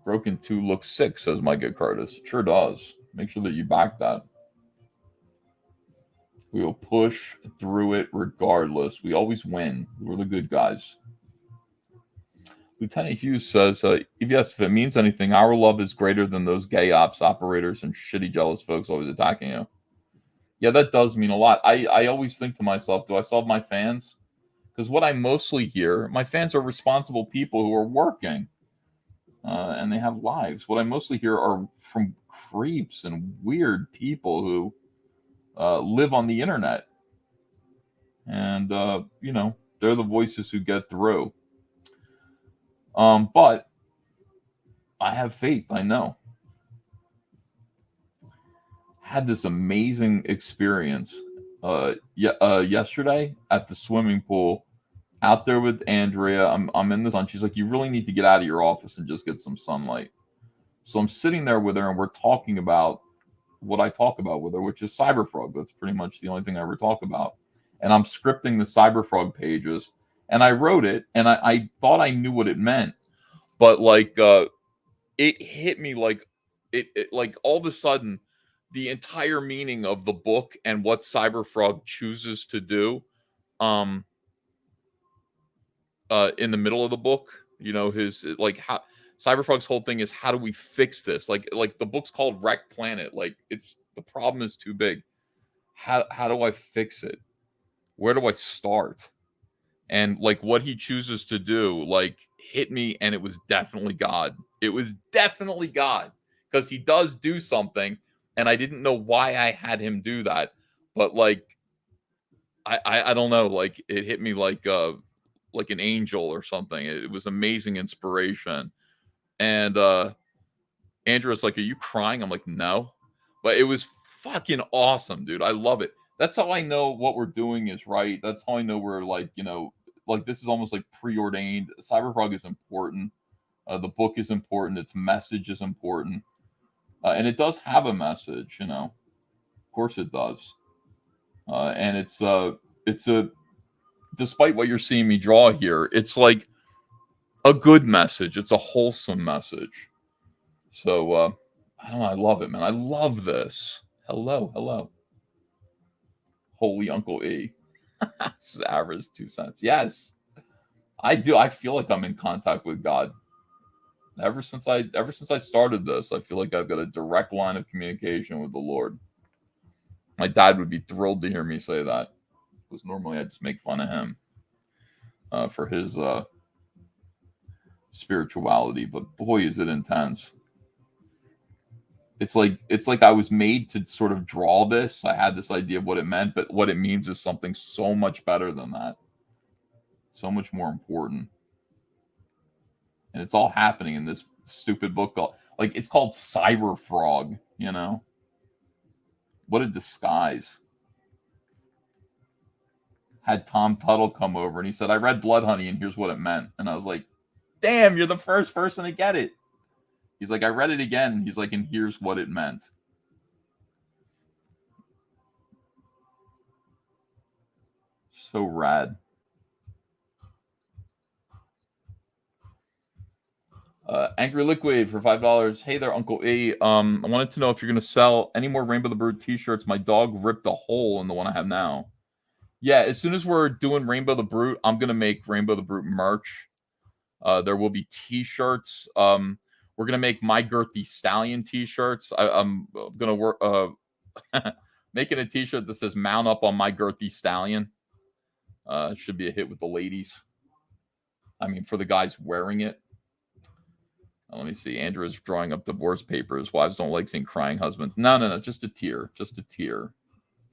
Broken 2 looks sick, says Micah Curtis. It sure does. Make sure that you back that. We will push through it regardless. We always win. We're the good guys. Lieutenant Hughes says, yes, if it means anything, our love is greater than those gay ops operators and shitty jealous folks always attacking you. Yeah, that does mean a lot. I always think to myself, do I solve my fans? Because what I mostly hear, my fans are responsible people who are working. And they have lives. What I mostly hear are from creeps and weird people who live on the internet. And, you know, they're the voices who get through. But I have faith, I know. Had this amazing experience yesterday at the swimming pool out there with Andrea. I'm in the sun. She's like, you really need to get out of your office and just get some sunlight. So I'm sitting there with her and we're talking about what I talk about with her, which is Cyberfrog. That's pretty much the only thing I ever talk about. And I'm scripting the Cyberfrog pages. And I wrote it and I thought I knew what it meant. But like it hit me like it like all of a sudden the entire meaning of the book and what Cyberfrog chooses to do in the middle of the book, you know, his like how Cyberfrog's whole thing is how do we fix this? Like the book's called Wreck Planet. Like it's the problem is too big. How do I fix it? Where do I start? And like what he chooses to do, like hit me, and it was definitely God. It was definitely God because he does do something, and I didn't know why I had him do that, but like I don't know, like it hit me like an angel or something. It was amazing inspiration. And Andrew's like, "Are you crying?" I'm like, "No." But it was fucking awesome, dude. I love it. That's how I know what we're doing is right. That's how I know we're like, you know, like this is almost like preordained. Cyberfrog is important. The book is important. Its message is important. And it does have a message, you know. Of course it does. And it's a despite what you're seeing me draw here, it's like a good message. It's a wholesome message. So I don't know, I love it, man. I love this. Hello. Holy Uncle E. Sarah's 2 cents. Yes. I do. I feel like I'm in contact with God. Ever since I started this, I feel like I've got a direct line of communication with the Lord. My dad would be thrilled to hear me say that. Because normally I just make fun of him for his spirituality, but boy is it intense. It's like I was made to sort of draw this. I had this idea of what it meant, but what it means is something so much better than that. So much more important. And it's all happening in this stupid book called, like, it's called Cyberfrog, you know? What a disguise. Had Tom Tuttle come over and he said, I read Blood Honey and here's what it meant. And I was like, damn, you're the first person to get it. He's like, I read it again. He's like, and here's what it meant. So rad. Angry Liquid for $5. Hey there, Uncle E. I wanted to know if you're going to sell any more Rainbow the Brute t-shirts. My dog ripped a hole in the one I have now. Yeah, as soon as we're doing Rainbow the Brute, I'm going to make Rainbow the Brute merch. There will be t-shirts. We're going to make My Girthy Stallion t-shirts. I'm going to work making a t-shirt that says Mount Up on My Girthy Stallion. It should be a hit with the ladies. I mean, for the guys wearing it. Let me see. Andrew is drawing up divorce papers. Wives don't like seeing crying husbands. No. Just a tear. Just a tear.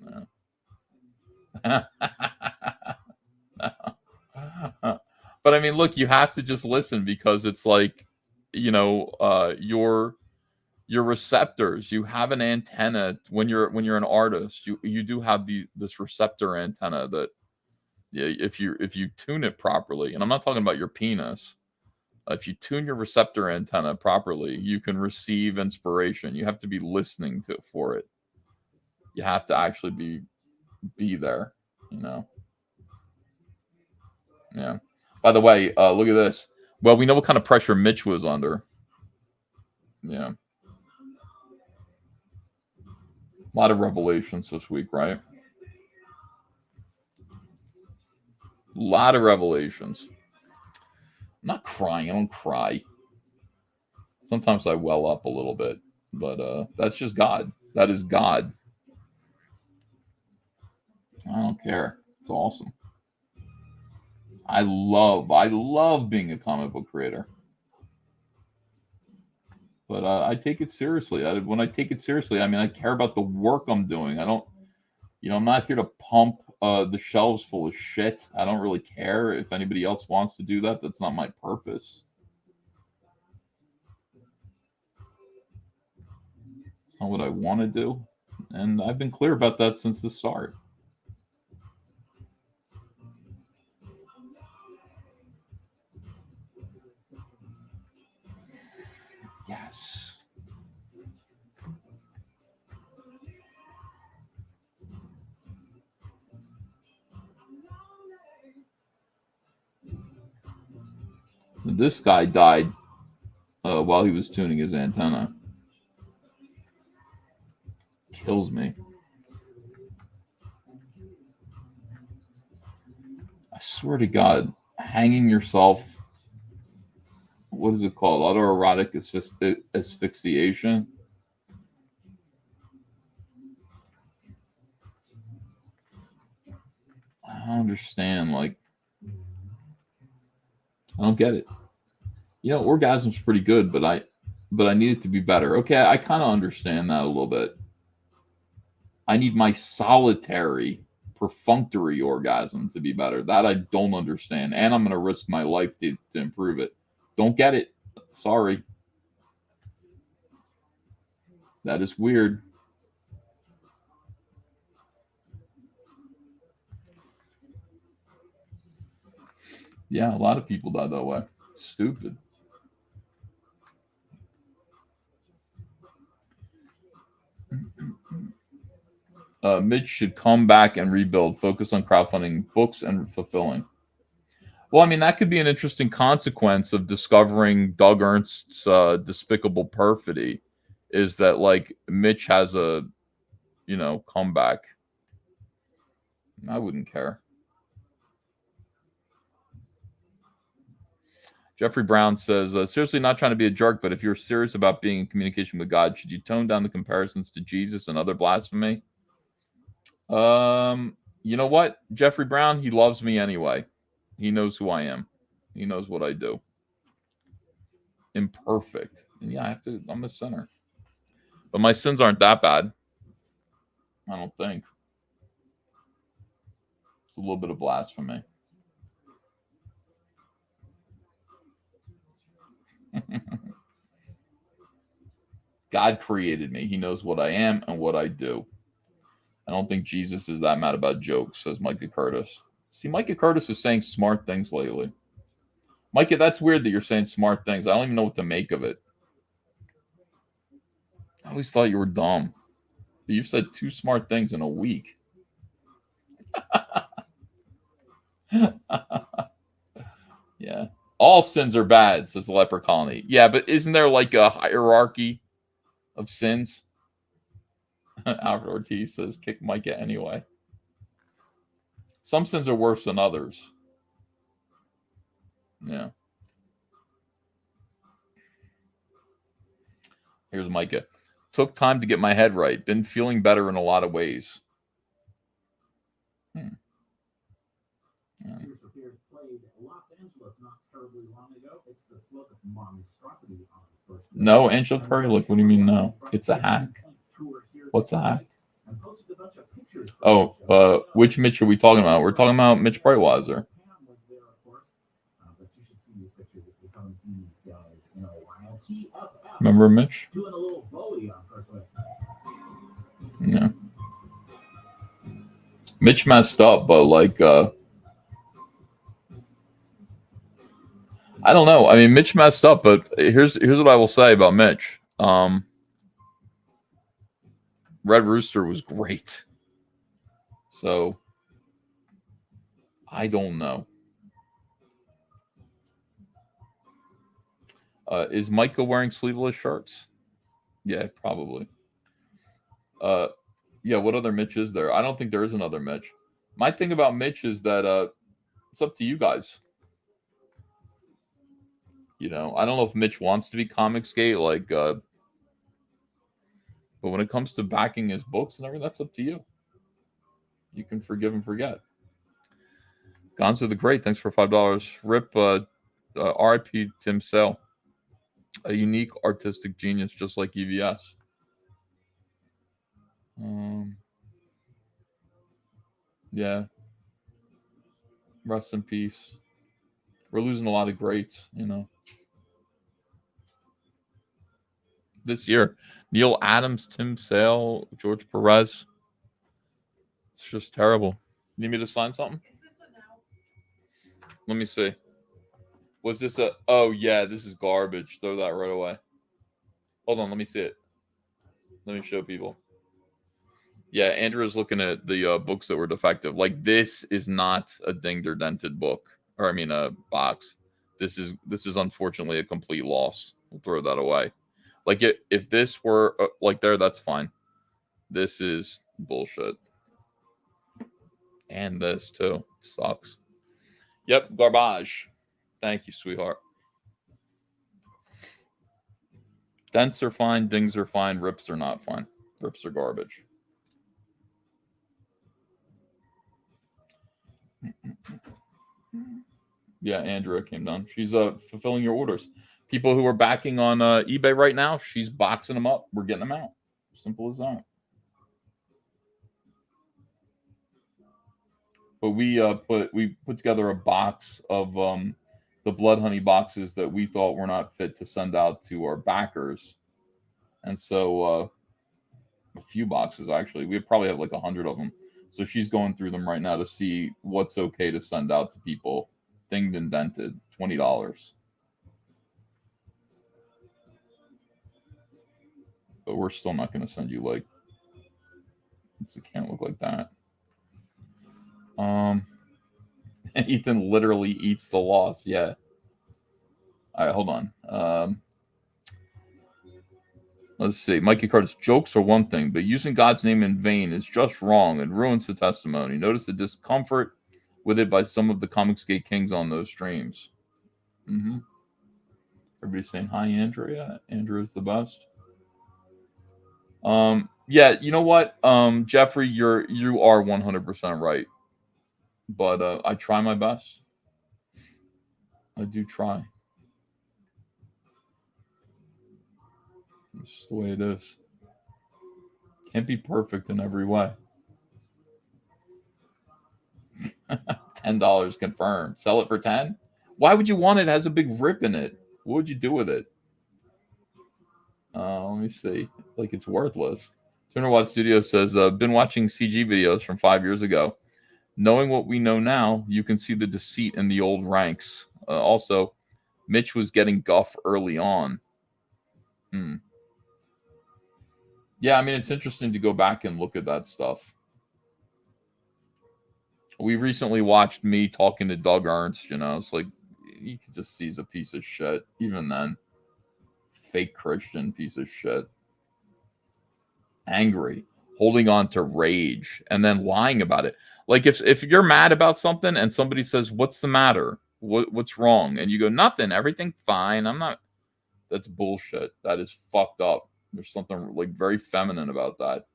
No. But I mean, look, you have to just listen because it's like, your receptors. You have an antenna when you're an artist. You do have this receptor antenna that, yeah, if you tune it properly, and I'm not talking about your penis. If you tune your receptor antenna properly, you can receive inspiration. You have to be listening for it. You have to actually be there, Yeah. By the way, look at this. Well, we know what kind of pressure Mitch was under. Yeah. A lot of revelations this week, right? A lot of revelations. I'm not crying. I don't cry. Sometimes I well up a little bit, but that's just God. That is God. I don't care. It's awesome. I love being a comic book creator. But I take it seriously. When I take it seriously, I mean, I care about the work I'm doing. I don't, I'm not here to pump the shelves full of shit. I don't really care if anybody else wants to do that. That's not my purpose. It's not what I want to do. And I've been clear about that since the start. Yes. This guy died while he was tuning his antenna. Kills me. I swear to God, hanging yourself, what is it called? Autoerotic asphyxiation? I don't understand. Like, I don't get it. Orgasm's pretty good, but I need it to be better. Okay, I kind of understand that a little bit. I need my solitary, perfunctory orgasm to be better. That I don't understand, and I'm going to risk my life to improve it. Don't get it. Sorry. That is weird. Yeah, a lot of people die that way. It's stupid. Mitch should come back and rebuild, focus on crowdfunding books and fulfilling. Well, I mean, that could be an interesting consequence of discovering Doug Ernst's despicable perfidy, is that, like, Mitch has a, comeback. I wouldn't care. Jeffrey Brown says, seriously, not trying to be a jerk, but if you're serious about being in communication with God, should you tone down the comparisons to Jesus and other blasphemy? You know what? Jeffrey Brown, he loves me anyway. He knows who I am. He knows what I do. Imperfect. And yeah, I'm a sinner. But my sins aren't that bad. I don't think. It's a little bit of blasphemy. God created me. He knows what I am and what I do. I don't think Jesus is that mad about jokes, says Micah Curtis. See, Micah Curtis is saying smart things lately. Micah, that's weird that you're saying smart things. I don't even know what to make of it. I always thought you were dumb. But you've said 2 smart things in a week. Yeah. All sins are bad, says the Leper Colony. Yeah, but isn't there like a hierarchy of sins? Alfred Ortiz says, kick Micah anyway. Some sins are worse than others. Yeah. Here's Micah. Took time to get my head right. Been feeling better in a lot of ways. Yeah. Fears played Los Angeles not terribly long ago. It's the slope of monstrosity on the first. No, Angel Curry. Like, what do you mean no? It's a hack. What's a hack? Oh, which Mitch are we talking about? We're talking about Mitch Breitweiser. Remember Mitch? Yeah. Mitch messed up, but like, I don't know. I mean, Mitch messed up, but here's what I will say about Mitch. Red Rooster was great. So I don't know. Is Micah wearing sleeveless shirts? Yeah, probably. Yeah, what other Mitch is there? I don't think there is another Mitch. My thing about Mitch is that it's up to you guys. You know, I don't know if Mitch wants to be Comicsgate, like, but when it comes to backing his books and everything, that's up to you. You can forgive and forget. Gonzo the Great, thanks for $5. Rip, R.I.P. Tim Sale. A unique artistic genius, just like EVS. Yeah. Rest in peace. We're losing a lot of greats, you know. This year, Neil Adams, Tim Sale, George Perez. It's just terrible. Need me to sign something? Let me see. Was this a... Oh, yeah, this is garbage. Throw that right away. Hold on, let me see it. Let me show people. Yeah, Andrew's looking at the books that were defective. Like, this is not a dinged or dented book. Or, I mean, a box. This is unfortunately a complete loss. We'll throw that away. Like, if this were, like, there, that's fine. This is bullshit. And this, too. Sucks. Yep, garbage. Thank you, sweetheart. Dents are fine. Dings are fine. Rips are not fine. Rips are garbage. Yeah, Andrea came down. She's fulfilling your orders. People who are backing on eBay right now, she's boxing them up. We're getting them out. Simple as that. But we put together a box of the Blood Honey boxes that we thought were not fit to send out to our backers, and so a few boxes actually. We probably have like 100 of them. So she's going through them right now to see what's okay to send out to people. Dinged and dented, $20. But we're still not going to send you like. It can't look like that. Ethan literally eats the loss. Yeah. All right, hold on. Let's see. Mikey Carter's jokes are one thing, but using God's name in vain is just wrong and ruins the testimony. Notice the discomfort with it by some of the Comicsgate kings on those streams. Everybody's saying hi, Andrea. Andrea's the best. Yeah, you know what, Jeffrey, you are 100% right, but I try my best. I do try. It's just the way it is. Can't be perfect in every way. $10 confirmed. Sell it for 10. Why would you want it? It has a big rip in it. What would you do with it? Let me see. Like, it's worthless. Turner Watt Studio says, been watching CG videos from 5 years ago. Knowing what we know now, you can see the deceit in the old ranks. Also, Mitch was getting guff early on. Yeah, I mean, it's interesting to go back and look at that stuff. We recently watched me talking to Doug Ernst, you know. It's like, you can just see he's a piece of shit. Even then. Fake Christian piece of shit. Angry. Holding on to rage. And then lying about it. Like, if you're mad about something and somebody says, what's the matter? What's wrong? And you go, nothing. Everything's fine. I'm not. That's bullshit. That is fucked up. There's something, like, very feminine about that.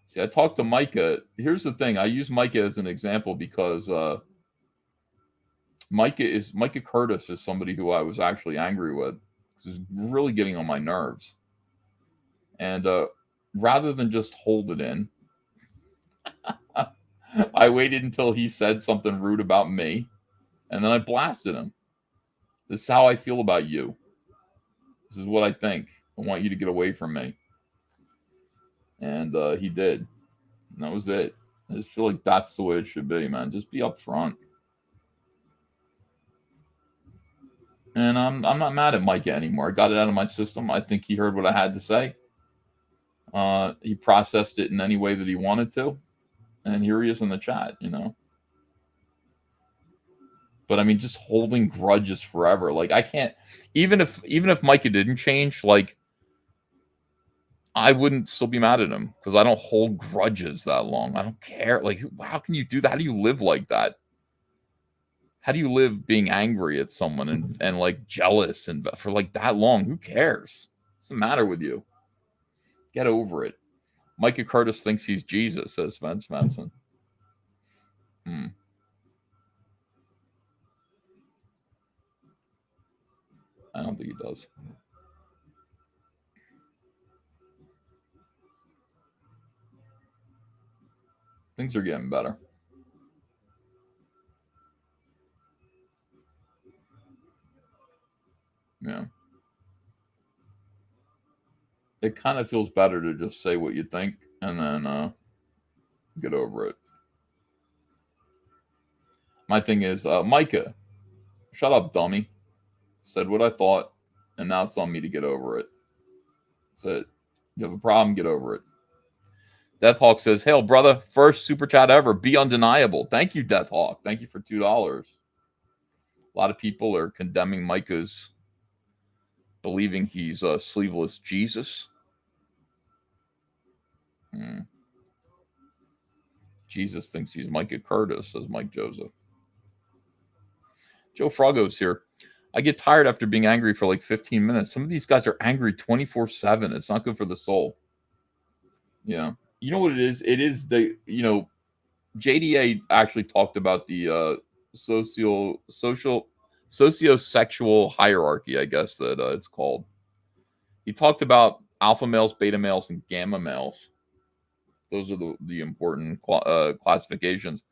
See, I talked to Micah. Here's the thing. I use Micah as an example because Micah Curtis is somebody who I was actually angry with. He's really getting on my nerves. And rather than just hold it in, I waited until he said something rude about me, and then I blasted him. This is how I feel about you. This is what I think. I want you to get away from me. And he did. And that was it. I just feel like that's the way it should be, man. Just be upfront. And I'm not mad at Micah anymore. I got it out of my system. I think he heard what I had to say. He processed it in any way that he wanted to. And here he is in the chat, you know. But I mean, just holding grudges forever. Like I can't, even if Micah didn't change, like I wouldn't still be mad at him because I don't hold grudges that long. I don't care. Like, how can you do that? How do you live like that? How do you live being angry at someone and like jealous and for like that long? Who cares? What's the matter with you? Get over it. Micah Curtis thinks he's Jesus, says Vince Benson. I don't think he does. Things are getting better. Yeah. It kind of feels better to just say what you think and then get over it. My thing is, Micah, shut up, dummy. Said what I thought, and now it's on me to get over it. That's it. You have a problem, get over it. Deathhawk says, "Hail, brother. First super chat ever. Be undeniable." Thank you, Deathhawk. Thank you for $2. A lot of people are condemning Micah's believing he's a sleeveless Jesus. Jesus thinks he's Micah Curtis, says Mike Joseph. Joe Froggo's here. I get tired after being angry for like 15 minutes. Some of these guys are angry 24/7. It's not good for the soul. Yeah. You know what it is? It is the, you know, JDA actually talked about the socio-sexual hierarchy, I guess that it's called. He talked about alpha males, beta males, and gamma males. Those are the important classifications.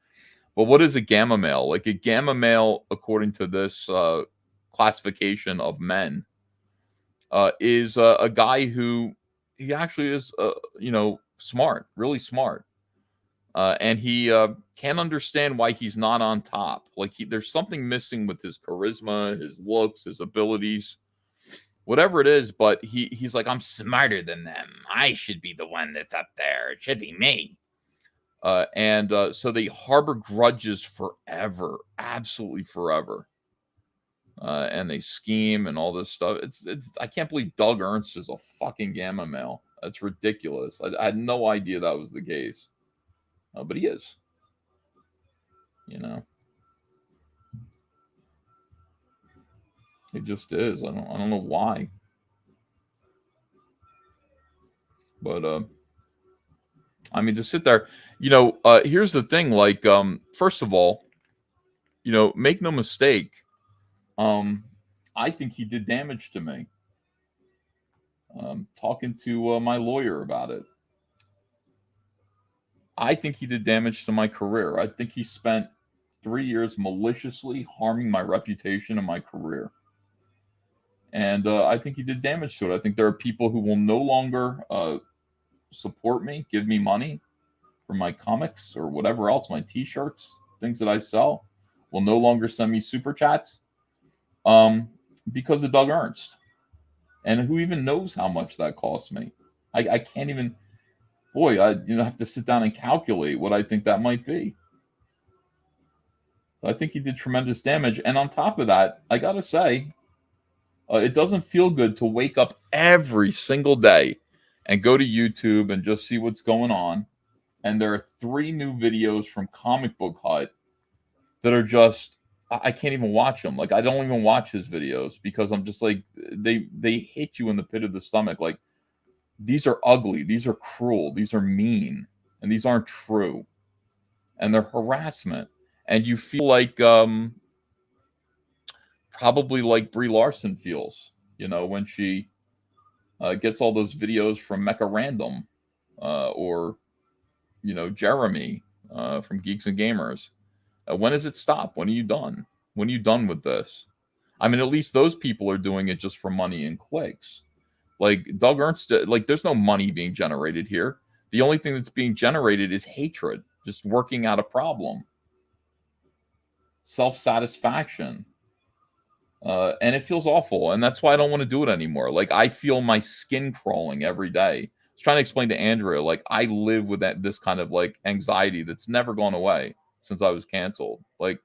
But what is a gamma male? Like a gamma male, according to this classification of men, is a guy who he actually is, you know, smart, really smart. And he can't understand why he's not on top. Like there's something missing with his charisma, his looks, his abilities, whatever it is. But he's like, I'm smarter than them. I should be the one that's up there. It should be me. So they harbor grudges forever, absolutely forever. And they scheme and all this stuff. It's I can't believe Doug Ernst is a fucking gamma male. That's ridiculous. I had no idea that was the case. But he is. You know. He just is. I don't know why. But I mean, to sit there, you know, here's the thing, like, first of all, you know, make no mistake, I think he did damage to me. Talking to my lawyer about it. I think he did damage to my career. I think he spent 3 years maliciously harming my reputation and my career. And I think he did damage to it. I think there are people who will no longer support me, give me money for my comics or whatever else, my t-shirts, things that I sell, will no longer send me super chats because of Doug Ernst. And who even knows how much that cost me? I can't even, boy, I have to sit down and calculate what I think that might be. I think he did tremendous damage. And on top of that, I got to say, it doesn't feel good to wake up every single day and go to YouTube and just see what's going on. And there are 3 new videos from Comic Book Hut that are just, I can't even watch them. Like, I don't even watch his videos because I'm just like, they hit you in the pit of the stomach. Like, these are ugly. These are cruel. These are mean. and these aren't true, and they're harassment, and you feel like probably like Brie Larson feels, when she gets all those videos from Mecha Random, or Jeremy from Geeks and Gamers. When does it stop? When are you done? When are you done with this? I mean, at least those people are doing it just for money and clicks. Like Doug Ernst, like there's no money being generated here. The only thing that's being generated is hatred, just working out a problem, self-satisfaction. And it feels awful. And that's why I don't want to do it anymore. Like I feel my skin crawling every day. I was trying to explain to Andrea, like I live with this kind of like anxiety that's never gone away since I was canceled. Like,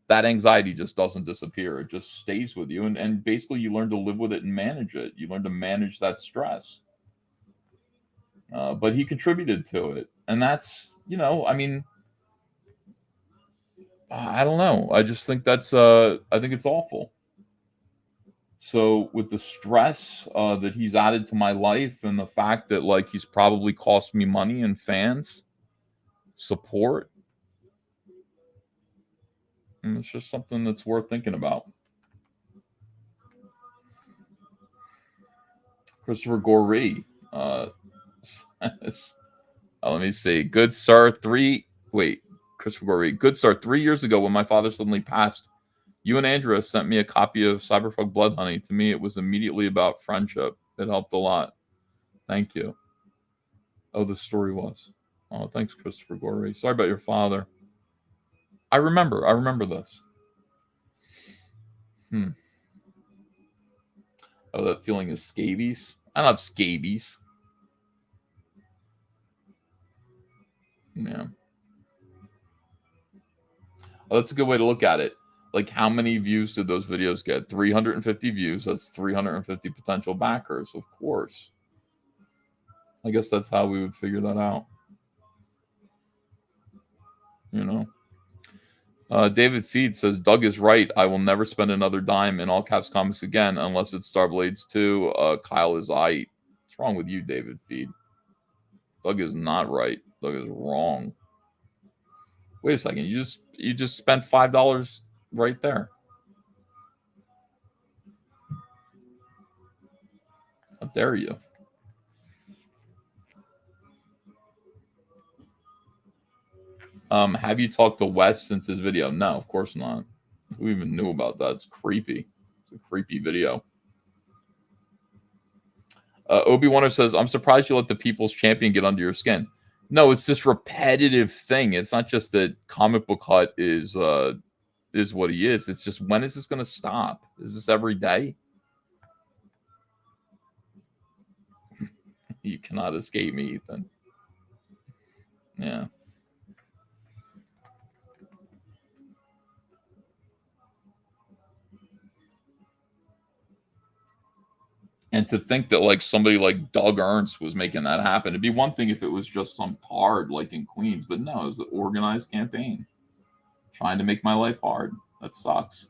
that anxiety just doesn't disappear. It just stays with you. And basically you learn to live with it and manage it. You learn to manage that stress. But he contributed to it. And that's, I mean, I don't know. I just think I think it's awful. So with the stress that he's added to my life and the fact that like he's probably cost me money and fans, support, and it's just something that's worth thinking about. Christopher Gorey says, let me see. Good sir, Christopher Gorey. Good sir, 3 years ago when my father suddenly passed, you and Andrea sent me a copy of Cyberfuck Blood Honey. To me, it was immediately about friendship. It helped a lot. Thank you. Oh, the story was. Oh, thanks, Christopher Gorey. Sorry about your father. I remember this. Oh, that feeling is scabies? I don't have scabies. Yeah. Oh, that's a good way to look at it. Like, how many views did those videos get? 350 views. That's 350 potential backers, of course. I guess that's how we would figure that out. David Feed says, Doug is right. I will never spend another dime in all caps comics again unless it's Starblades 2. Kyle is aight. What's wrong with you, David Feed? Doug is not right. Doug is wrong. Wait a second. You just spent $5 right there. How dare you? Have you talked to Wes since his video? No, of course not. Who even knew about that? It's creepy. It's a creepy video. Obi-Waner says, I'm surprised you let the People's Champion get under your skin. No, it's this repetitive thing. It's not just that Comic Book Hut is what he is. It's just, when is this going to stop? Is this every day? You cannot escape me, Ethan. Yeah. And to think that like somebody like Doug Ernst was making that happen. It'd be one thing if it was just some tard like in Queens, but no, it was an organized campaign trying to make my life hard. That sucks.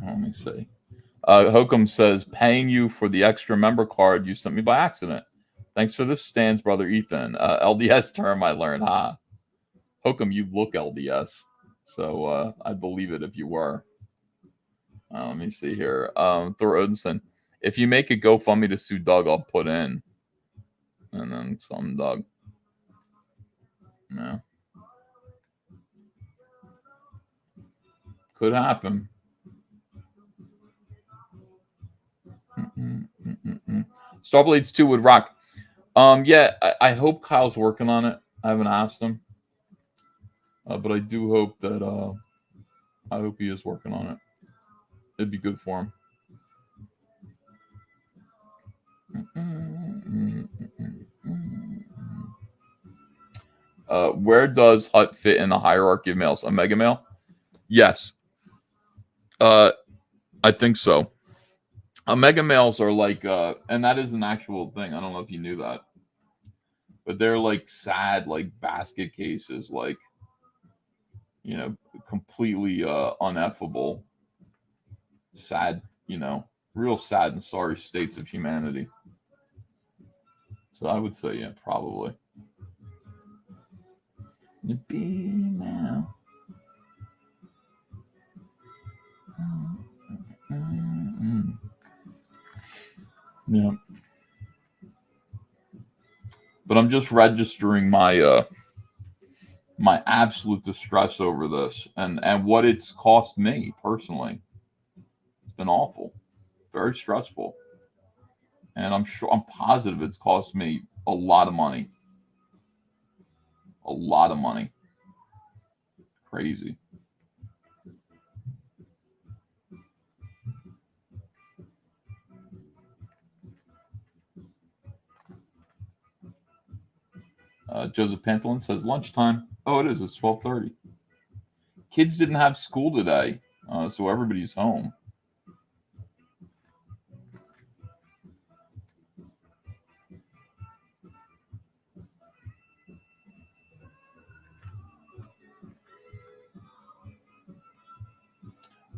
Let me see. Hokum says, paying you for the extra member card you sent me by accident. Thanks for this, Stan's brother Ethan. LDS term I learned, huh? Hokum, you look LDS. So I believe it if you were. Let me see here. Thor Odinson. If you make a GoFundMe to sue Doug, I'll put in. And then some Doug. Yeah. Could happen. Starblades 2 would rock. Yeah, I hope Kyle's working on it. I haven't asked him. But I do hope that I hope he is working on it. It'd be good for him. Where does Hut fit in the hierarchy of males? A mega male? Yes. I think so. Omega males are like, and that is an actual thing. I don't know if you knew that, but they're like sad, like basket cases, like, you know, completely uneffable, sad, you know, real sad and sorry states of humanity. So I would say, yeah, probably. Be now. Yeah. But I'm just registering my my absolute distress over this and what it's cost me personally. It's been awful, very stressful, and I'm positive it's cost me a lot of money. A lot of money. Crazy. Joseph Pantolin says lunchtime. Oh, it is. It's 12:30. Kids didn't have school today, so everybody's home.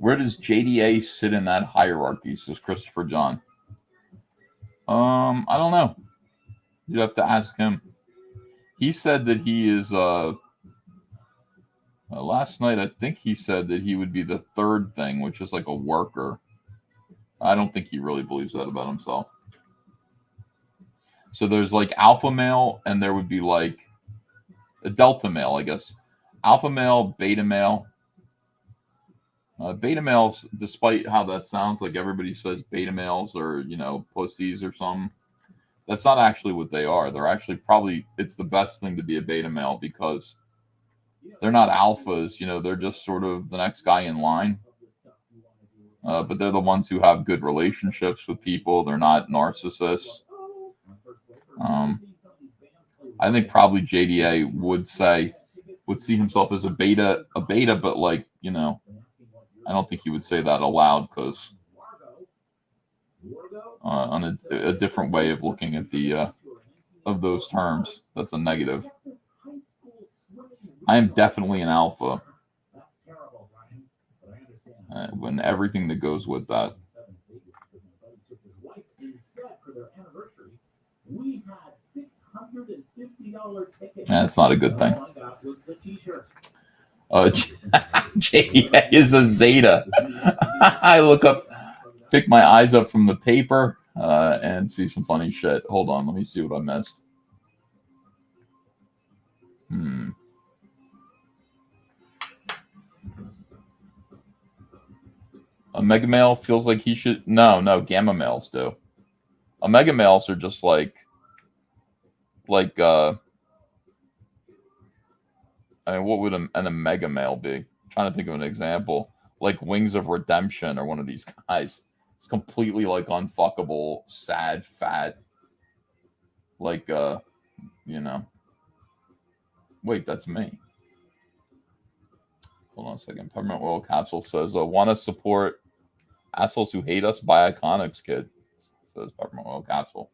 Where does JDA sit in that hierarchy? Says Christopher John. I don't know. You'd have to ask him. He said that he is. Last night, I think he said that he would be the third thing, which is like a worker. I don't think he really believes that about himself. So there's like alpha male, and there would be like a delta male, I guess. Alpha male, beta male. Beta males, despite how that sounds, like everybody says beta males are, you know, pussies or something. That's not actually what they are. They're actually probably, it's the best thing to be a beta male because they're not alphas, you know, they're just sort of the next guy in line. But they're the ones who have good relationships with people. They're not narcissists. I think probably JDA would see himself as a beta, but like, you know, I don't think he would say that aloud because on a different way of looking at the of those terms, that's a negative. I am definitely an alpha. When everything that goes with that. That's not a good thing. JDA is a Zeta. I pick my eyes up from the paper and see some funny shit. Hold on, let me see what I missed. A mega male feels like he should. No, gamma males do. Omega males are just like I mean, what would an omega male be? I'm trying to think of an example. Like Wings of Redemption or one of these guys. It's completely like unfuckable, sad, fat. Like you know. Wait, that's me. Hold on a second. Peppermint Oil Capsule says, want to support assholes who hate us? Buy Iconics, kid. Says Peppermint Oil Capsule.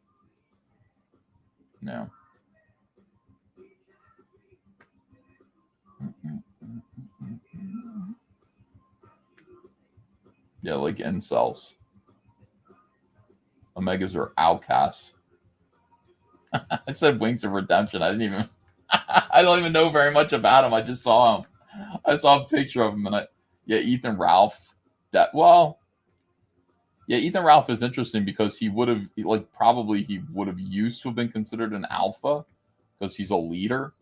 Yeah. Yeah, like incels. Omegas are outcasts. I said Wings of Redemption. I don't even know very much about him. I just saw him. I saw a picture of him, and Ethan Ralph. Ethan Ralph is interesting because he would have used to have been considered an alpha because he's a leader.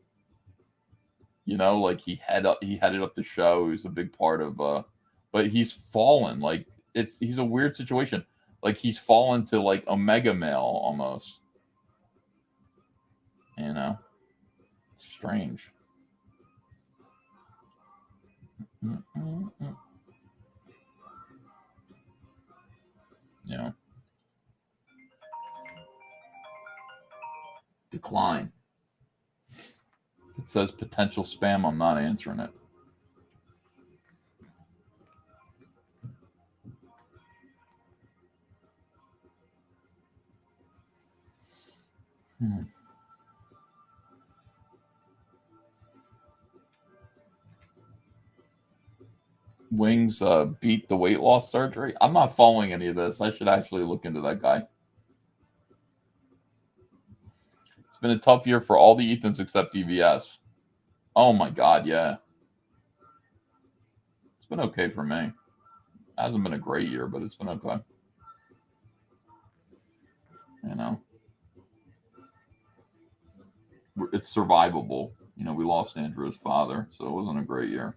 You know, like he headed up the show. He was a big part of but he's fallen. Like he's a weird situation. Like he's fallen to like omega male almost. You know, strange. Yeah. Decline. It says potential spam. I'm not answering it. Wings beat the weight loss surgery. I'm not following any of this. I should actually look into that guy. It's been a tough year for all the Ethans except DVS. Oh my God, yeah. It's been okay for me. It hasn't been a great year, but it's been okay. You know, it's survivable. You know, we lost Andrew's father, so it wasn't a great year.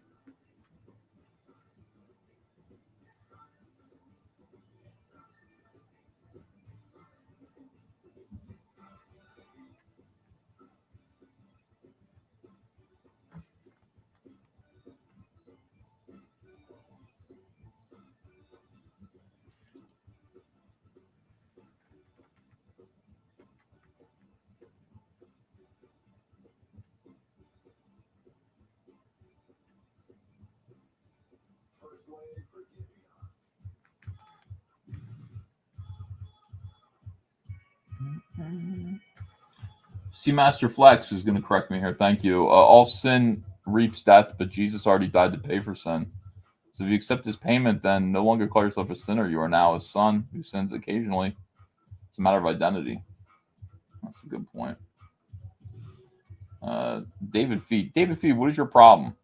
Seamaster Flex is going to correct me here. Thank you. All sin reaps death, but Jesus already died to pay for sin. So if you accept his payment, then no longer call yourself a sinner. You are now a son who sins occasionally. It's a matter of identity. That's a good point. David Feed. David Feed, what is your problem?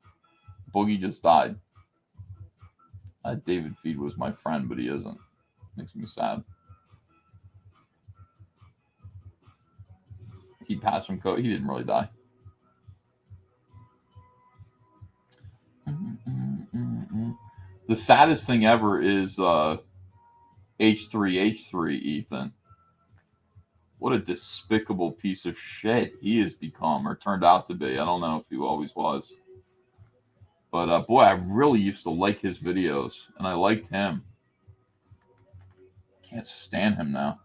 Boogie just died. David Feed was my friend, but he isn't. Makes me sad. He passed from COVID. He didn't really die. The saddest thing ever is H3H3 Ethan. What a despicable piece of shit he has become or turned out to be. I don't know if he always was. But boy, I really used to like his videos, and I liked him. Can't stand him now.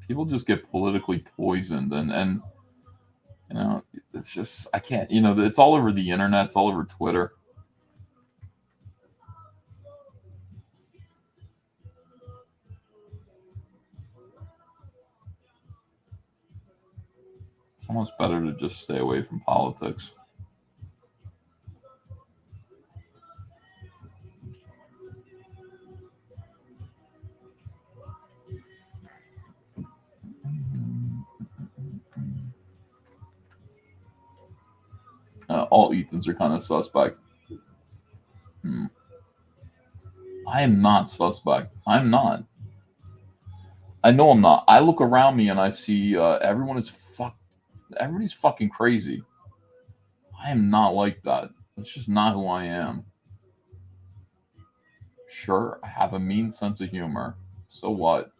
People just get politically poisoned, and you know, it's just, I can't, you know, it's all over the internet, it's all over Twitter. It's almost better to just stay away from politics. All Ethans are kind of suspect. I am not suspect. I'm not. I know I'm not. I look around me and I see everybody's fucking crazy. I am not like that. That's just not who I am. Sure, I have a mean sense of humor. So what?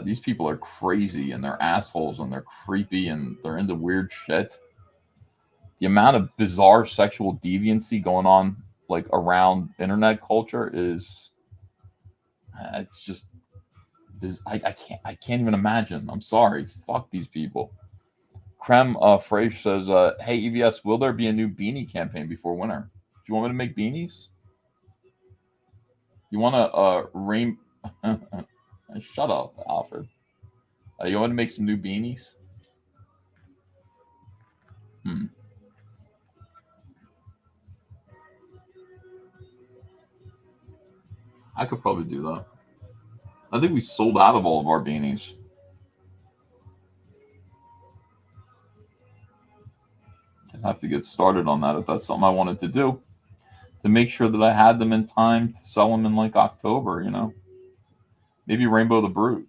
These people are crazy and they're assholes and they're creepy and they're into weird shit. The amount of bizarre sexual deviancy going on like around internet culture is it's just I can't even imagine. I'm sorry. Fuck these people. Krem Frage says, hey EVS, will there be a new beanie campaign before winter? Do you want me to make beanies? You want to rain shut up, Alfred. You want to make some new beanies? I could probably do that. I think we sold out of all of our beanies. I'd have to get started on that if that's something I wanted to do. To make sure that I had them in time to sell them in like October, you know. Maybe Rainbow the Brute.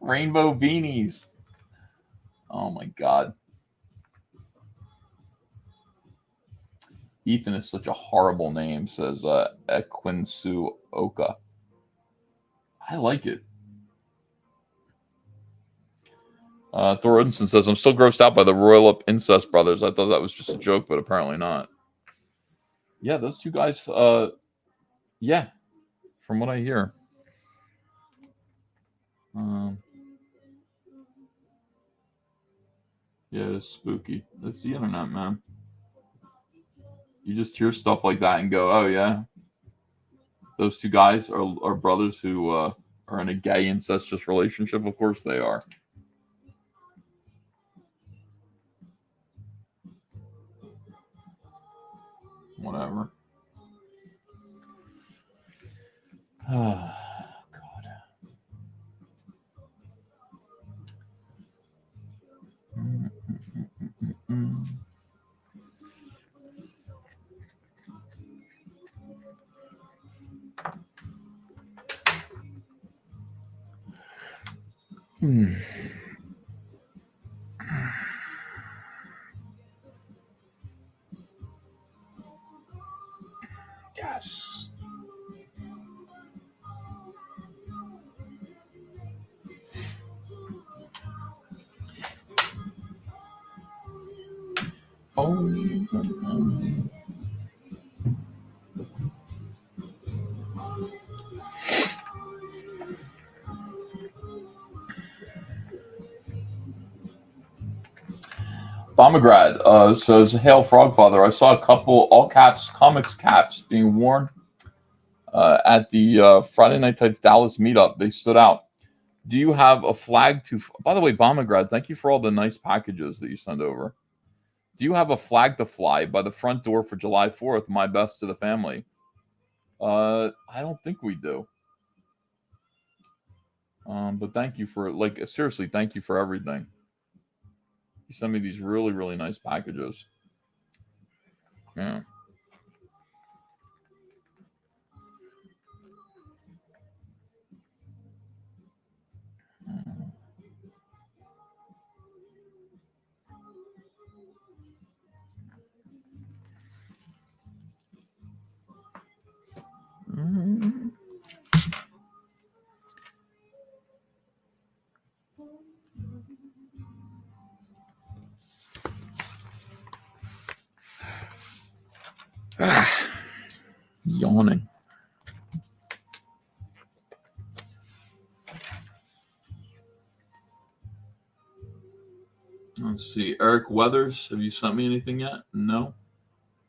Rainbow beanies. Oh my God. Ethan is such a horrible name, says Equinsu Oka. I like it. Thor Odinson says, I'm still grossed out by the Royal Up Incest Brothers. I thought that was just a joke, but apparently not. Yeah, those two guys, yeah, from what I hear. Yeah, it's spooky. That's the internet, man. You just hear stuff like that and go, "Oh yeah, those two guys are brothers who are in a gay incestuous relationship." Of course they are. Whatever. God. Yes. Oh. Bombograd says, "Hail Frogfather! I saw a couple all caps comics caps being worn at the Friday Night Tights Dallas meetup. They stood out. Do you have a flag to? By the way, Bombograd, thank you for all the nice packages that you send over. Do you have a flag to fly by the front door for July 4th? My best to the family." I don't think we do. But thank you for seriously, thank you for everything. You send me these really, really nice packages. Yeah. Mm-hmm. Yawning. Let's see. Eric Weathers, have you sent me anything yet? No.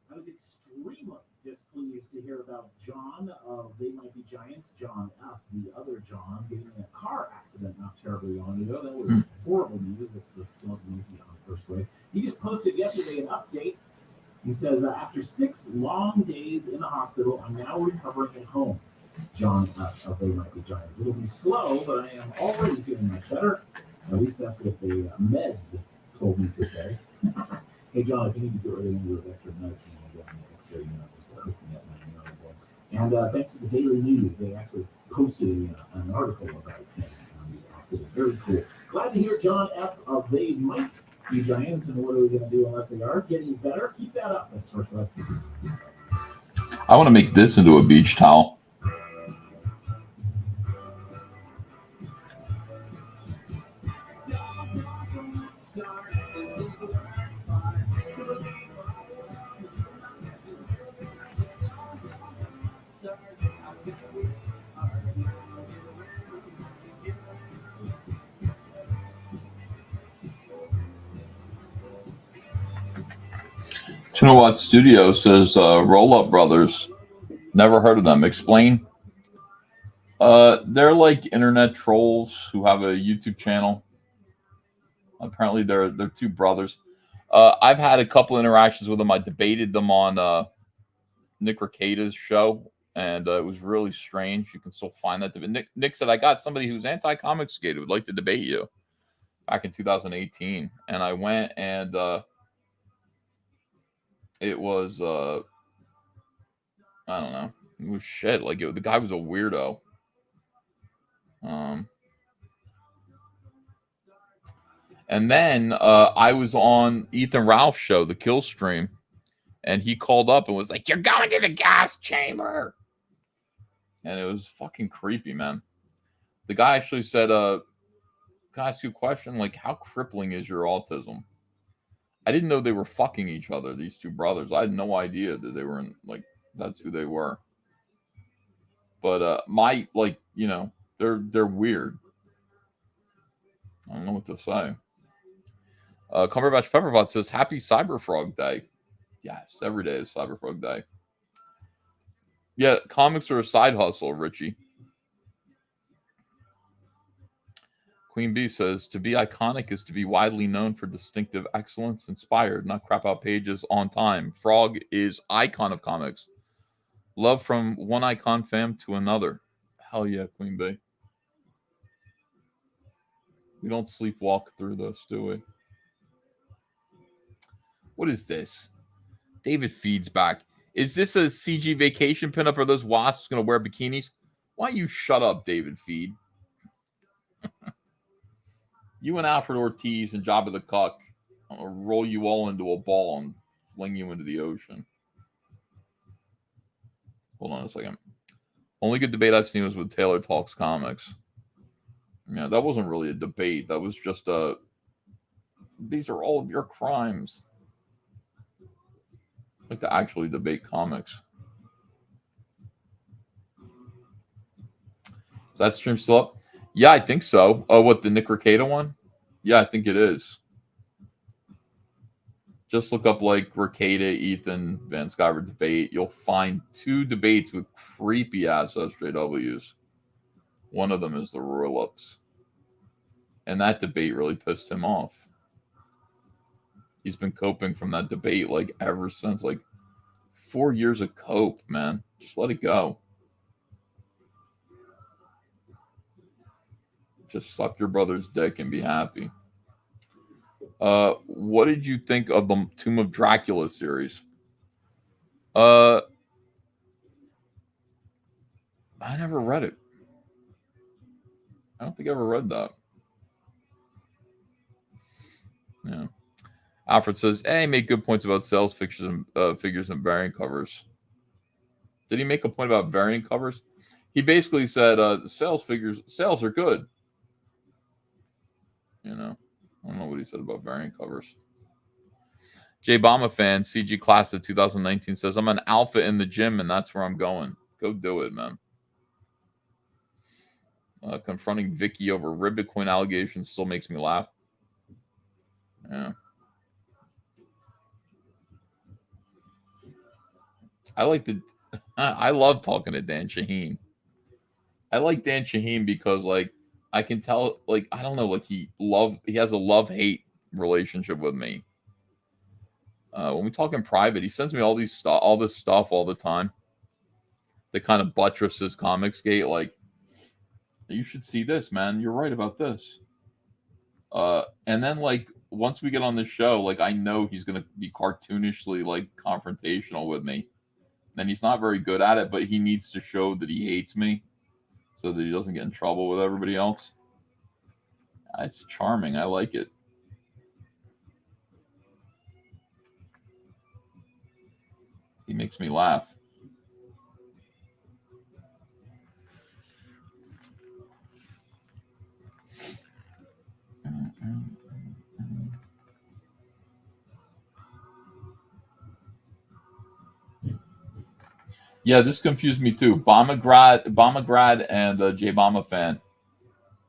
I was extremely displeased to hear about John of They Might Be Giants, John F., the other John, getting in a car accident not terribly long ago. That was horrible news. It's the slug monkey on First Wave. He just posted yesterday an update. He says, after 6 long days in the hospital, I'm now recovering at home. John F. of They Might Be Giants. It'll be slow, but I am already feeling much better. At least that's what the meds told me to say. Hey, John, if you need to get rid of any of those extra nuts, you know, extra nuts for hooking up my nose. And thanks to the Daily News, they actually posted an article about him on the accident. Very cool. Glad to hear John F. of They Might Be Giants, and what are we going to do unless they are getting better? Keep that up. That's first right. I want to make this into a beach towel. Tunawatt Studio says Roll Up Brothers. Never heard of them. Explain. They're like internet trolls who have a YouTube channel. Apparently, they're two brothers. I've had a couple interactions with them. I debated them on Nick Ricada's show, and it was really strange. You can still find that. Nick said, "I got somebody who's anti-comics gay who would like to debate you." Back in 2018, and I went, and it was I don't know, it was shit. Like the guy was a weirdo. And then I was on Ethan Ralph's show, The Kill Stream, and he called up and was like, "You're going to the gas chamber," and it was fucking creepy, man. The guy actually said, "Can I ask you a question? Like, how crippling is your autism?" I didn't know they were fucking each other, these two brothers. I had no idea that they were in, like, that's who they were. But they're weird. I don't know what to say. Cumberbatch Pepperbot says, Happy Cyberfrog Day. Yes, every day is Cyberfrog Day. Yeah, comics are a side hustle, Richie. Queen Bee says, to be iconic is to be widely known for distinctive excellence, inspired, not crap out pages on time. Frog is icon of comics. Love from one icon fam to another. Hell yeah, Queen Bee. We don't sleepwalk through this, do we? What is this? David Feeds back. Is this a CG vacation pinup? Are those wasps going to wear bikinis? Why don't you shut up, David Feed? You and Alfred Ortiz and Jabba the Cuck. I'm going to roll you all into a ball and fling you into the ocean. Hold on a second. Only good debate I've seen was with Taylor Talks Comics. Yeah, that wasn't really a debate. That was just a... These are all of your crimes. I like to actually debate comics. Is that stream still up? Yeah, I think so. Oh, what, the Nick Rekieta one? Yeah, I think it is. Just look up like Rekieta, Ethan, Van Sciver debate. You'll find 2 debates with creepy ass SJWs. One of them is the roll-ups. And that debate really pissed him off. He's been coping from that debate like ever since. Like 4 years of cope, man. Just let it go. Just suck your brother's dick and be happy. What did you think of the Tomb of Dracula series? I never read it. I don't think I ever read that. Yeah. Alfred says, hey, make good points about sales figures and variant covers. Did he make a point about variant covers? He basically said the sales are good. You know, I don't know what he said about variant covers. J Bama fan, CG class of 2019 says, I'm an alpha in the gym and that's where I'm going. Go do it, man. Confronting Vicky over Bitcoin allegations still makes me laugh. Yeah. I love talking to Dan Shaheen. I like Dan Shaheen because like I can tell, like, I don't know, like he has a love-hate relationship with me. When we talk in private, he sends me all this stuff all the time that kind of buttresses Comicsgate. Like, you should see this, man. You're right about this. And then like once we get on the show, like I know he's gonna be cartoonishly like confrontational with me. And he's not very good at it, but he needs to show that he hates me so that he doesn't get in trouble with everybody else. It's charming. I like it. He makes me laugh. Yeah, this confused me too. Bombergrad and J Bomber fan.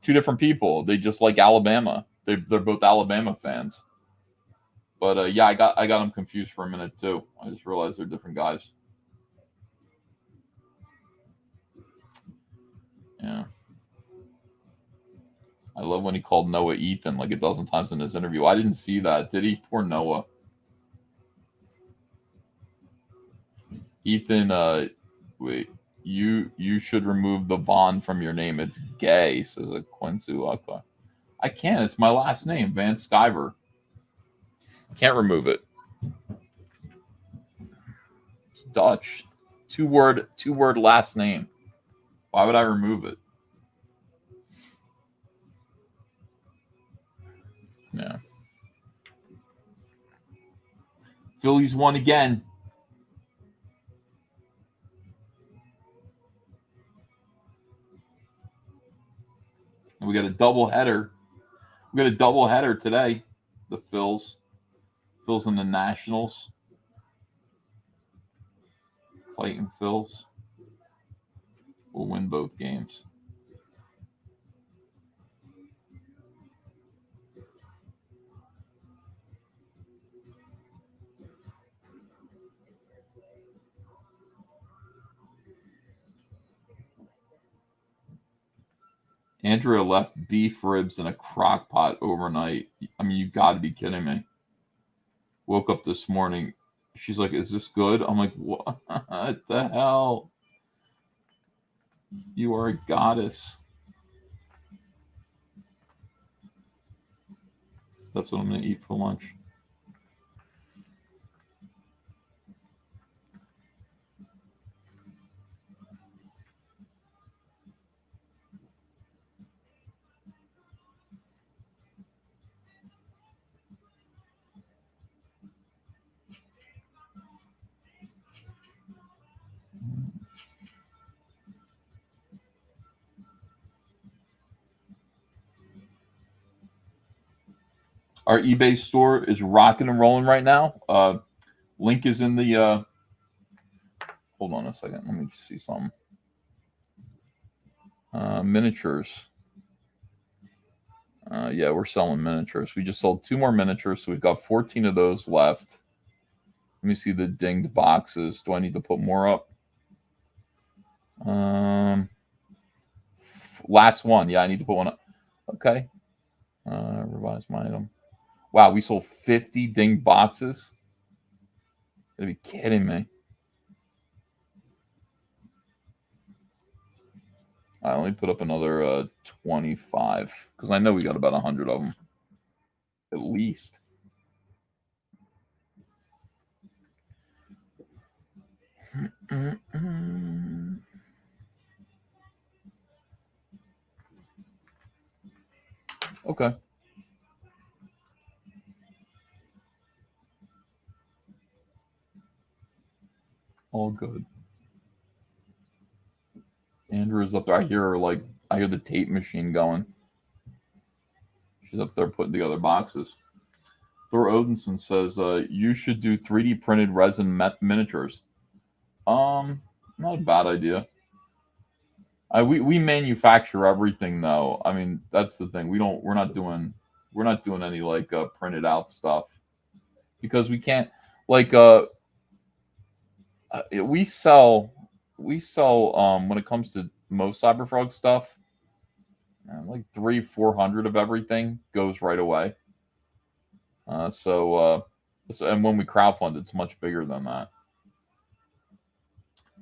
2 different people. They just like Alabama. They're both Alabama fans. But yeah, I got them confused for a minute too. I just realized they're different guys. Yeah. I love when he called Noah Ethan like a dozen times in his interview. I didn't see that. Did he? Poor Noah. Ethan, wait. You should remove the Vaughn from your name. It's gay, says a Quincy. I can't. It's my last name, Van Sciver. Can't remove it. It's Dutch. Two word last name. Why would I remove it? Yeah. Phillies won again. And we got a double header. We got a double header today. The Phils and the Nationals. Fighting Phils. We'll win both games. Andrea left beef ribs in a crock pot overnight. I mean, you got to be kidding me. Woke up this morning. She's like, "Is this good?" I'm like, "What the hell? You are a goddess." That's what I'm going to eat for lunch. Our eBay store is rocking and rolling right now. Link is in the. Hold on a second. Let me see something. Miniatures. Yeah, we're selling miniatures. We just sold 2 more miniatures, so we've got 14 of those left. Let me see the dinged boxes. Do I need to put more up? Last one. Yeah, I need to put one up. Okay. Revise my item. Wow, we sold 50 dinged boxes. You're gonna be kidding me. All right, let me put up another 25 because I know we got about 100 of them at least. Okay. All good. Andrew's up there. I hear the tape machine going. She's up there putting together boxes. Thor Odinson says you should do 3D printed resin miniatures. Not a bad idea. We manufacture everything though. I mean, that's the thing. We're not doing any like printed out stuff because we can't we sell when it comes to most Cyberfrog stuff, like 300-400 of everything goes right away. So and when we crowdfund, it's much bigger than that.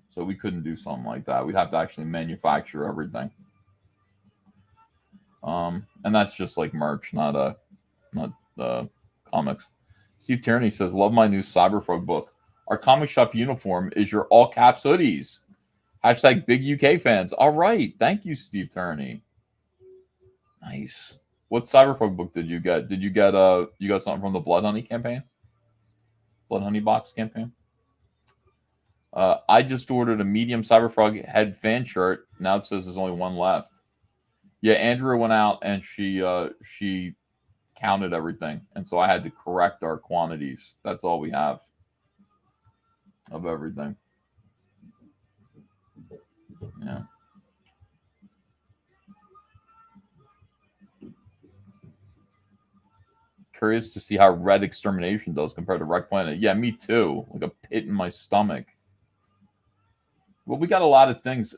So we couldn't do something like that. We'd have to actually manufacture everything. And that's just like merch, not comics. Steve Tierney says, "Love my new Cyberfrog book. Our comic shop uniform is your all caps hoodies. Hashtag big UK fans." All right, thank you, Steve Tierney. Nice. What Cyberfrog book did you get? Did you get you got something from the Blood Honey campaign? Blood Honey box campaign? I just ordered a medium Cyberfrog head fan shirt. Now it says there's only one left. Yeah, Andrea went out and she counted everything, and so I had to correct our quantities. That's all we have of everything. Yeah. Curious to see how Red Extermination does compared to Wreck Planet. Yeah, me too. Like a pit in my stomach. Well, we got a lot of things.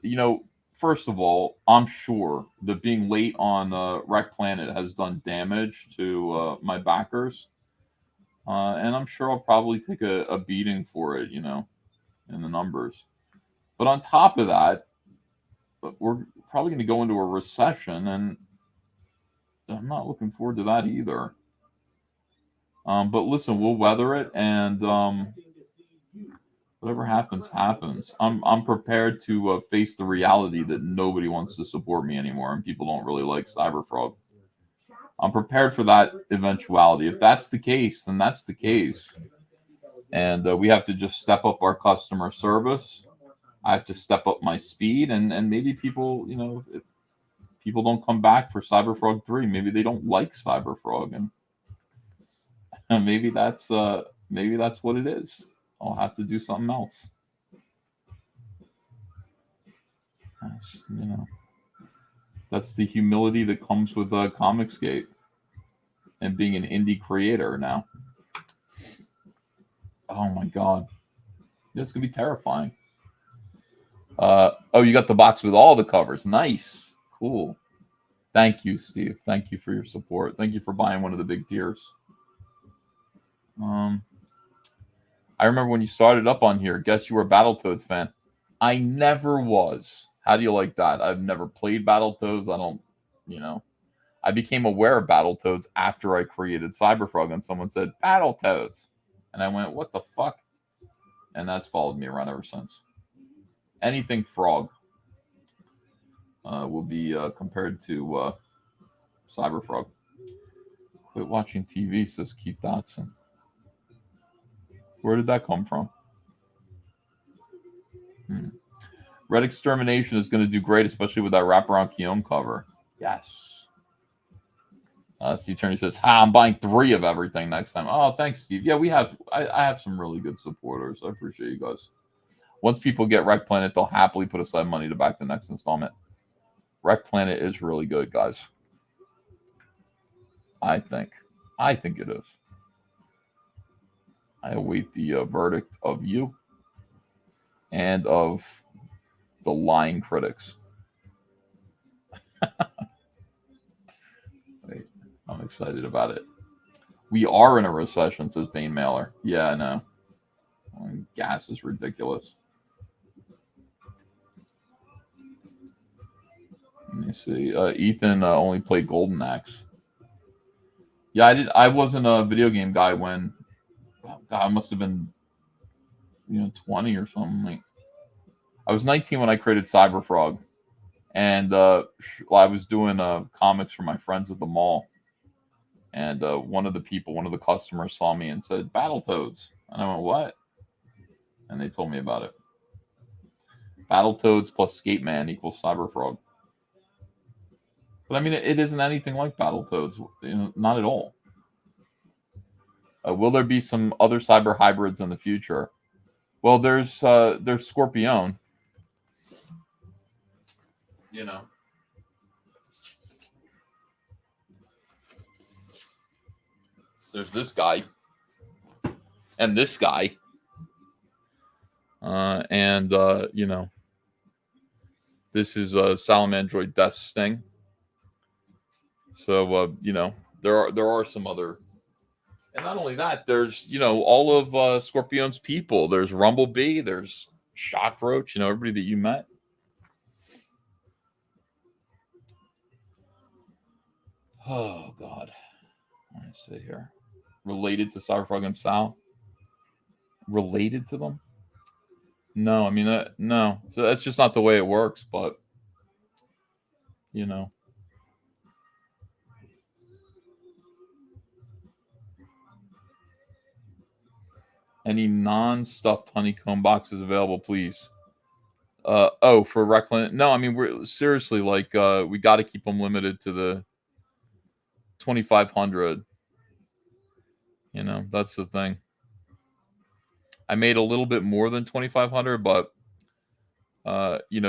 First of all, I'm sure that being late on Wreck Planet has done damage to my backers. And I'm sure I'll probably take a beating for it, in the numbers. But on top of that, we're probably going to go into a recession, and I'm not looking forward to that either. But listen, we'll weather it, and whatever happens, happens. I'm prepared to face the reality that nobody wants to support me anymore, and people don't really like Cyberfrog. I'm prepared for that eventuality. If that's the case, then that's the case. And we have to just step up our customer service. I have to step up my speed, and maybe people, if people don't come back for Cyberfrog 3, maybe they don't like Cyberfrog, and maybe that's what it is. I'll have to do something else. That's the humility that comes with Comicsgate and being an indie creator now. Oh my God, it's gonna be terrifying. Oh, you got the box with all the covers. Nice, cool. Thank you, Steve. Thank you for your support. Thank you for buying one of the big tiers. I remember when you started up on here. Guess you were a Battletoads fan. I never was. How do you like that? I've never played Battletoads. I don't, you know. I became aware of Battletoads after I created Cyberfrog, and someone said Battletoads, and I went, "What the fuck?" And that's followed me around ever since. Anything frog will be compared to Cyberfrog. Quit watching TV, says Keith Dotson. Where did that come from? Red Extermination is going to do great, especially with that wraparound Keone cover. Yes. Steve Turney says, I'm buying 3 of everything next time. Oh, thanks, Steve. Yeah, I have some really good supporters. I appreciate you guys. Once people get Wreck Planet, they'll happily put aside money to back the next installment. Wreck Planet is really good, guys. I think it is. I await the verdict of you and of the lying critics. Wait, I'm excited about it. We are in a recession, says Bane Mailer. Yeah, I know. Gas is ridiculous. Let me see. Ethan only played Golden Axe. Yeah, I wasn't a video game guy when. God, I must have been, 20 or something. Like, I was 19 when I created Cyberfrog, and I was doing comics for my friends at the mall. And one of the customers saw me and said, Battletoads. And I went, what? And they told me about it. Battletoads plus Skate Man equals Cyberfrog. But I mean, it isn't anything like Battletoads. Not at all. Will there be some other cyber hybrids in the future? Well, there's Scorpion. There's this guy. And this guy. This is Salamandroid Death Sting. So there are some other, and not only that, there's all of Scorpion's people. There's Rumblebee, there's Shockroach, everybody that you met. Oh God, let me see here. Related to Cyberfrog and Sal? Related to them? No, I mean no. So that's just not the way it works. But any non-stuffed honeycomb boxes available, please? For Recklin? No, I mean we're seriously we got to keep them limited to the 2,500. That's the thing. I made a little bit more than 2,500, but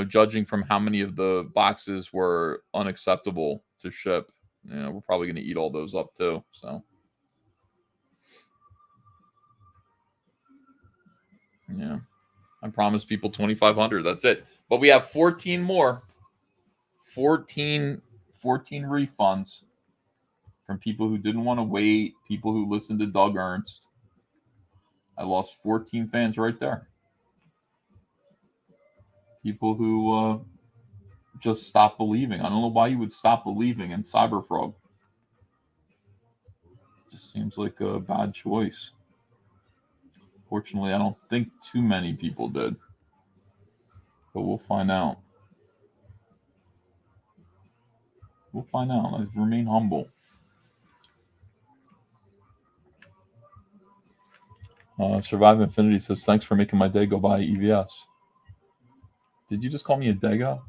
judging from how many of the boxes were unacceptable to ship, we're probably going to eat all those up too. So. Yeah, I promised people 2,500. That's it. But we have 14 more. 14 refunds from people who didn't want to wait, people who listened to Doug Ernst. I lost 14 fans right there. People who just stopped believing. I don't know why you would stop believing in Cyberfrog. It just seems like a bad choice. Fortunately, I don't think too many people did. But we'll find out. We'll find out. I remain humble. Survive Infinity says, thanks for making my day go by EVS. Did you just call me a Dego?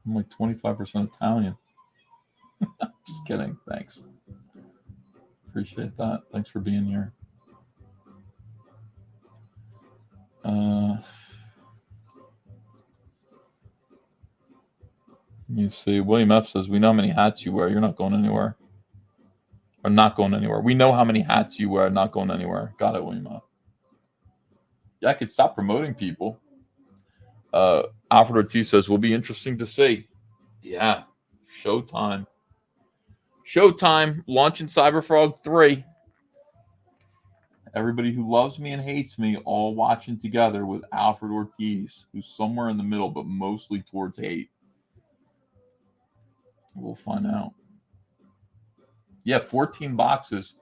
I'm like 25% Italian. Just kidding. Thanks. Appreciate that. Thanks for being here. Let me see. William F says, we know how many hats you wear. You're not going anywhere. Or not going anywhere. We know how many hats you wear. Not going anywhere. Got it, William F. Yeah, I could stop promoting people. Alfred Ortiz says, will be interesting to see. Yeah. Showtime. Showtime. Launching Cyberfrog 3. Everybody who loves me and hates me all watching together with Alfred Ortiz, who's somewhere in the middle, but mostly towards hate. We'll find out. Yeah, 14 boxes.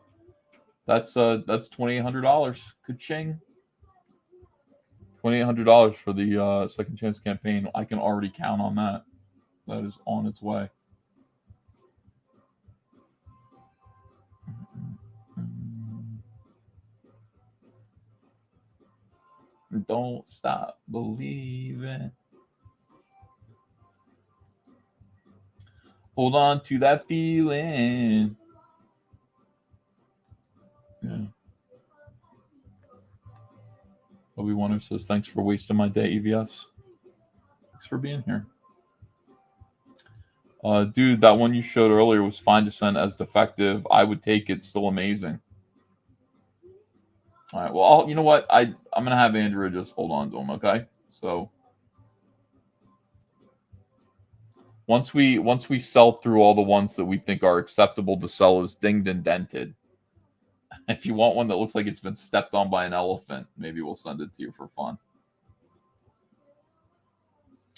That's $2,800. Ka-ching. $2,800 for the Second Chance campaign. I can already count on that. That is on its way. Don't stop believing. Hold on to that feeling. Yeah. Obi-Wan says, thanks for wasting my day, EVS. Thanks for being here. Dude, that one you showed earlier was fine to send as defective. I would take it. Still amazing. All right. Well, you know what? I'm going to have Andrea just hold on to them, okay? So once we sell through all the ones that we think are acceptable to sell as dinged and dented, if you want one that looks like it's been stepped on by an elephant, maybe we'll send it to you for fun.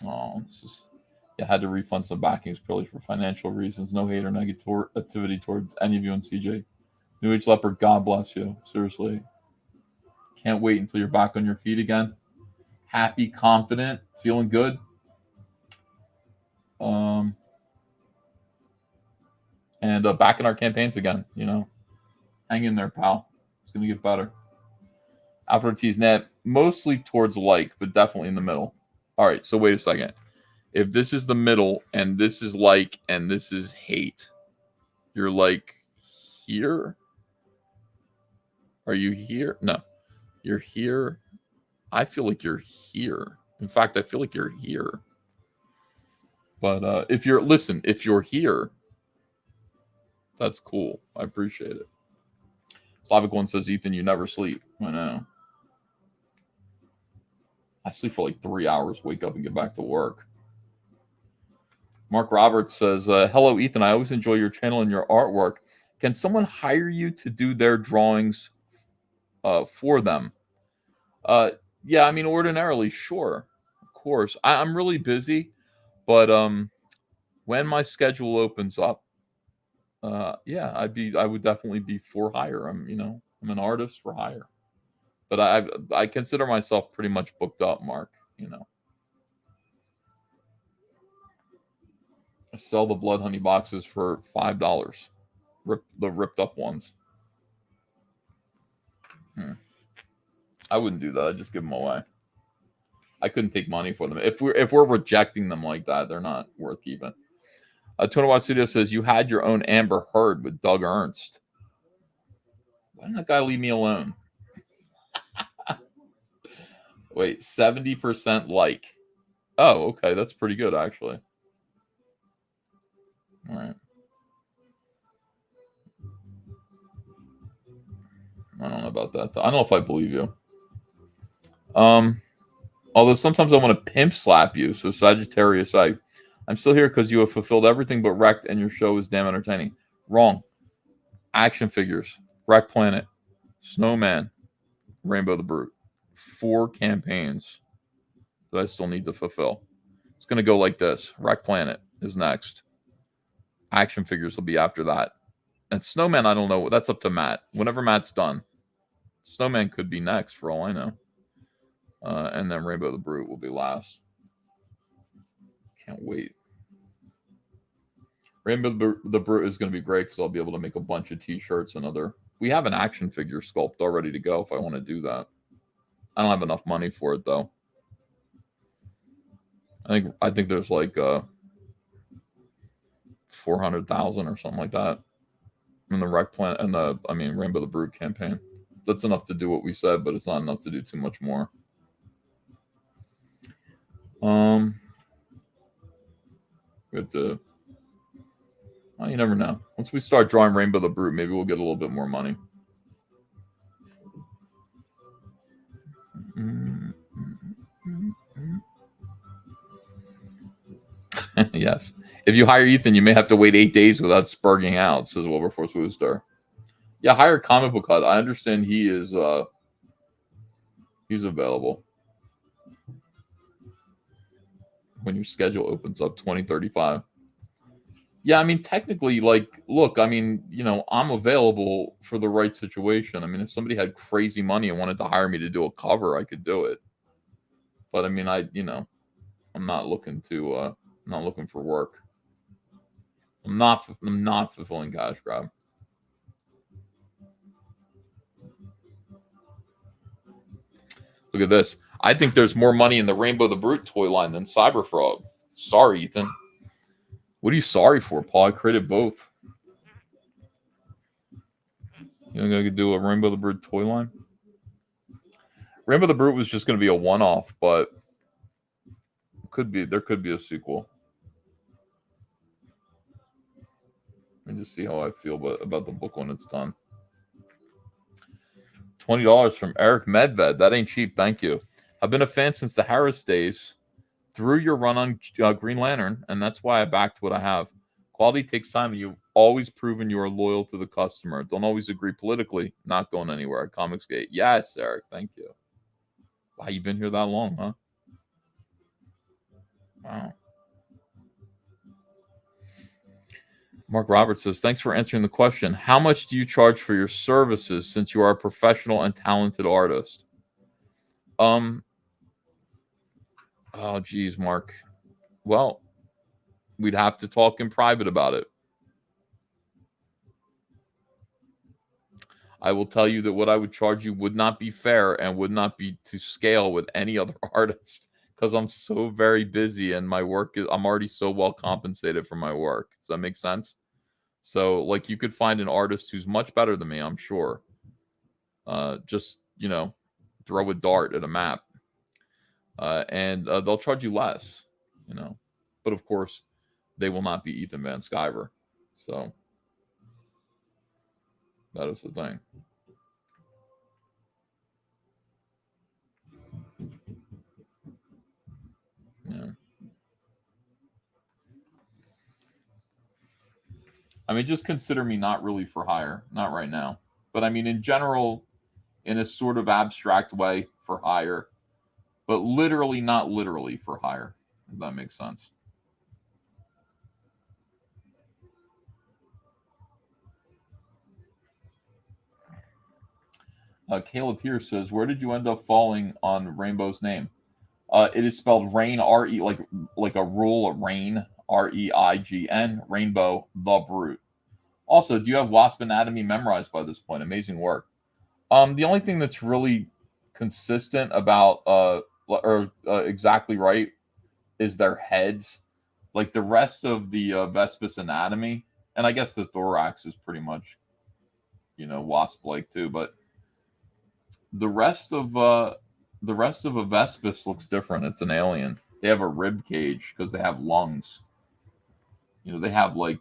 Oh, this is... Yeah, had to refund some backings purely for financial reasons. No hate or negativity towards any of you and CJ. New Age Leopard, God bless you. Seriously. Can't wait until you're back on your feet again. Happy, confident, feeling good. And back in our campaigns again, you know. Hang in there, pal. It's going to get better. Alfred Ortiz, net mostly towards like, but definitely in the middle. All right, so wait a second. If this is the middle and this is like and this is hate, you're like here? Are you here? No. You're here. I feel like you're here. In fact, I feel like you're here. But if you're here, that's cool. I appreciate it. Slavic one says, Ethan, you never sleep. I know. I sleep for like 3 hours, wake up and get back to work. Mark Roberts says, hello, Ethan. I always enjoy your channel and your artwork. Can someone hire you to do their drawings for them? Yeah, I mean, ordinarily, sure. Of course. I'm really busy, but when my schedule opens up, yeah, I would definitely be for hire. I'm an artist for hire. But I consider myself pretty much booked up, Mark, you know. I sell the Blood Honey boxes for $5. The ripped up ones. I wouldn't do that. I'd just give them away. I couldn't take money for them. If we're rejecting them like that, they're not worth keeping. 21 Studio says, you had your own Amber Heard with Doug Ernst. Why didn't that guy leave me alone? Wait, 70% like. Oh, okay. That's pretty good, actually. All right. I don't know about that, though. I don't know if I believe you. Although sometimes I want to pimp slap you. So Sagittarius, I'm still here because you have fulfilled everything but Wrecked, and your show is damn entertaining. Wrong. Action figures, Wreck Planet, Snowman, Rainbow the Brute. 4 campaigns that I still need to fulfill. It's going to go like this. Wreck Planet is next. Action figures will be after that. And Snowman, I don't know. That's up to Matt. Whenever Matt's done. Snowman could be next for all I know. And then Rainbow the Brute will be last. Can't wait. Rainbow the Brute is going to be great because I'll be able to make a bunch of t-shirts and other... We have an action figure sculpt all ready to go if I want to do that. I don't have enough money for it, though. I think there's like 400,000 or something like that in the Wreck Planet and Rainbow the Brute campaign. That's enough to do what we said, but it's not enough to do too much more. Good to... Well, you never know. Once we start drawing Rainbow the Brute, maybe we'll get a little bit more money. Yes. If you hire Ethan, you may have to wait 8 days without spurging out, says Wilberforce Wooster. Yeah, hire Comic Book Hut. I understand he's available. When your schedule opens up 2035. Yeah, I mean, technically, like, look, I mean, you know, I'm available for the right situation. I mean, if somebody had crazy money and wanted to hire me to do a cover, I could do it. But I mean, I'm not looking for work. I'm not fulfilling cash grab. Look at this. I think there's more money in the Rainbow the Brute toy line than Cyberfrog. Sorry, Ethan. What are you sorry for, Paul? I created both. You know, I could do a Rainbow the Brute toy line. Rainbow the Brute was just going to be a one-off, but there could be a sequel. Let me just see how I feel about the book when it's done. $20 from Eric Medved. That ain't cheap. Thank you. I've been a fan since the Harris days. Through your run on Green Lantern, and that's why I backed what I have. Quality takes time, and you've always proven you are loyal to the customer. Don't always agree politically. Not going anywhere at Comicsgate. Yes, Eric. Thank you. Wow, you've been here that long, huh? Wow. Mark Roberts says, thanks for answering the question. How much do you charge for your services since you are a professional and talented artist? Oh, geez, Mark. Well, we'd have to talk in private about it. I will tell you that what I would charge you would not be fair and would not be to scale with any other artist because I'm so very busy and I'm already so well compensated for my work. Does that make sense? So, like, you could find an artist who's much better than me, I'm sure. Just, you know, throw a dart at a map. And they'll charge you less, you know. But, of course, they will not be Ethan Van Sciver. So, that is the thing. Yeah. I mean, just consider me not really for hire, not right now. But I mean, in general, in a sort of abstract way, for hire, but literally not literally for hire, if that makes sense. Caleb here says, where did you end up falling on Rainbow's name? It is spelled Rain, R-E, like a rule of rain, R-E-I-G-N, Rainbow the Brute. Also, do you have Wasp Anatomy memorized by this point? Amazing work. The only thing that's really consistent about exactly right is their heads. Like the rest of the Vespis anatomy, and I guess the thorax is pretty much, you know, wasp-like too. But the rest of a Vespis looks different. It's an alien. They have a rib cage because they have lungs. You know, they have like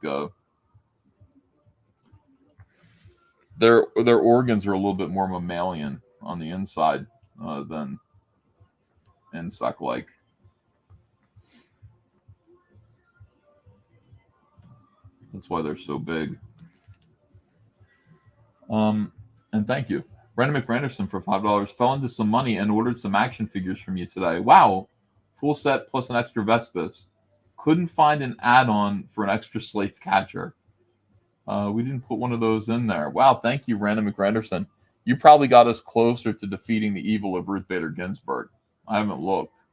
their organs are a little bit more mammalian on the inside than insect-like. That's why they're so big. And thank you. Brandon McRanderson for $5 fell into some money and ordered some action figures from you today. Wow. Full set plus an extra Vespis. Couldn't find an add-on for an extra Slave Catcher. We didn't put one of those in there. Wow, thank you, Brandon McRanderson. You probably got us closer to defeating the evil of Ruth Bader Ginsburg. I haven't looked.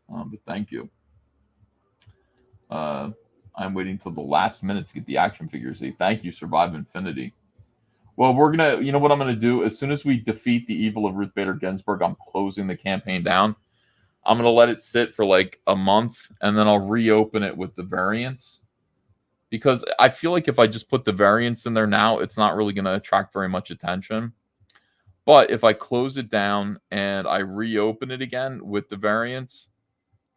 But thank you. I'm waiting till the last minute to get the action figures. Thank you, Survive Infinity. Well, you know what I'm going to do? As soon as we defeat the evil of Ruth Bader Ginsburg, I'm closing the campaign down. I'm going to let it sit for like a month, and then I'll reopen it with the variants. Because I feel like if I just put the variants in there now, it's not really going to attract very much attention. But if I close it down and I reopen it again with the variants,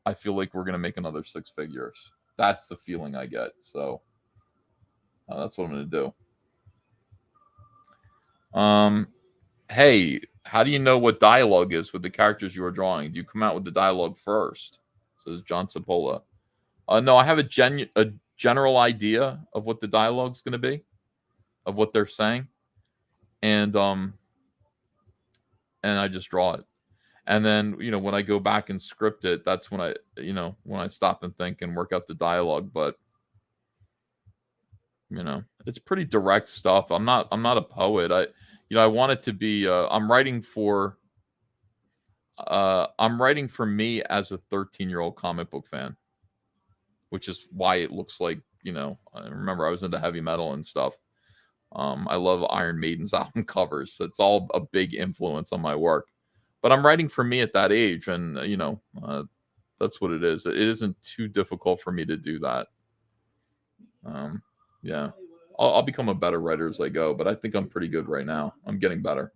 I feel like we're going to make another 6 figures. That's the feeling I get. So that's what I'm going to do. Hey, how do you know what dialogue is with the characters you are drawing? Do you come out with the dialogue first? Says John Sapola. No, I have a general idea of what the dialogue's going to be, of what they're saying, and I just draw it. And then, when I go back and script it, that's when I stop and think and work out the dialogue. But, it's pretty direct stuff. I'm not a poet. I want it to be, I'm writing for me as a 13-year-old comic book fan, which is why it looks like, I remember I was into heavy metal and stuff. I love Iron Maiden's album covers. It's all a big influence on my work. But I'm writing for me at that age, and that's what it is. It isn't too difficult for me to do that. Yeah, I'll become a better writer as I go, but I think I'm pretty good right now. I'm getting better.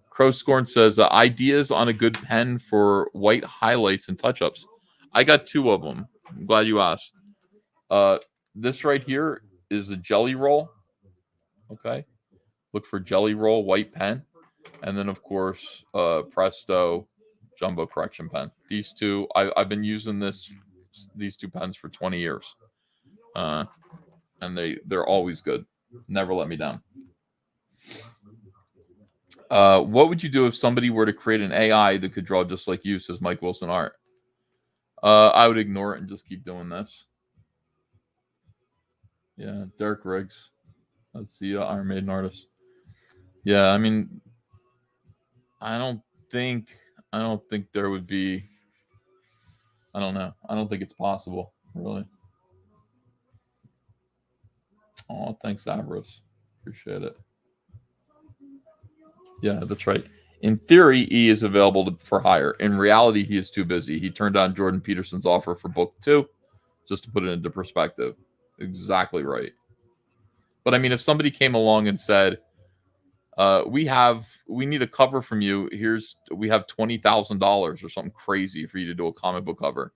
Crow Scorn says ideas on a good pen for white highlights and touch-ups. I got 2 of them. I'm glad you asked. This right here is a Jelly Roll. Okay, look for Jelly Roll white pen. And then, of course, Presto Jumbo Correction Pen. These two, I've been using these 2 pens for 20 years. And they're always good. Never let me down. What would you do if somebody were to create an AI that could draw just like you, says Mike Wilson Art? I would ignore it and just keep doing this. Yeah, Derek Riggs. That's the Iron Maiden artist. Yeah, I mean, I don't think there would be. I don't know. I don't think it's possible, really. Oh, thanks, Avarice. Appreciate it. Yeah, that's right. In theory, E is available for hire. In reality, he is too busy. He turned down Jordan Peterson's offer for book 2, just to put it into perspective. Exactly right. But I mean, if somebody came along and said, we need a cover from you. We have $20,000 or something crazy for you to do a comic book cover.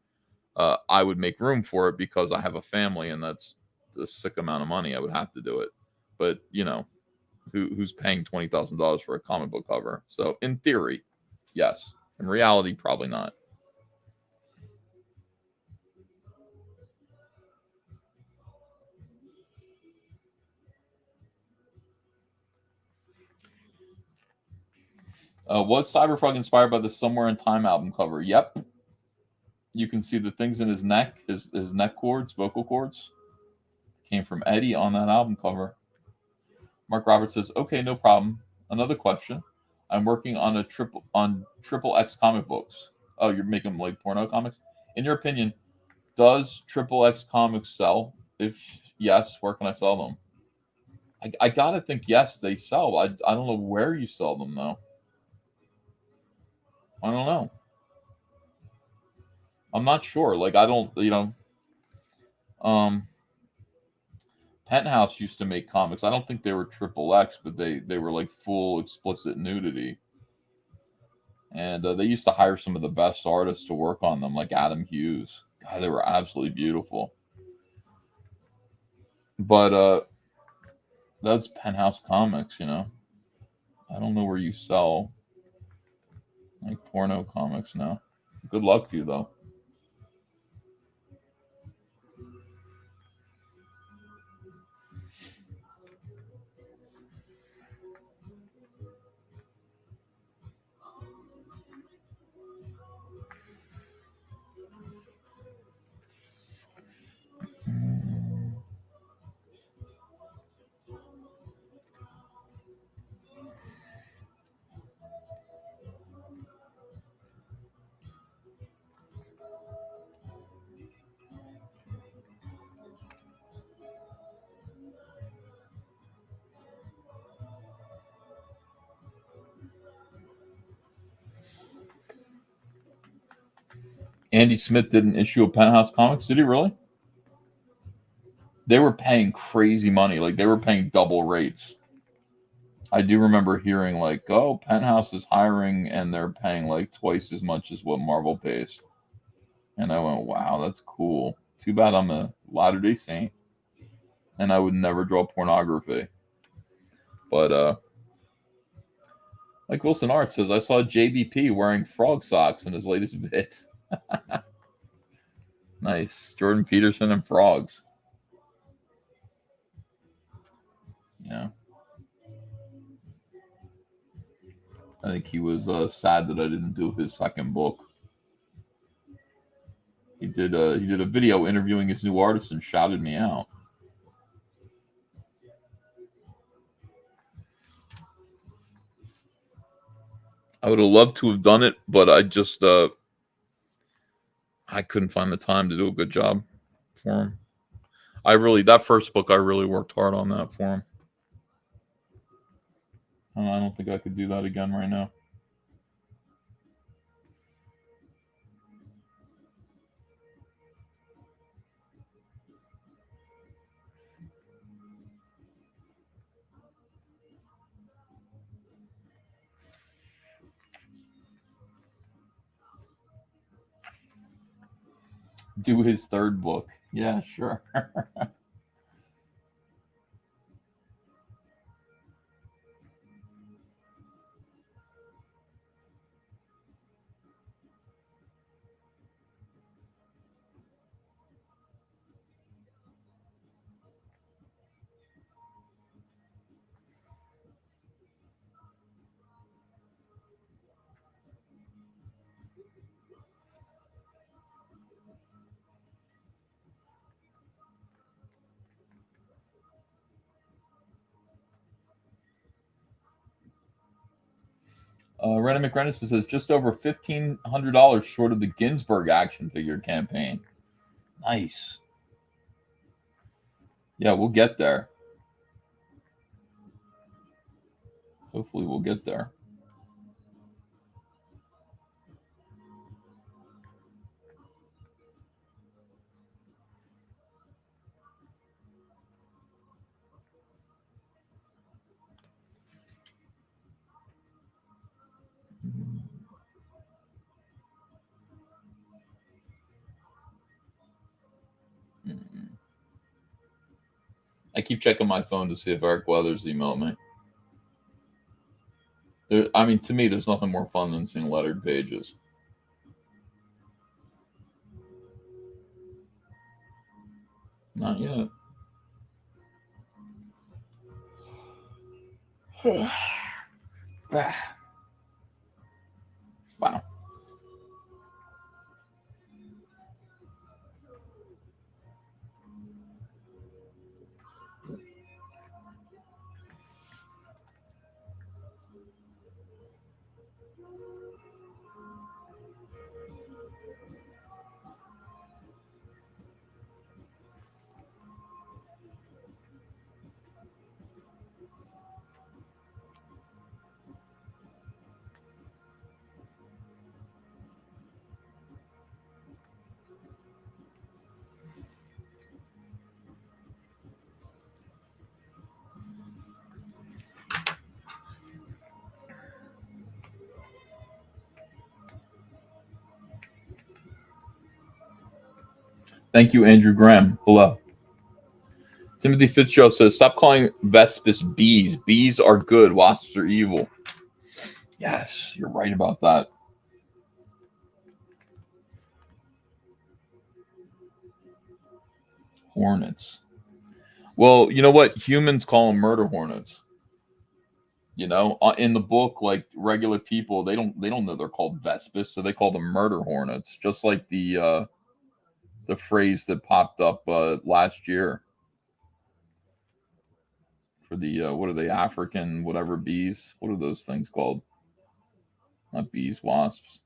I would make room for it because I have a family, and that's a sick amount of money. I would have to do it. But who's paying $20,000 for a comic book cover? So in theory, yes. In reality, probably not. Was Cyberfrog inspired by the Somewhere in Time album cover? Yep. You can see the things in his neck, his neck cords, vocal cords, came from Eddie on that album cover. Mark Roberts says, "Okay, no problem. Another question. I'm working on triple X comic books. Oh, you're making them like porno comics? In your opinion, does triple X comics sell? If yes, where can I sell them?" I gotta think yes, they sell. I don't know where you sell them though. I don't know. I'm not sure. Like I don't, Penthouse used to make comics. I don't think they were triple X, but they were like full explicit nudity. And they used to hire some of the best artists to work on them, like Adam Hughes. God, they were absolutely beautiful. But that's Penthouse Comics, I don't know where you sell like porno comics now. Good luck to you, though. Andy Smith did an issue of Penthouse Comics. Did he really? They were paying crazy money. Like they were paying double rates. I do remember hearing like, "Oh, Penthouse is hiring, and they're paying like twice as much as what Marvel pays." And I went, "Wow, that's cool. Too bad I'm a Latter-day Saint, and I would never draw pornography." But like Wilson Art says, I saw JBP wearing frog socks in his latest vid. Nice. Jordan Peterson and frogs. Yeah. I think he was sad that I didn't do his second book. He did a video interviewing his new artist and shouted me out. I would have loved to have done it, but I just I couldn't find the time to do a good job for him. That first book I really worked hard on that for him. I don't think I could do that again right now. Do his third book. Yeah, sure. Rennie McRennis says just over $1,500 short of the Ginsburg action figure campaign. Nice. Yeah, we'll get there. Hopefully we'll get there. I keep checking my phone to see if Eric Weathers emailed me. To me, there's nothing more fun than seeing lettered pages. Not yet. Wow. Thank you, Andrew Graham. Hello. Timothy Fitzgerald says, stop calling Vespis bees. Bees are good. Wasps are evil. Yes, you're right about that. Hornets. Well, you know what? Humans call them murder hornets. You know, in the book, like regular people, they don't know they're called Vespis, so they call them murder hornets, just like the phrase that popped up last year for the what are they, African whatever bees? What are those things called? Not bees, wasps.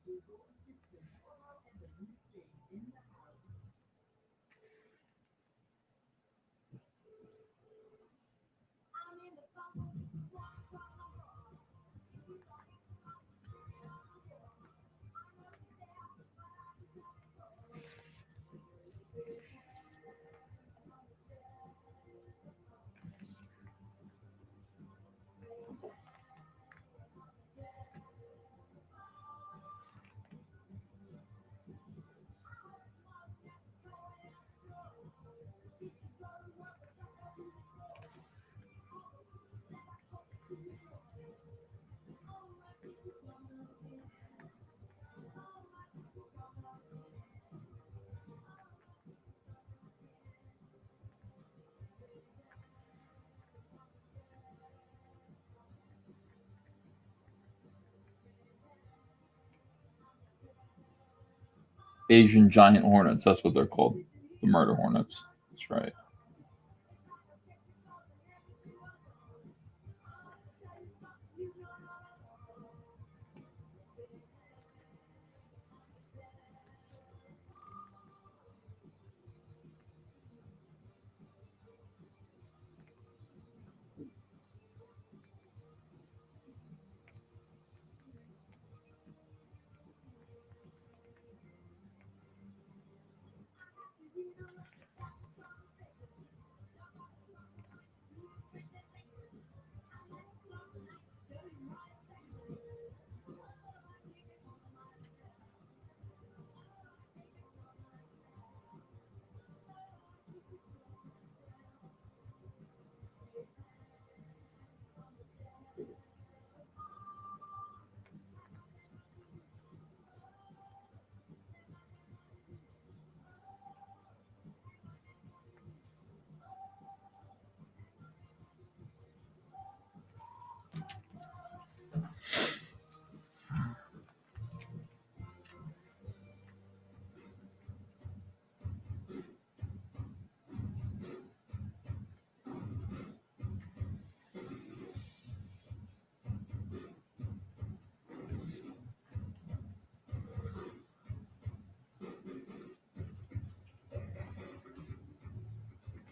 Asian giant hornets. That's what they're called. The murder hornets. That's right.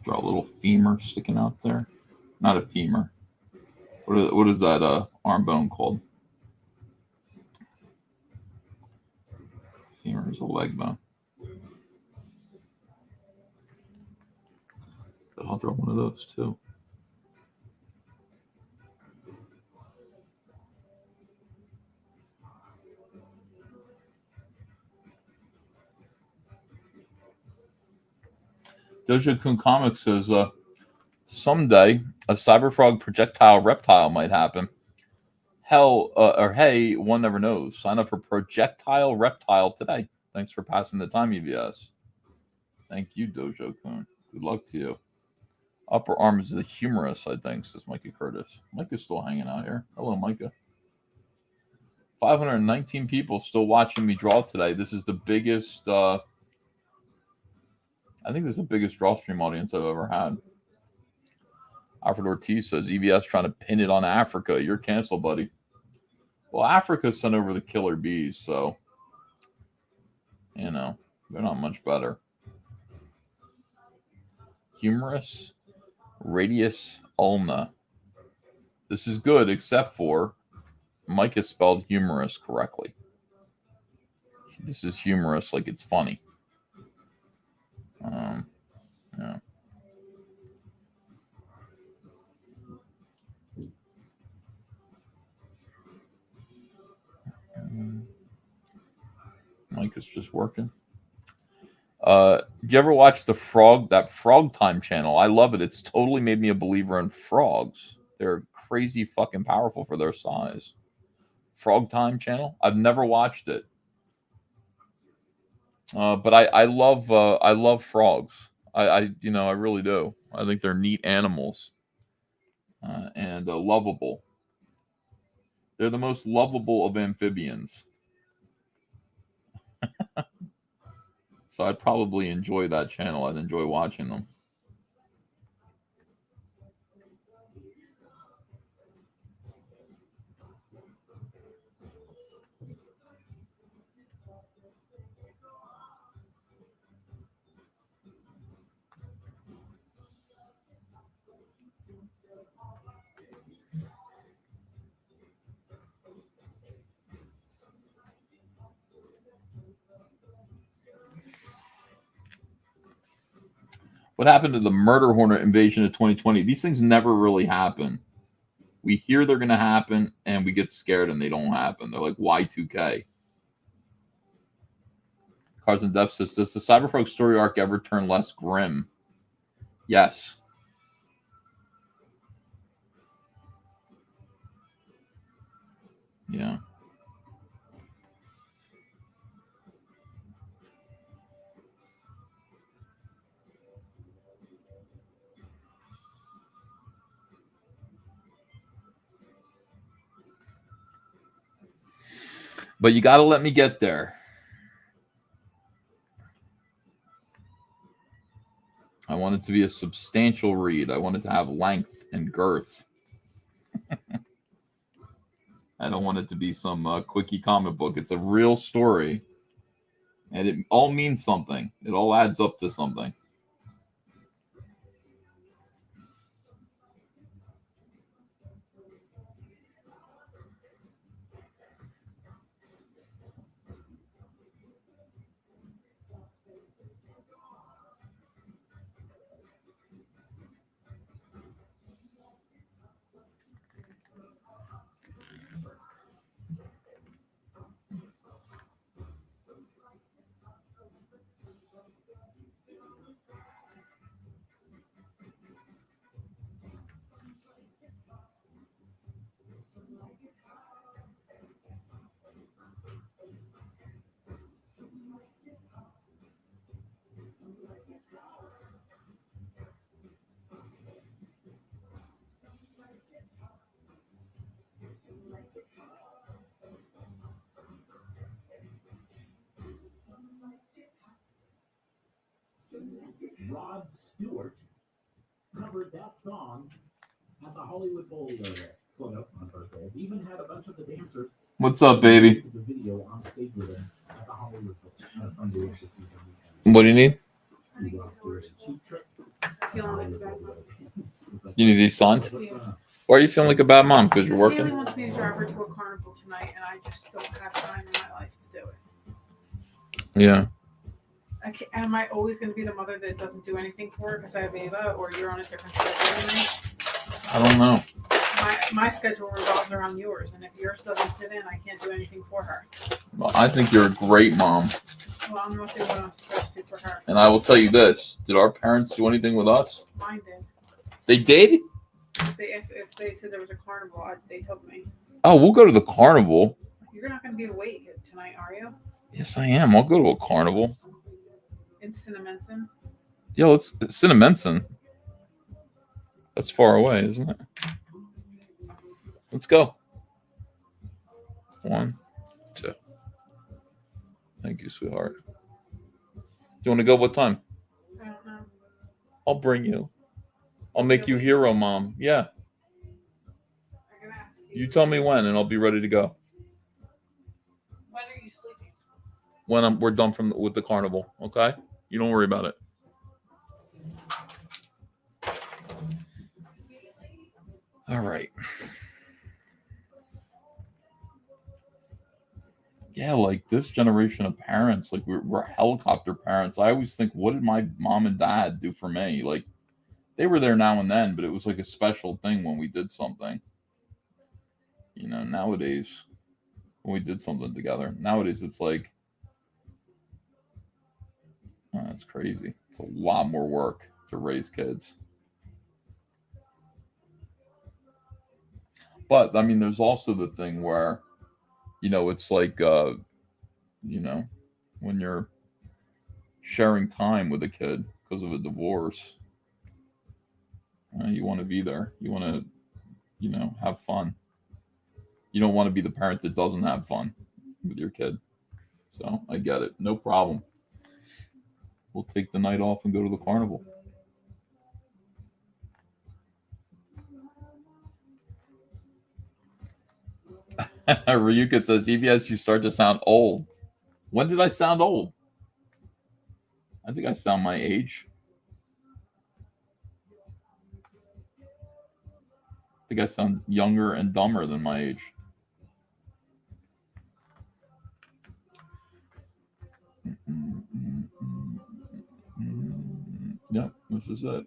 Draw a little femur sticking out there. Not a femur. What is that arm bone called? Femur is a leg bone. But I'll draw one of those too. Dojo Kun Comics says someday a cyberfrog projectile reptile might happen. Hell, or hey, one never knows. Sign up for projectile reptile today. Thanks for passing the time, EVS. Thank you, Dojo Kun. Good luck to you. Upper arm is the humerus, I think, says Micah Curtis. Micah's still hanging out here. Hello, Micah. 519 people still watching me draw today. This is the biggest, I think this is the biggest draw stream audience I've ever had. Alfred Ortiz says, EVS trying to pin it on Africa. You're canceled, buddy. Well, Africa sent over the killer bees, so, you know, they're not much better. Humerus, radius, ulna. This is good, except for Mike has spelled humorous correctly. This is humorous like it's funny. Yeah. Mike is just working. Do you ever watch that Frog Time channel? I love it. It's totally made me a believer in frogs. They're crazy fucking powerful for their size. Frog Time channel? I've never watched it. But I love frogs. I really do. I think they're neat animals and lovable. They're the most lovable of amphibians. So I'd probably enjoy that channel. I'd enjoy watching them. What happened to the murder hornet invasion of 2020? These things never really happen. We hear they're going to happen, and we get scared, and they don't happen. They're like Y2K. Cars and Depth says, does the Cyberfrog story arc ever turn less grim? Yes. Yeah. But you got to let me get there. I want it to be a substantial read. I want it to have length and girth. I don't want it to be some quickie comic book. It's a real story. And it all means something. It all adds up to something. Rod Stewart covered that song at the Hollywood Bowl on first day. He even had a bunch of the dancers. What's up, baby? The video on stage with him at the Hollywood Bowl. Kind of fun to watch to see him. What do you need? Rod Stewart's Cheap Trick. Feeling like a bad mom. You need these signed? Yeah. Why are you feeling like a bad mom? Because you're Haley working? wants me to drive her to a carnival tonight, and I just don't have time in my life to do it. Yeah. Am I always going to be the mother that doesn't do anything for her because I have Ava, or you're on a different schedule than me? I don't know. My schedule revolves around yours, and if yours doesn't fit in, I can't do anything for her. Well, I think you're a great mom. Well, I'm not doing what I'm supposed to for her. And I will tell you this. Did our parents do anything with us? Mine did. They did? If they said there was a carnival, they told me. Oh, we'll go to the carnival. You're not going to be awake tonight, are you? Yes, I am. I'll go to a carnival. In Cinnamonson? Yo, it's Cinnamonson. That's far away, isn't it? Let's go. 1, 2. Thank you, sweetheart. You want to go what time? I don't know. I'll bring you. I'll make you hero, mom. Yeah. You tell me when, and I'll be ready to go. When are you sleeping? When we're done with the carnival, okay? You don't worry about it. All right. Yeah, like this generation of parents, like we're helicopter parents. I always think, what did my mom and dad do for me? Like, they were there now and then, but it was like a special thing when we did something. You know, nowadays, when we did something together, nowadays it's like, it's crazy. It's a lot more work to raise kids. But, I mean, there's also the thing where, you know, it's like, you know, when you're sharing time with a kid because of a divorce, you want to be there. You want to, you know, have fun. You don't want to be the parent that doesn't have fun with your kid. So I get it. No problem. We'll take the night off and go to the carnival. Ryuka says, EBS, you start to sound old. When did I sound old? I think I sound my age. I think I sound younger and dumber than my age. Yep, this is it.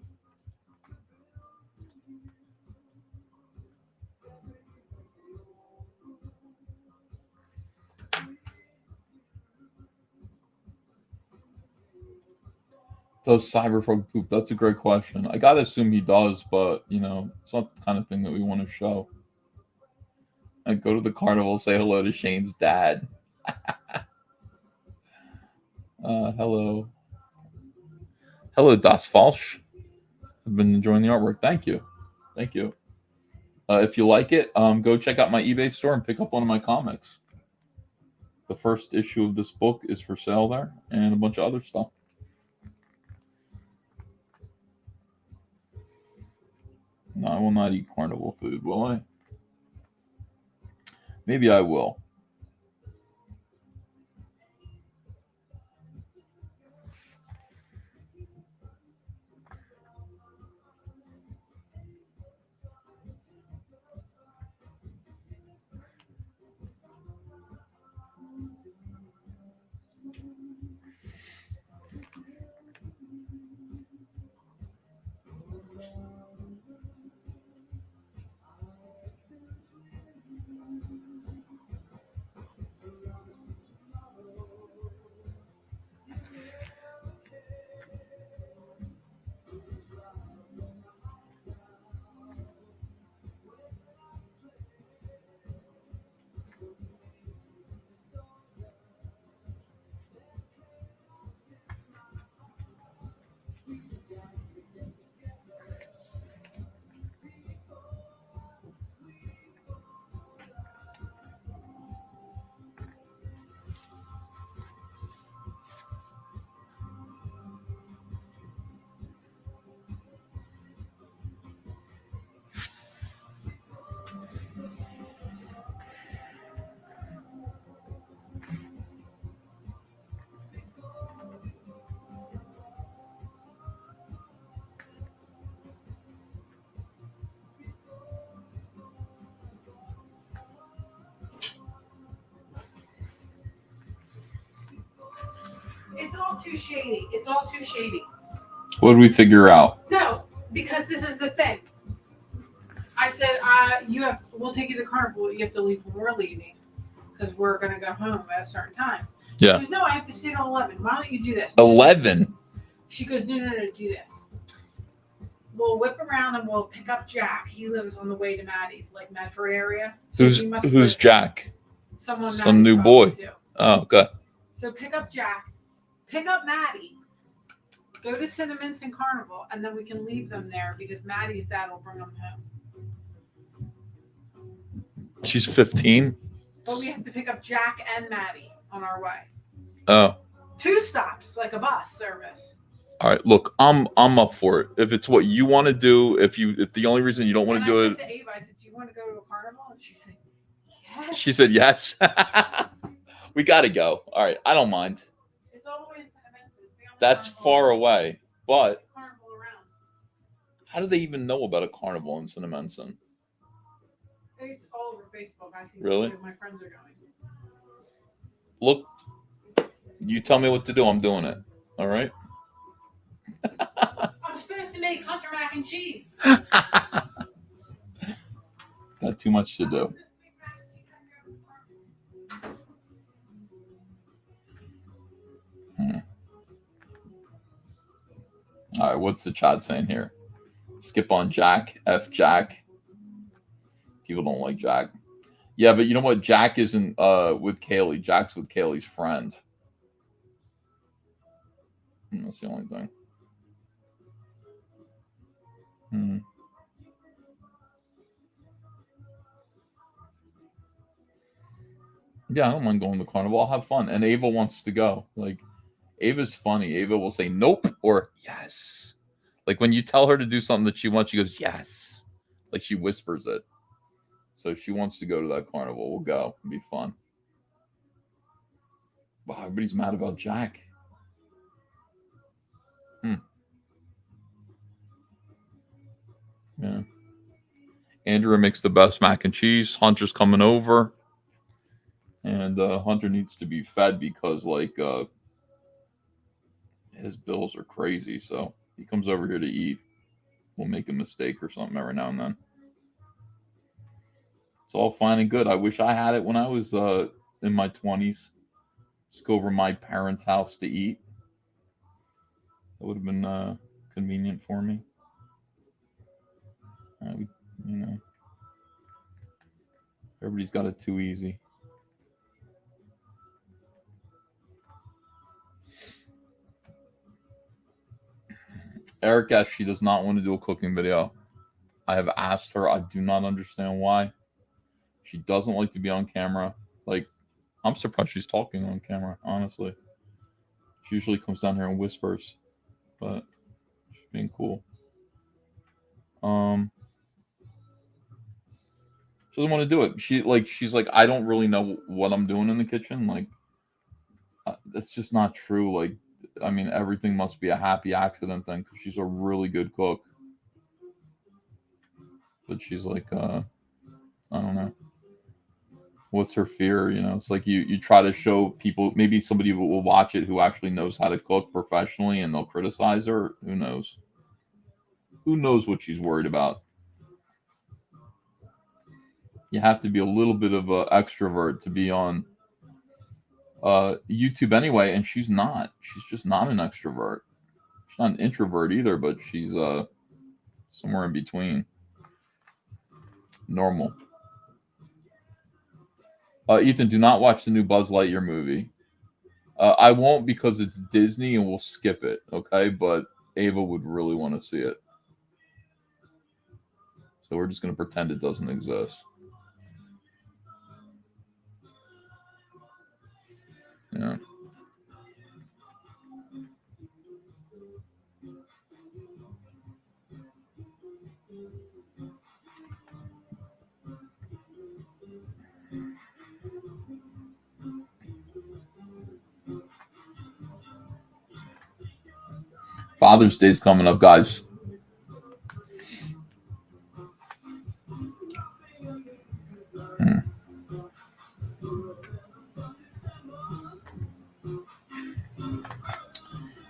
Does Cyberpunk poop? That's a great question. I gotta assume he does, but you know, it's not the kind of thing that we want to show. And go to the carnival, say hello to Shane's dad. Hello. Hello, Das Falsch. I've been enjoying the artwork. Thank you. Thank you. If you like it, go check out my eBay store and pick up one of my comics. The first issue of this book is for sale there, and a bunch of other stuff. No, I will not eat carnival food, will I? Maybe I will. It's all too shady. It's all too shady. What did we figure out? No, because this is the thing. I said, we'll take you to the carnival. You have to leave when we're leaving because we're going to go home at a certain time. Yeah. She goes, no, I have to stay till 11. Why don't you do this? 11. She goes, no, do this. We'll whip around and we'll pick up Jack. He lives on the way to Maddie's, like Medford area. So Who's Jack? Some Maddie's new boy. To. Oh, okay. So pick up Jack, pick up Maddie, go to Cinnamon's and Carnival, and then we can leave them there because Maddie's dad will bring them home. She's 15. But we have to pick up Jack and Maddie on our way. Oh. 2 stops, like a bus service. All right, look, I'm up for it. If it's what you want to do, if the only reason you don't want to do it. I said to Ava, I said, do you want to go to a carnival? And she said, yes. She said yes. We got to go. All right, I don't mind. It's all the way in Cinnamon's. That's far away, but Carnival around. How do they even know about a carnival in Cinnamonson? It's all over Facebook. I see Really? my friends are going. Look, you tell me what to do. I'm doing it. All right? I'm supposed to make Hunter mac and cheese. Got too much to do. All right, what's the chat saying here? Skip on Jack. F Jack. People don't like Jack. Yeah, but you know what? Jack isn't with Kaylee. Jack's with Kaylee's friend. That's the only thing. Yeah, I don't mind going to the carnival. I'll have fun. And Ava wants to go. Like, Ava's funny. Ava will say nope or yes. Like, when you tell her to do something that she wants, she goes, yes. Like, she whispers it. So if she wants to go to that carnival, we'll go. It'll be fun. Wow, everybody's mad about Jack. Yeah. Andrea makes the best mac and cheese. Hunter's coming over. And Hunter needs to be fed because, like, his bills are crazy. So he comes over here to eat. We'll make a mistake or something every now and then. It's all fine and good. I wish I had it when I was in my 20s. Just go over to my parents' house to eat. That would have been convenient for me. Everybody's got it too easy. Eric she does not want to do a cooking video. I have asked her. I do not understand why. She doesn't like to be on camera. Like, I'm surprised she's talking on camera, honestly. She usually comes down here and whispers. But she's being cool. She doesn't want to do it. She's like, I don't really know what I'm doing in the kitchen. Like, that's just not true. Like, I mean, everything must be a happy accident thing because she's a really good cook. But she's like, I don't know. What's her fear? You know, it's like you try to show people, maybe somebody will watch it who actually knows how to cook professionally and they'll criticize her. Who knows? Who knows what she's worried about? You have to be a little bit of an extrovert to be on YouTube anyway, and she's not. She's just not an extrovert. She's not an introvert either, but she's somewhere in between. Normal. Ethan, do not watch the new Buzz Lightyear movie. I won't because it's Disney and we'll skip it, okay? But Ava would really want to see it. So we're just going to pretend it doesn't exist. Yeah. Father's Day's coming up, guys.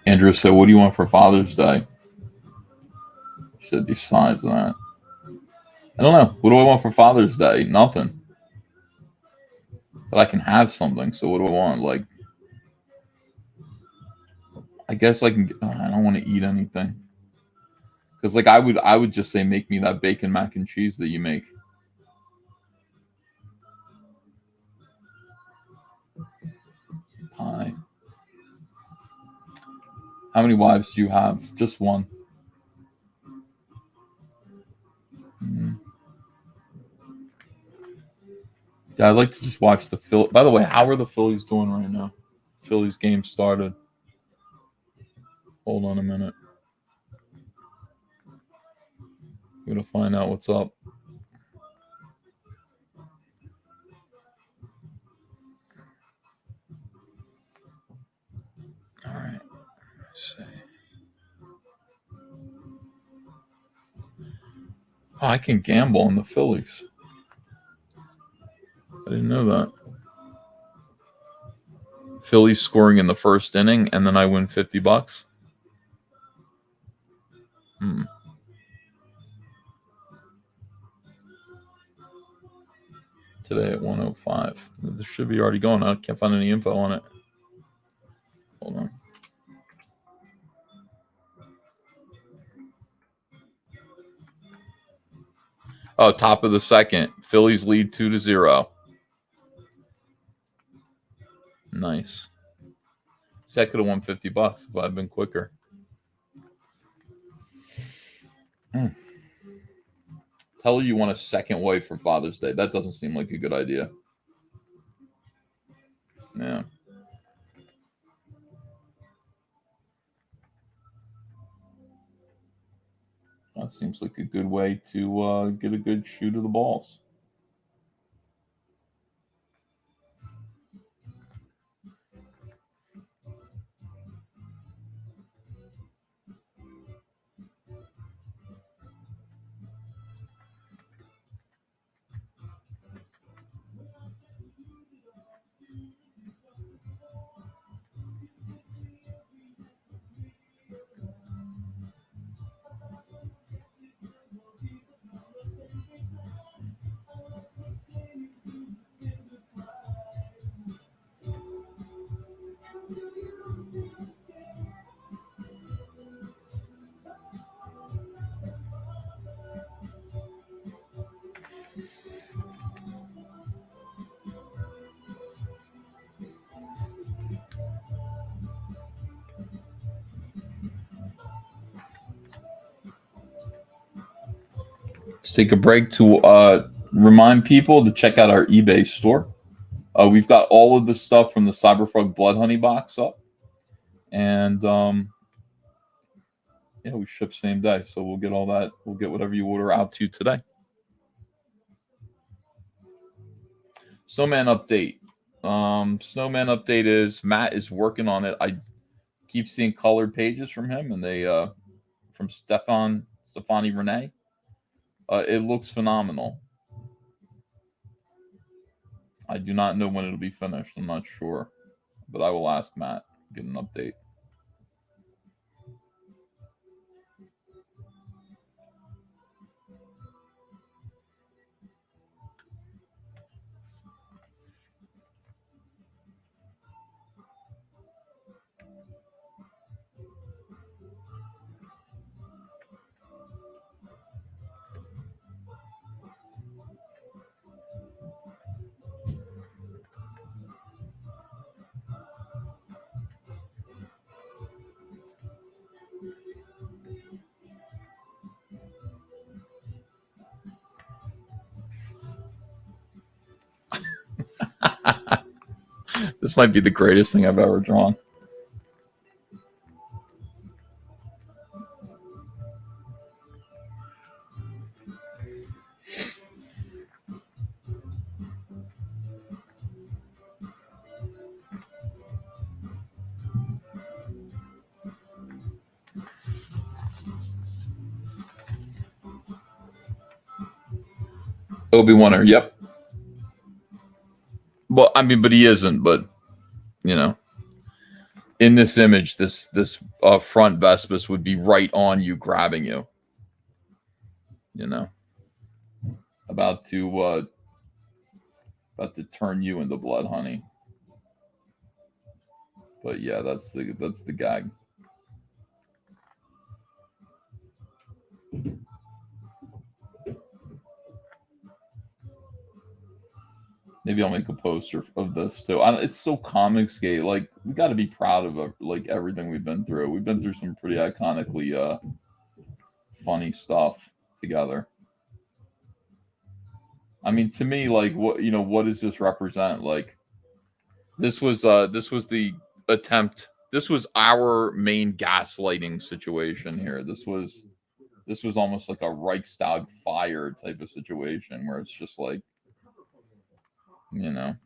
Andrew said, what do you want for Father's Day? She said, besides that. I don't know. What do I want for Father's Day? Nothing. But I can have something. So what do I want? Like, I guess I can. I don't want to eat anything. Because like I would just say, make me that bacon mac and cheese that you make. Pie. How many wives do you have? Just one. Yeah, I'd like to just watch the Phil. By the way, how are the Phillies doing right now? Phillies game started. Hold on a minute. I'm gonna find out what's up. All right. Let's see. Oh, I can gamble on the Phillies. I didn't know that. Phillies scoring in the first inning, and then I win $50. Today at 105. This should be already going. I can't find any info on it. Hold on. Oh, top of the second. Phillies lead 2-0. Nice. See, I could have won $50 if I'd been quicker. Tell her you want a second wife for Father's Day. That doesn't seem like a good idea. Yeah. That seems like a good way to get a good shoot of the balls. Let's take a break to remind people to check out our eBay store. We've got all of the stuff from the Cyberfrog Blood Honey box up. And yeah, we ship same day. So we'll get all that. We'll get whatever you order out to today. Snowman update. Snowman update is Matt is working on it. I keep seeing colored pages from him, and they from Stefani Renee. It looks phenomenal. I do not know when it'll be finished. I'm not sure, but I will ask Matt, get an update. This might be the greatest thing I've ever drawn. Obi-Wan, yep. Well, I mean, but he isn't. But you know, in this image, this front Vespus would be right on you, grabbing you. You know, about to turn you into blood, honey. But yeah, that's the gag. Maybe I'll make a poster of this too. It's so Comicsgate. Like, we got to be proud of like everything we've been through. We've been through some pretty iconically funny stuff together. I mean, to me, like, what does this represent? Like, this was the attempt. This was our main gaslighting situation here. This was almost like a Reichstag fire type of situation where it's just like, you know,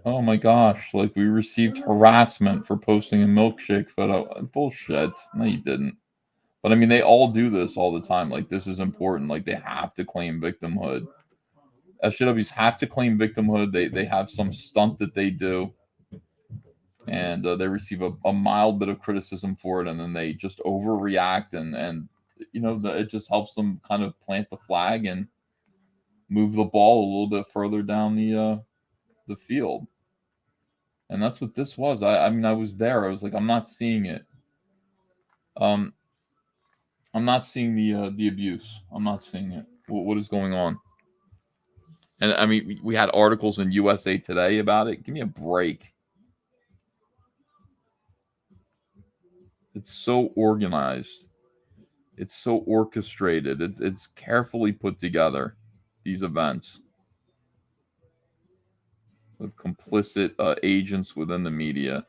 oh my gosh, like, we received harassment for posting a milkshake photo. Bullshit. No, you didn't. But I mean, they all do this all the time. Like, this is important. Like, they have to claim victimhood. SJWs have to claim victimhood. They have some stunt that they do, and they receive a mild bit of criticism for it, and then they just overreact, and you know, it just helps them kind of plant the flag and move the ball a little bit further down the field. And that's what this was. I mean, I was there. I was like, I'm not seeing it. I'm not seeing the abuse. I'm not seeing it. What is going on? And I mean, we had articles in USA Today about it. Give me a break. It's so organized. It's so orchestrated. It's carefully put together, these events, with complicit agents within the media.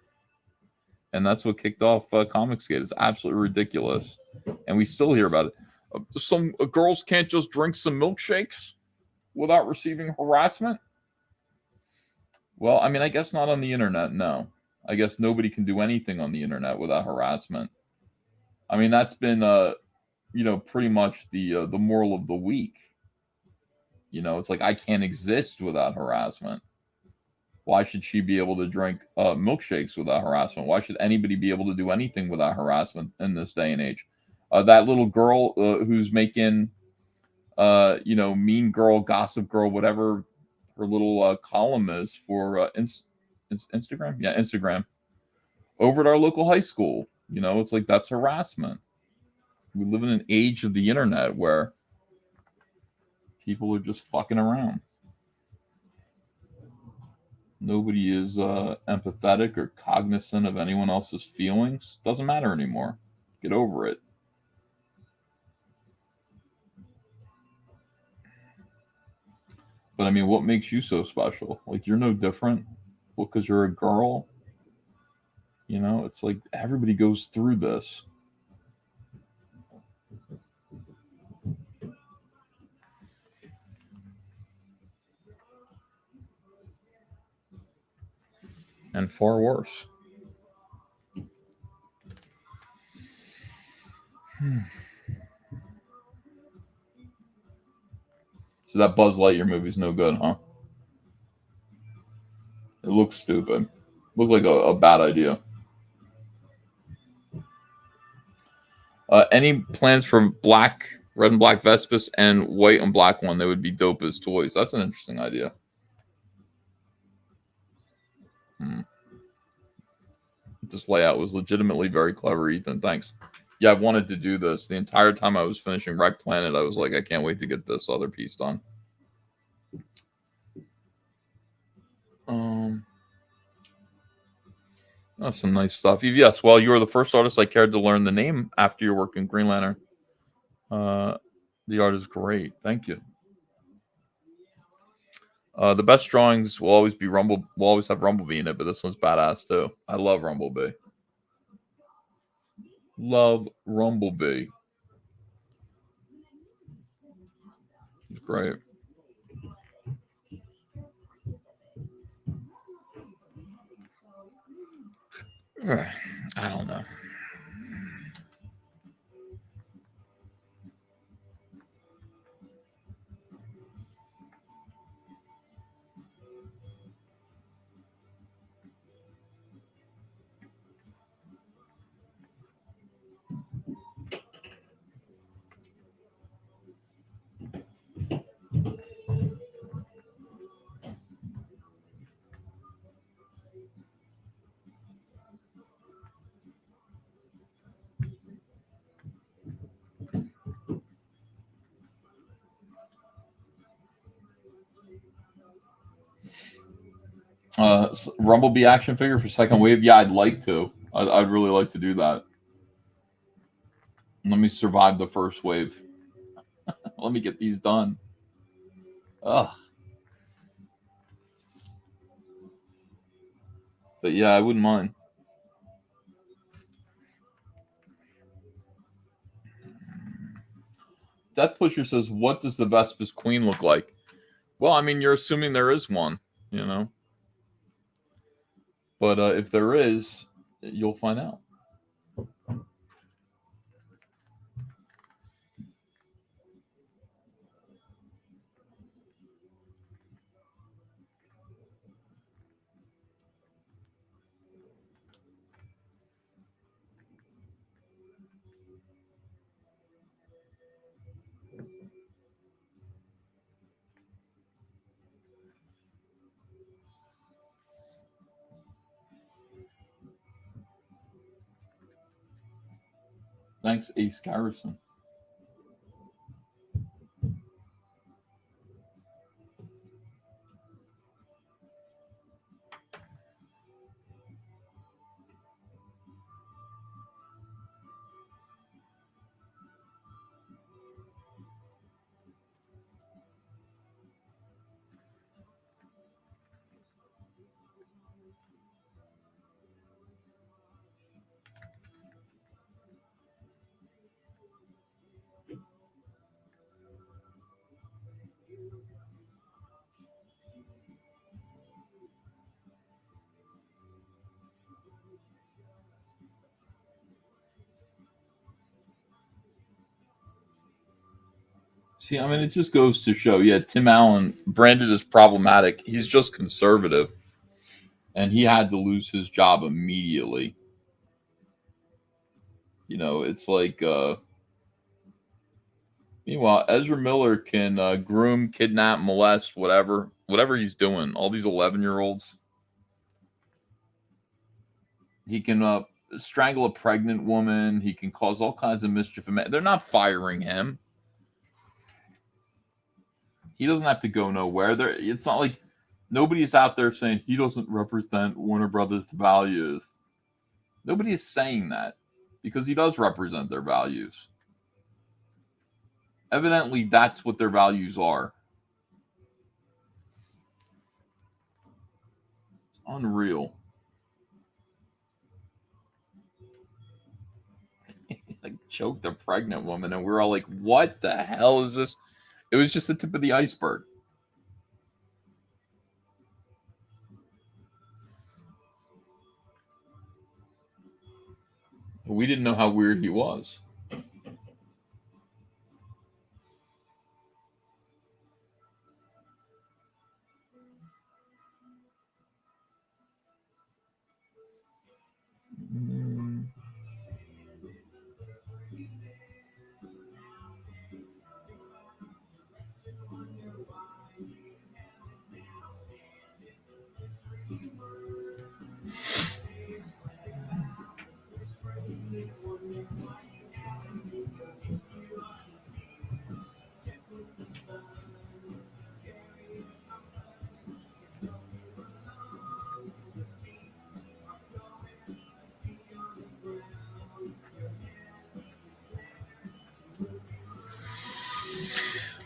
And that's what kicked off Comicsgate. It's absolutely ridiculous. And we still hear about it. Some girls can't just drink some milkshakes without receiving harassment? Well, I mean, I guess not on the internet, no. I guess nobody can do anything on the internet without harassment. I mean, that's been, you know, pretty much the moral of the week. You know, it's like, I can't exist without harassment. Why should she be able to drink milkshakes without harassment? Why should anybody be able to do anything without harassment in this day and age? That little girl who's making, you know, Mean Girl, Gossip Girl, whatever her little column is for Instagram. Yeah, Instagram. Over at our local high school. You know, it's like, that's harassment. We live in an age of the internet where people are just fucking around. Nobody is empathetic or cognizant of anyone else's feelings. Doesn't matter anymore. Get over it. But I mean, what makes you so special? Like, you're no different. Well, because you're a girl. You know, it's like, everybody goes through this. and far worse. So that Buzz Lightyear movie's no good, huh? It looks stupid. Looked like a bad idea. Any plans for red and black Vespas and white and black one? They would be dope as toys. That's an interesting idea. This layout was legitimately very clever, Ethan. Thanks. Yeah, I've wanted to do this the entire time I was finishing Wreck Planet. I was like, I can't wait to get this other piece done. That's some nice stuff. Yes, well, you were the first artist I cared to learn the name after your work in Green Lantern. The art is great. Thank you. The best drawings will always be Will always have Rumblebee in it, but this one's badass too. I love Rumblebee. Love Rumblebee. It's great. I don't know. Rumblebee action figure for second wave. Yeah, I'd like to. I'd really like to do that. Let me survive the first wave. Let me get these done. Ugh. But yeah, I wouldn't mind. Death Pusher says, "What does the Vespa's queen look like?" Well, I mean, you're assuming there is one, you know. But if there is, you'll find out. Thanks, Ace Garrison. See, I mean, it just goes to show, yeah, Tim Allen, branded as problematic. He's just conservative. And he had to lose his job immediately. You know, it's like, meanwhile, Ezra Miller can groom, kidnap, molest, whatever he's doing. All these 11-year-olds. He can strangle a pregnant woman. He can cause all kinds of mischief. They're not firing him. He doesn't have to go nowhere. It's not like nobody's out there saying he doesn't represent Warner Brothers' values. Nobody is saying that because he does represent their values. Evidently, that's what their values are. It's unreal. Like, choked a pregnant woman, and we're all like, what the hell is this? It was just the tip of the iceberg. We didn't know how weird he was.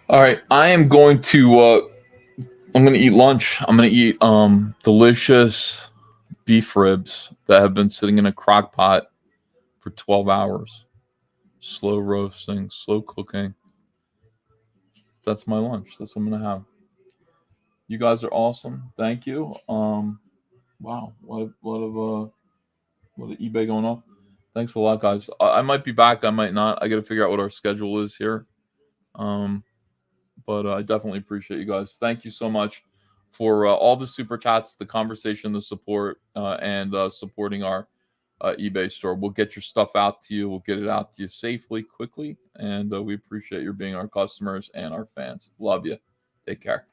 All right, I am going to I'm going to eat lunch. I'm going to eat delicious beef ribs that have been sitting in a crock pot for 12 hours. Slow roasting, slow cooking. That's my lunch. That's what I'm going to have. You guys are awesome. Thank you. Wow, what of eBay going up? Thanks a lot, guys. I might be back. I might not. I got to figure out what our schedule is here. But I definitely appreciate you guys. Thank you so much for all the super chats, the conversation, the support, and supporting our eBay store. We'll get your stuff out to you. We'll get it out to you safely, quickly, and we appreciate your being our customers and our fans. Love you. Take care.